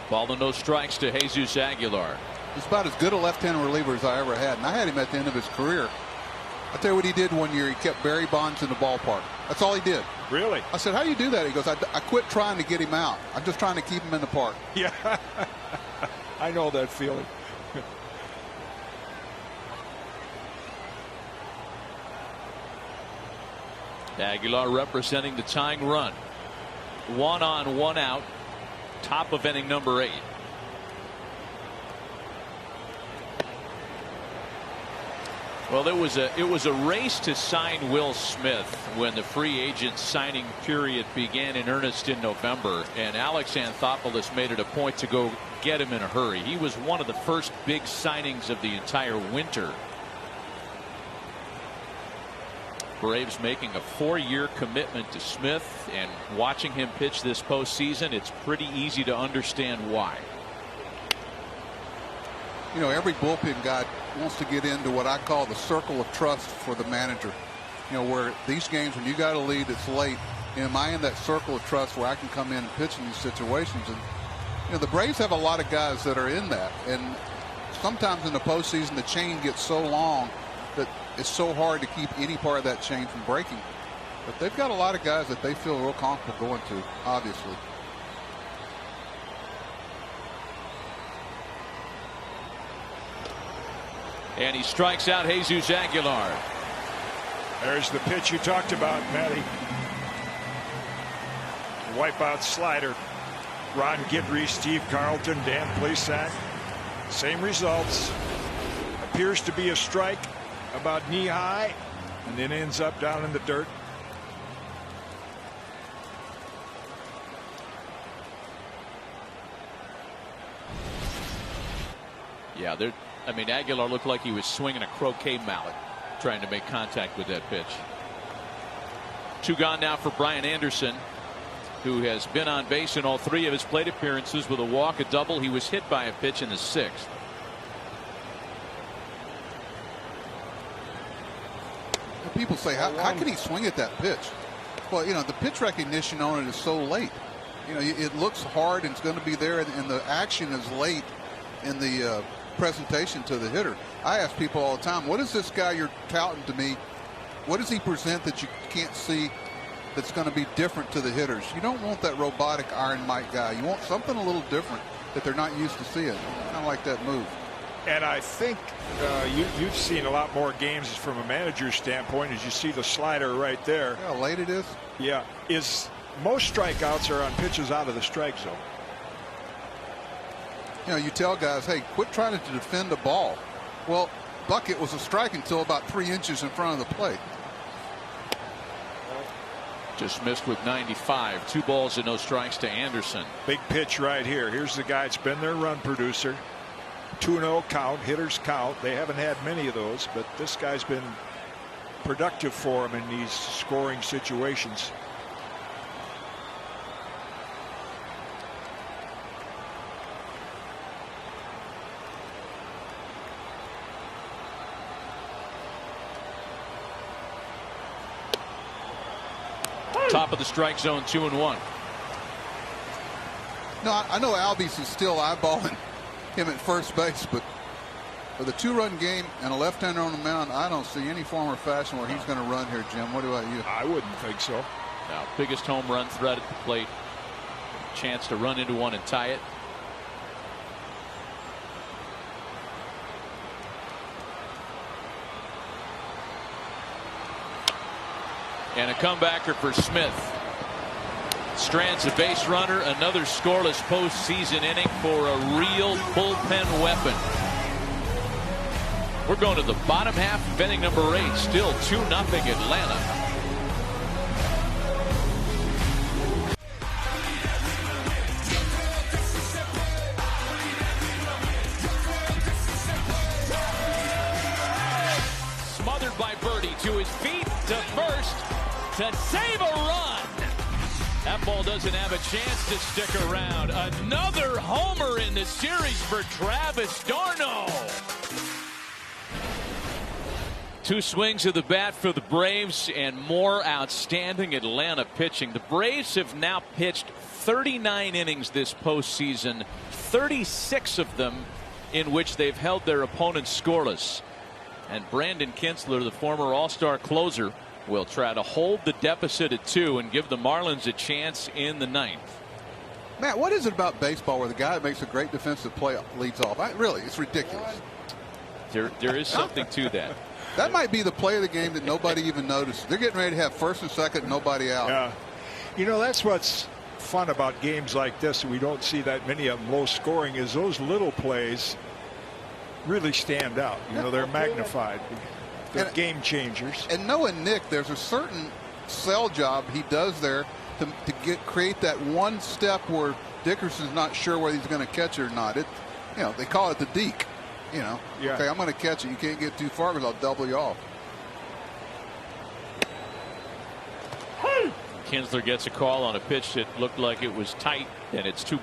D: Ball and no strikes to Jesus Aguilar.
E: He's about as good a left-handed reliever as I ever had, and I had him at the end of his career. I'll tell you what he did one year. He kept Barry Bonds in the ballpark. That's all he did.
F: Really?
E: I said, how do you do that? He goes, I quit trying to get him out. I'm just trying to keep him in the park.
F: Yeah. I know that feeling.
D: Aguilar representing the tying run. 1 on, 1 out. Top of inning number 8. Well, it was a race to sign Will Smith when the free agent signing period began in earnest in November, and Alex Anthopoulos made it a point to go get him in a hurry. He was one of the first big signings of the entire winter. Braves making a 4-year commitment to Smith, and watching him pitch this postseason, it's pretty easy to understand why.
E: You know, every bullpen guy wants to get into what I call the circle of trust for the manager. You know, where these games, when you got a lead, it's late. Am I in that circle of trust where I can come in and pitch in these situations? And, you know, the Braves have a lot of guys that are in that. And sometimes in the postseason, the chain gets so long that it's so hard to keep any part of that chain from breaking. But they've got a lot of guys that they feel real comfortable going to, obviously.
D: And he strikes out Jesus Aguilar.
F: There's the pitch you talked about, Matty. Wipeout slider. Ron Guidry, Steve Carlton, Dan Plesac. Same results. Appears to be a strike about knee high and then ends up down in the dirt.
D: Yeah, I mean, Aguilar looked like he was swinging a croquet mallet trying to make contact with that pitch. 2 gone now for Brian Anderson, who has been on base in all 3 of his plate appearances with a walk, a double. He was hit by a pitch in the 6th.
E: People say, how can he swing at that pitch? Well, you know, the pitch recognition on it is so late. You know, it looks hard and it's going to be there, and the action is late in the presentation to the hitter. I ask people all the time, what is this guy you're touting to me? What does he present that you can't see that's going to be different to the hitters? You don't want that robotic Iron Mike guy. You want something a little different that they're not used to seeing. Kind of like that move.
F: And I think you've seen a lot more games from a manager's standpoint as you see the slider right there.
E: Yeah, how late it is.
F: Yeah, most strikeouts are on pitches out of the strike zone.
E: You know, you tell guys, hey, quit trying to defend the ball. Well, Bucket was a strike until about 3 inches in front of the plate.
D: Just missed with 95. 2 balls and no strikes to Anderson.
F: Big pitch right here. Here's the guy that's been their run producer. 2-0 count, hitters count. They haven't had many of those, but this guy's been productive for them in these scoring situations.
D: Top of the strike zone, 2-1.
E: No, I know Albies is still eyeballing him at first base, but for the 2-run game and a left-hander on the mound, I don't see any form or fashion where he's going to run here, Jim. What about you?
F: I wouldn't think so.
D: Now, biggest home run threat at the plate. Chance to run into one and tie it. And a comebacker for Smith. Strands a base runner. Another scoreless postseason inning for a real bullpen weapon. We're going to the bottom half of inning number 8. Still 2-0 Atlanta. Smothered by Birdie to his feet to first to save a run. That ball doesn't have a chance to stick around. Another homer in the series for Travis d'Arnaud. 2 swings of the bat for the Braves and more outstanding Atlanta pitching. The Braves have now pitched 39 innings this postseason, 36 of them in which they've held their opponents scoreless. And Brandon Kinsler, the former All-Star closer, will try to hold the deficit at 2 and give the Marlins a chance in the 9th.
E: Matt, what is it about baseball where the guy that makes a great defensive play leads off? Really, it's ridiculous.
D: There is something to that.
E: That might be the play of the game that nobody even noticed. They're getting ready to have first and second, and nobody out.
F: Yeah. You know, that's what's fun about games like this. We don't see that many of them low scoring, is those little plays really stand out. You know, they're magnified. They're game changers. And
E: knowing Nick, there's a certain sell job he does there to create that one step where Dickerson's not sure whether he's going to catch it or not. They call it the deke. Okay, I'm going to catch it. You can't get too far because I'll double you off.
D: Kinsler gets a call on a pitch that looked like it was tight, and it's two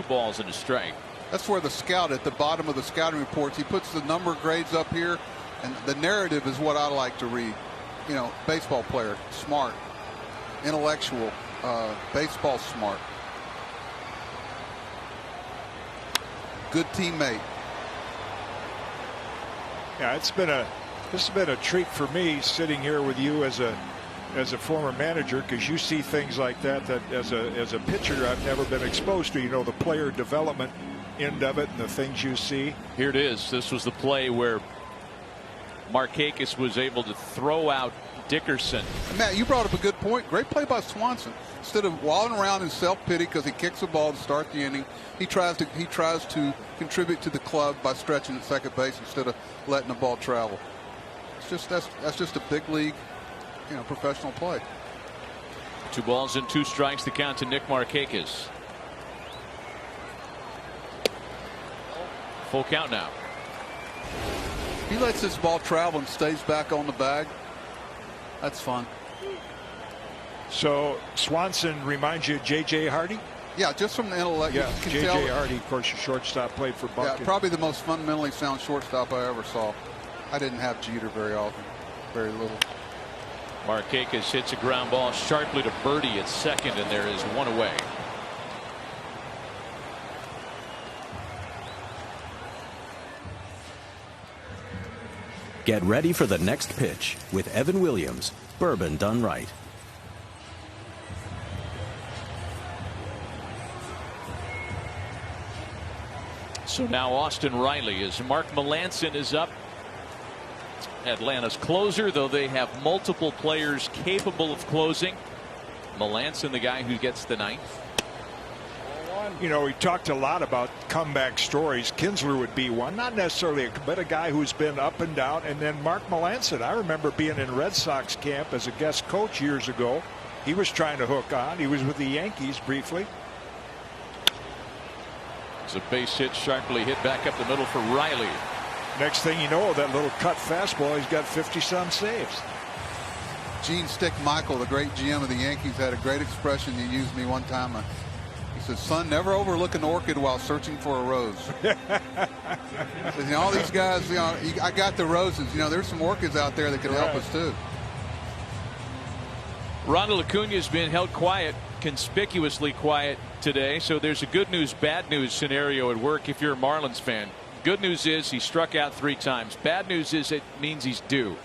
D: balls and a strike.
E: That's where the scout at the bottom of the scouting reports, he puts the number grades up here, and the narrative is what I like to read. Baseball player, smart, intellectual, baseball smart, good teammate.
F: Yeah, this has been a treat for me sitting here with you as a former manager, because you see things like that as a pitcher I've never been exposed to. The player development end of it and the things you see.
D: Here it is. This was the play where Markakis was able to throw out Dickerson.
E: Matt, you brought up a good point. Great play by Swanson. Instead of walling around in self-pity because he kicks the ball to start the inning, he tries to contribute to the club by stretching at second base instead of letting the ball travel. That's just a big league, professional play.
D: 2 balls and 2 strikes to count to Nick Markakis. Full count now.
E: He lets this ball travel and stays back on the bag. That's fun.
F: So Swanson reminds you of J.J. Hardy?
E: Yeah, just from the intellect.
F: Yeah, J.J. Hardy, of course, your shortstop, played for Buck.
E: Yeah, probably the most fundamentally sound shortstop I ever saw. I didn't have Jeter very often, very little.
D: Markakis hits a ground ball sharply to Birdie at second, and there is 1 away.
H: Get ready for the next pitch with Evan Williams, bourbon done right.
D: So now Austin Riley as Mark Melancon is up. Atlanta's closer, though they have multiple players capable of closing. Melancon, the guy who gets the 9th.
F: We talked a lot about comeback stories. Kinsler would be one, not necessarily, but a guy who's been up and down. And then Mark Melancon, I remember being in Red Sox camp as a guest coach years ago. He was trying to hook on. He was with the Yankees briefly.
D: It's a base hit, sharply hit back up the middle for Riley.
F: Next thing you know, that little cut fastball, he's got 50-some saves.
E: Gene Stick Michael, the great GM of the Yankees, had a great expression he used me one time. He said, "Son, never overlook an orchid while searching for a rose." Says, all these guys, I got the roses. There's some orchids out there that could help us too.
D: Ronald Acuna has been held quiet conspicuously quiet today, so there's a good news, bad news scenario at work if you're a Marlins fan. Good news is he struck out 3 times. Bad news is it means he's due.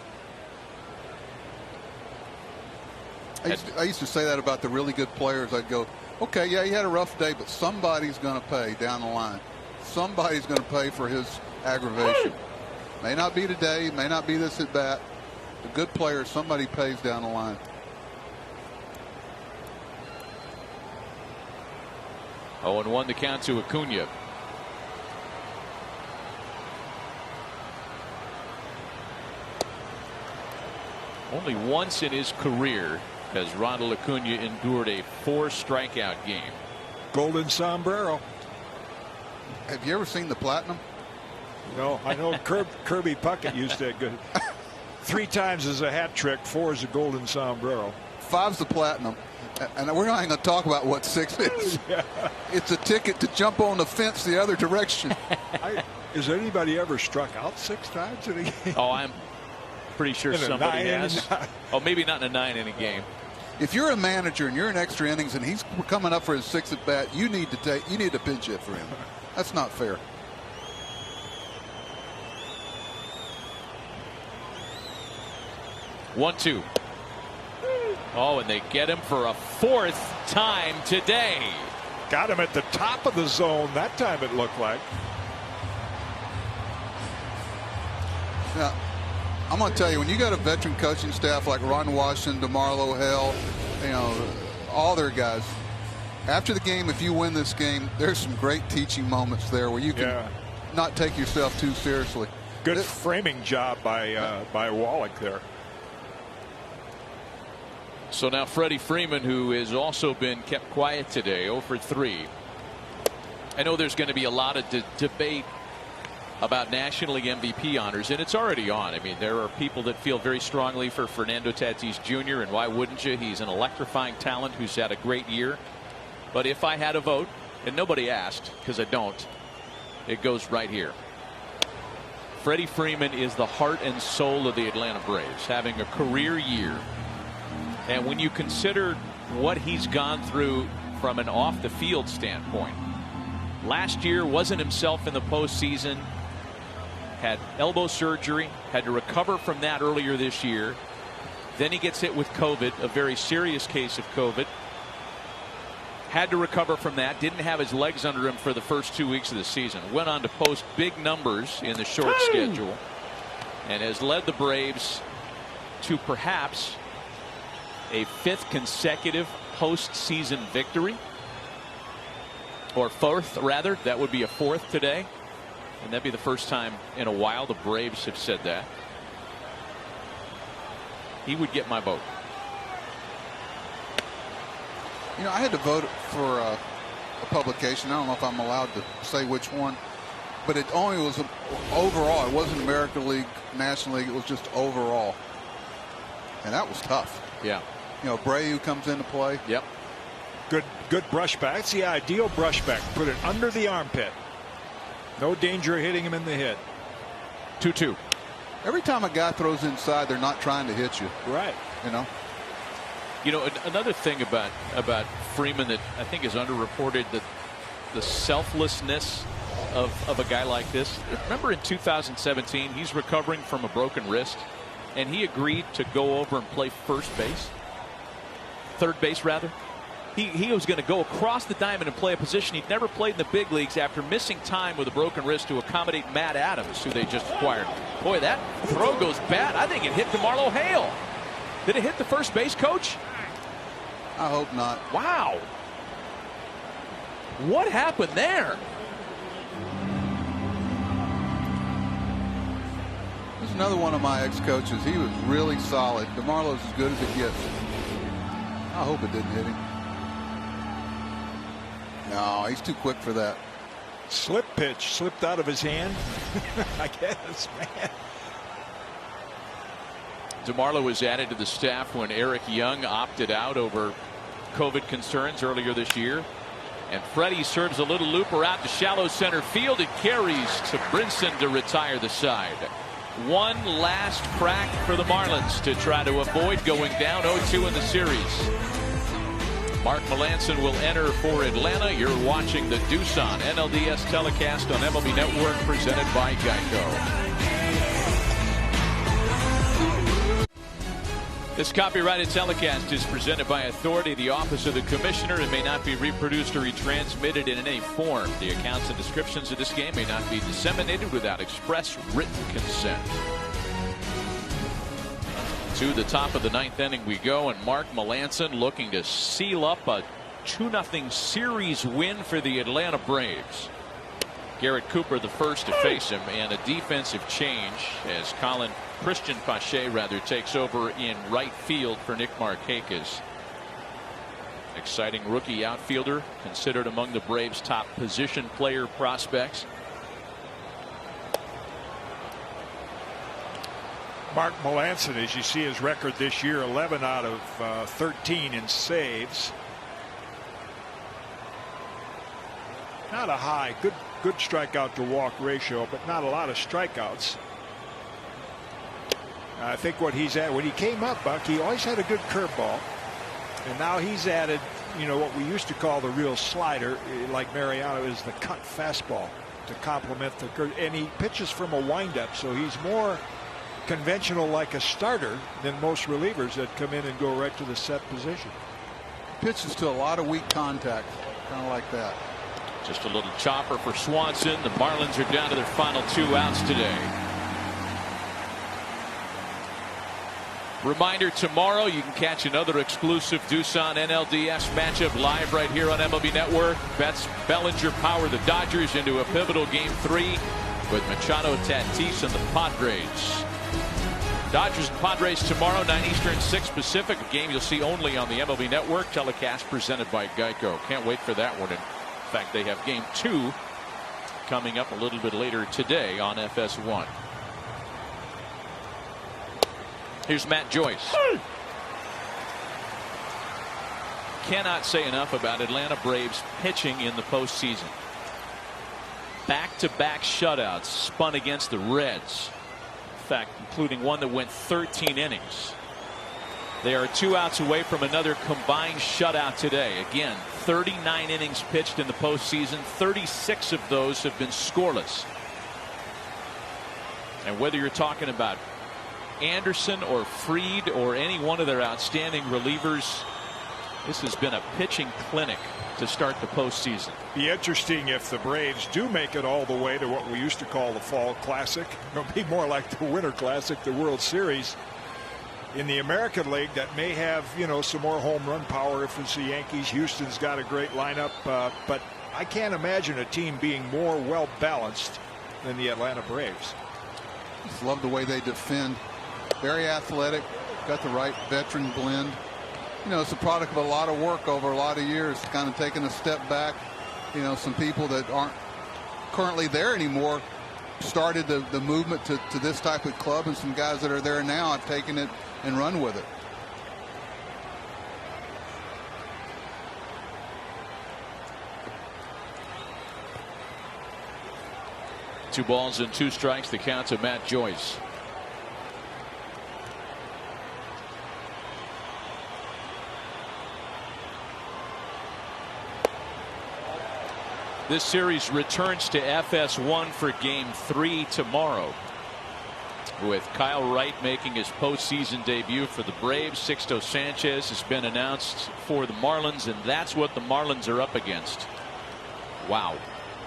E: I used to say that about the really good players. I'd go, okay, yeah, he had a rough day, but somebody's going to pay down the line. Somebody's going to pay for his aggravation. May not be today, may not be this at bat. The good players, somebody pays down the line.
D: Oh, and 1 to count to Acuna. Only once in his career has Ronald Acuna endured a 4-strikeout game.
F: Golden sombrero.
E: Have you ever seen the Platinum?
F: No, I know Kirby Puckett used to good. 3 times is a hat trick, 4 is a golden sombrero.
E: 5's the Platinum. And we're not even going to talk about what 6 is.
F: Yeah.
E: It's a ticket to jump on the fence the other direction.
F: Has anybody ever struck out 6 times in a game?
D: Oh, I'm pretty sure
F: In a
D: somebody
F: 9
D: has. Oh, maybe not in a 9-inning game.
E: If you're a manager and you're in extra innings and he's coming up for his 6th at bat, you need to pinch hit for him. That's not fair.
D: One, 2. Oh, and they get him for a 4th time today.
F: Got him at the top of the zone that time, it looked like.
E: Now, I'm going to tell you, when you got a veteran coaching staff like Ron Washington, DeMarlo Hale, all their guys, after the game, if you win this game, there's some great teaching moments there where you can not take yourself too seriously.
F: Good framing job by Wallach there.
D: So now Freddie Freeman, who has also been kept quiet today, 0 for 3. I know there's going to be a lot of debate about National League MVP honors, and it's already on. I mean, there are people that feel very strongly for Fernando Tatis Jr., and why wouldn't you? He's an electrifying talent who's had a great year. But if I had a vote, and nobody asked, because I don't, it goes right here. Freddie Freeman is the heart and soul of the Atlanta Braves, having a career year. And when you consider what he's gone through from an off-the-field standpoint, last year wasn't himself in the postseason, had elbow surgery, had to recover from that earlier this year. Then he gets hit with COVID, a very serious case of COVID. Had to recover from that, didn't have his legs under him for the first 2 weeks of the season. Went on to post big numbers in the short schedule and has led the Braves to perhaps a 5th consecutive postseason victory, or 4th rather. That would be a 4th today, and that'd be the first time in a while the Braves have said that. He would get my vote.
E: I had to vote for a publication. I don't know if I'm allowed to say which one, but it only was overall. It wasn't American League, National League. It was just overall, and that was tough.
D: Yeah.
E: Abreu comes into play.
D: Yep.
F: Good brush back. It's the ideal brush back. Put it under the armpit. No danger of hitting him in the head.
D: 2-2.
E: Every time a guy throws inside, they're not trying to hit you.
F: Right.
D: Another thing about Freeman that I think is underreported, that the selflessness of a guy like this. Remember in 2017, he's recovering from a broken wrist, and he agreed to go over and play third base rather. He was going to go across the diamond and play a position he'd never played in the big leagues after missing time with a broken wrist to accommodate Matt Adams, who they just acquired. Boy, that throw goes bad. I think it hit DeMarlo Hale. Did it hit the first base coach?
E: I hope not.
D: Wow. What happened there?
E: This is another one of my ex-coaches. He was really solid. DeMarlo's as good as it gets. I hope it didn't hit him. No, he's too quick for that.
F: Slip pitch slipped out of his hand. I guess, man.
D: DeMarlo was added to the staff when Eric Young opted out over COVID concerns earlier this year. And Freddie serves a little looper out to shallow center field. It carries to Brinson to retire the side. One last crack for the Marlins to try to avoid going down 0-2 in the series. Mark Melancon will enter for Atlanta. You're watching the Doosan NLDS telecast on MLB Network, presented by Geico. This copyrighted telecast is presented by authority of the Office of the Commissioner and may not be reproduced or retransmitted in any form. The accounts and descriptions of this game may not be disseminated without express written consent. To the top of the ninth inning we go, and Mark Melancon looking to seal up a 2-0 series win for the Atlanta Braves. Garrett Cooper the first to face him, and a defensive change as Christian Pache takes over in right field for Nick Markakis. Exciting rookie outfielder, considered among the Braves' top position player prospects.
F: Mark Melancon, as you see his record this year, 11 out of 13 in saves. Not a high, good strikeout to walk ratio, but not a lot of strikeouts. I think what he's at, when he came up, Buck, he always had a good curveball, and now he's added, what we used to call the real slider, like Mariano, is the cut fastball to complement the curve, and he pitches from a windup, so he's more conventional like a starter than most relievers that come in and go right to the set position.
E: Pitches to a lot of weak contact, kind of like that.
D: Just a little chopper for Swanson. The Marlins are down to their final 2 outs today. Reminder, tomorrow you can catch another exclusive Doosan NLDS matchup live right here on MLB Network. Bellinger power the Dodgers into a pivotal Game 3 with Machado, Tatis, and the Padres. Dodgers and Padres tomorrow, 9 Eastern, 6 Pacific. A game you'll see only on the MLB Network. Telecast presented by Geico. Can't wait for that one. In fact, they have Game 2 coming up a little bit later today on FS1. Here's Matt Joyce. Cannot say enough about Atlanta Braves pitching in the postseason. Back-to-back shutouts spun against the Reds. In fact, including one that went 13 innings. They are 2 outs away from another combined shutout today. Again, 39 innings pitched in the postseason. 36 of those have been scoreless. And whether you're talking about Anderson or Fried or any one of their outstanding relievers, this has been a pitching clinic to start the postseason.
F: Be interesting if the Braves do make it all the way to what we used to call the Fall Classic. It'll be more like the Winter Classic, the World Series. In the American League, that may have, some more home run power if it's the Yankees. Houston's got a great lineup, but I can't imagine a team being more well balanced than the Atlanta Braves.
E: Just love the way they defend. Very athletic, got the right veteran blend. It's a product of a lot of work over a lot of years, kind of taking a step back. Some people that aren't currently there anymore started the movement to this type of club, and some guys that are there now have taken it and run with it.
D: Two balls and 2 strikes, the count to Matt Joyce. This series returns to FS1 for Game 3 tomorrow, with Kyle Wright making his postseason debut for the Braves. Sixto Sanchez has been announced for the Marlins, and that's what the Marlins are up against. Wow.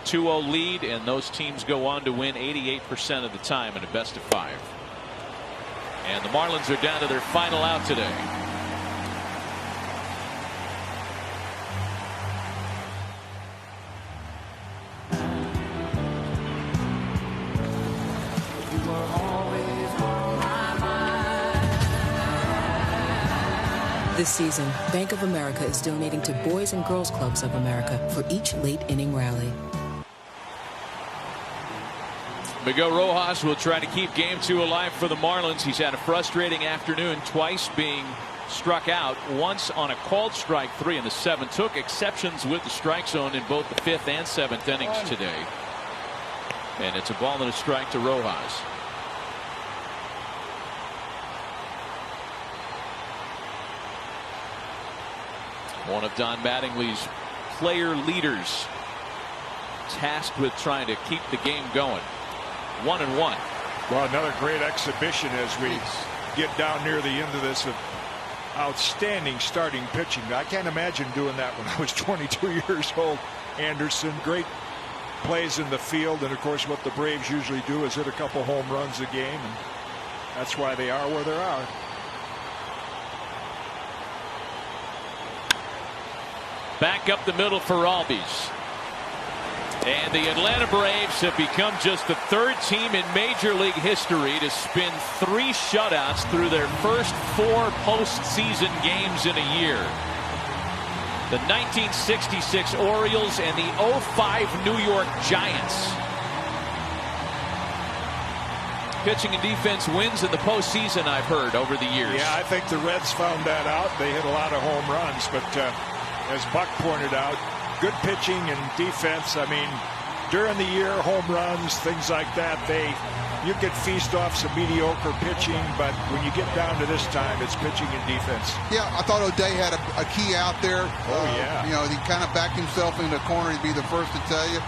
D: 2-0 lead, and those teams go on to win 88% of the time in a best-of-5. And the Marlins are down to their final out today.
I: This season, Bank of America is donating to Boys and Girls Clubs of America for each late inning rally.
D: Miguel Rojas will try to keep Game 2 alive for the Marlins. He's had a frustrating afternoon, twice being struck out, once on a called strike 3 in the 7th. Took exceptions with the strike zone in both the 5th and 7th innings today. And it's a ball and a strike to Rojas. One of Don Mattingly's player leaders, tasked with trying to keep the game going. 1-1.
F: Well, another great exhibition as we get down near the end of this. Outstanding starting pitching. I can't imagine doing that when I was 22 years old. Anderson, great plays in the field, and of course what the Braves usually do is hit a couple home runs a game, and that's why they are where they are.
D: Back up the middle for Albies. And the Atlanta Braves have become just the third team in Major League history to spin 3 shutouts through their first 4 postseason games in a year. The 1966 Orioles and the 05 New York Giants. Pitching and defense wins in the postseason, I've heard, over the years.
F: Yeah, I think the Reds found that out. They hit a lot of home runs, but as Buck pointed out, good pitching and defense. I mean, during the year, home runs, things like that, you could feast off some mediocre pitching, but when you get down to this time, it's pitching and defense.
E: Yeah, I thought O'Day had a key out there.
F: Oh, yeah.
E: You know, he kind of backed himself into the corner. He'd be the first to tell you.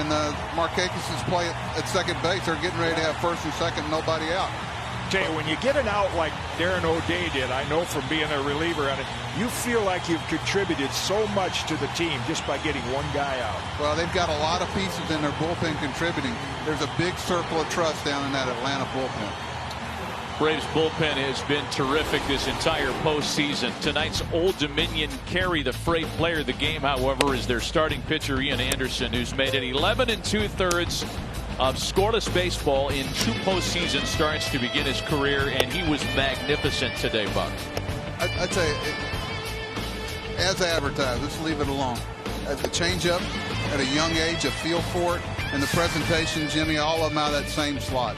E: And Markakis' play at second base, they're getting ready to have first and second, nobody out.
F: Tell you, when you get an out like Darren O'Day did, I know from being a reliever on it, you feel like you've contributed so much to the team just by getting one guy out.
E: Well, they've got a lot of pieces in their bullpen contributing. There's a big circle of trust down in that Atlanta bullpen.
D: Braves bullpen has been terrific this entire postseason. Tonight's Old Dominion carry the freight player of the game, however, is their starting pitcher Ian Anderson, who's made it 11 2/3 of scoreless baseball in 2 postseason starts to begin his career, and he was magnificent today, Buck.
E: I'd say, as advertised, let's leave it alone. At the changeup, at a young age, a feel for it, and the presentation, Jimmy, all of them out of that same slot.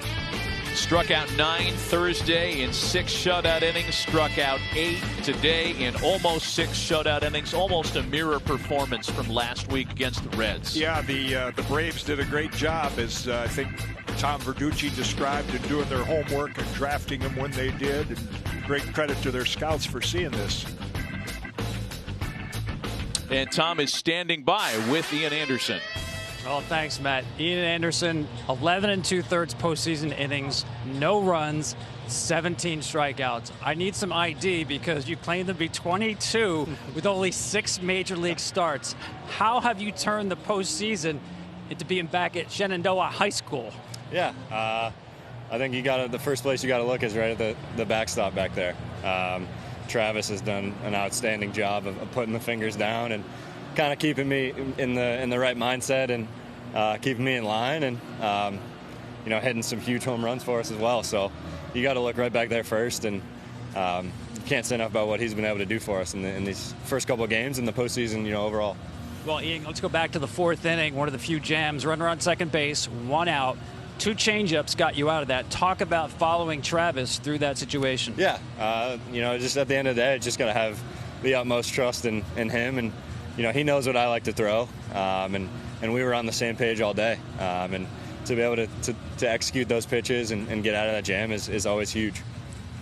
D: Struck out 9 Thursday in 6 shutout innings. Struck out 8 today in almost 6 shutout innings. Almost a mirror performance from last week against the Reds.
F: Yeah, the Braves did a great job, as I think Tom Verducci described, in doing their homework and drafting them when they did. And great credit to their scouts for seeing this.
D: And Tom is standing by with Ian Anderson.
G: Oh, thanks, Matt. Ian Anderson, 11 2/3 postseason innings, no runs, 17 strikeouts. I need some ID because you claim to be 22 with only 6 major league starts. How have you turned the postseason into being back at Shenandoah High School?
J: Yeah, I think the first place you got to look is right at the backstop back there. Travis has done an outstanding job of putting the fingers down and kind of keeping me in the right mindset and keeping me in line, and hitting some huge home runs for us as well. So you got to look right back there first, and can't say enough about what he's been able to do for us in these first couple of games in the postseason, overall.
G: Well, Ian, let's go back to the 4th inning. One of the few jams. Runner on second base, 1 out. 2 changeups got you out of that. Talk about following Travis through that situation.
J: Yeah, just at the end of the day, just got to have the utmost trust in him, and he knows what I like to throw, and we were on the same page all day, and to be able to execute those pitches and get out of that jam is always huge.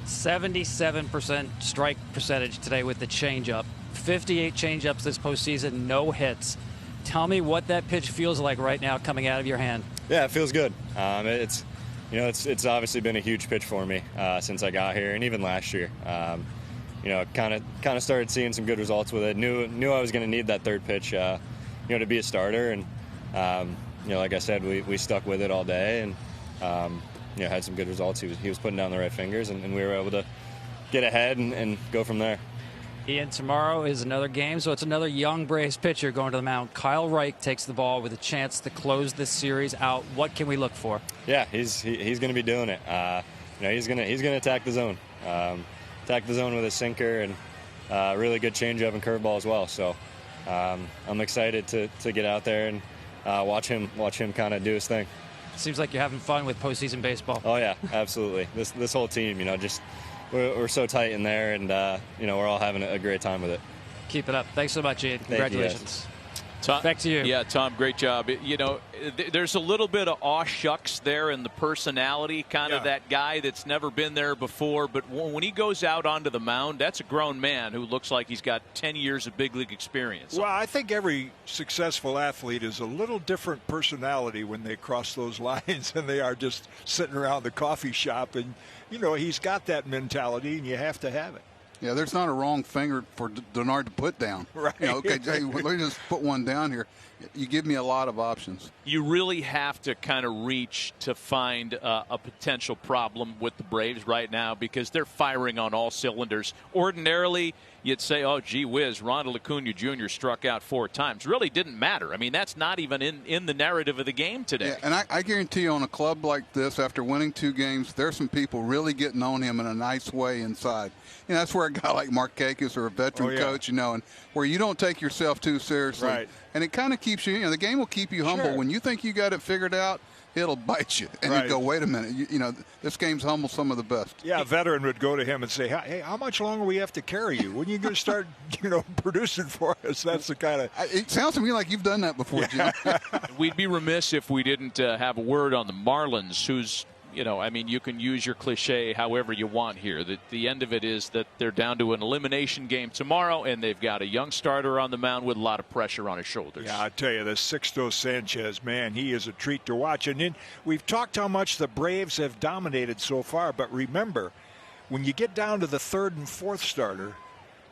G: 77% strike percentage today with the changeup. 58 changeups this postseason, no hits. Tell me what that pitch feels like right now coming out of your hand.
J: Yeah, it feels good. It's obviously been a huge pitch for me since I got here, and even last year. Kind of started seeing some good results with it. Knew I was going to need that third pitch, to be a starter, and like I said, we stuck with it all day, and had some good results. He was putting down the right fingers, and we were able to get ahead and go from there.
G: Ian, tomorrow is another game, so it's another young Braves pitcher going to the mound. Kyle Reich takes the ball with a chance to close this series out. What can we look for? Yeah,
J: he's going to be doing it. He's going to attack the zone. Attack the zone with a sinker and really good changeup and curveball as well. So I'm excited to get out there and watch him kind of do his thing.
G: Seems like you're having fun with postseason baseball.
J: Oh yeah, absolutely. This whole team, we're so tight in there, and we're all having a great time with it.
G: Keep it up. Thanks so much, Ian. Congratulations.
D: Tom,
G: back to you.
D: Yeah, Tom, great job. You know, there's a little bit of aw shucks there in the personality, kind of that guy that's never been there before. But when he goes out onto the mound, that's a grown man who looks like he's got 10 years of big league experience.
F: Well, I think every successful athlete is a little different personality when they cross those lines than they are just sitting around the coffee shop. And, you know, he's got that mentality, and you have to have it.
E: Yeah, there's not a wrong finger for Denard to put down.
F: Right.
E: You know, okay, Jay, let me just put one down here. You give me a lot of options.
D: You really have to kind of reach to find a potential problem with the Braves right now because they're firing on all cylinders. Ordinarily, you'd say, oh, gee whiz, Ronald Acuna Jr. struck out 4 times. Really didn't matter. I mean, that's not even in the narrative of the game today.
E: Yeah, and I guarantee you on a club like this, after winning 2 games, there's some people really getting on him in a nice way inside. You know, that's where a guy like Markakis or a veteran coach, you know, and where you don't take yourself too seriously.
F: Right.
E: And it kind of keeps you know, the game will keep you humble.
F: Sure.
E: When you think you got it figured out, it'll bite you. And you go, wait a minute, you know, this game's humble some of the best.
F: Yeah, a veteran would go to him and say, hey, how much longer we have to carry you? When are you going to start, you know, producing for us? That's the kind of...
E: It sounds to me like you've done that before, Jim.
D: We'd be remiss if we didn't have a word on the Marlins, who's, you know, I mean, you can use your cliche however you want here. The end of it is that they're down to an elimination game tomorrow, and they've got a young starter on the mound with a lot of pressure on his shoulders.
F: Yeah, I tell you, the Sixto Sanchez, man, he is a treat to watch. And then we've talked how much the Braves have dominated so far, but remember, when you get down to the 3rd and 4th starter,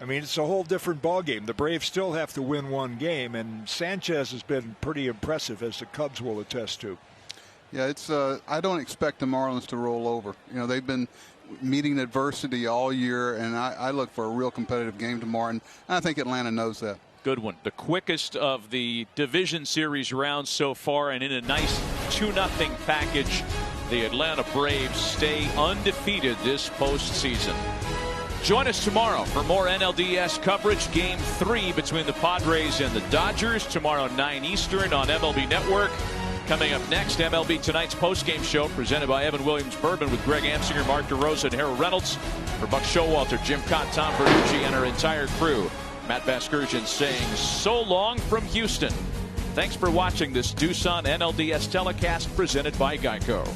F: I mean, it's a whole different ballgame. The Braves still have to win 1 game, and Sanchez has been pretty impressive, as the Cubs will attest to.
E: Yeah, it's. I don't expect the Marlins to roll over. You know, they've been meeting adversity all year, and I look for a real competitive game tomorrow, and I think Atlanta knows that.
D: Good one. The quickest of the division series rounds so far, and in a nice 2-0 package, the Atlanta Braves stay undefeated this postseason. Join us tomorrow for more NLDS coverage. Game 3 between the Padres and the Dodgers tomorrow 9 Eastern on MLB Network. Coming up next, MLB Tonight's postgame show presented by Evan Williams Bourbon with Greg Amsinger, Mark DeRosa, and Harold Reynolds. For Buck Showalter, Jim Cott, Tom Verducci, and our entire crew, Matt Vasgersian saying so long from Houston. Thanks for watching this Doosan NLDS telecast presented by Geico.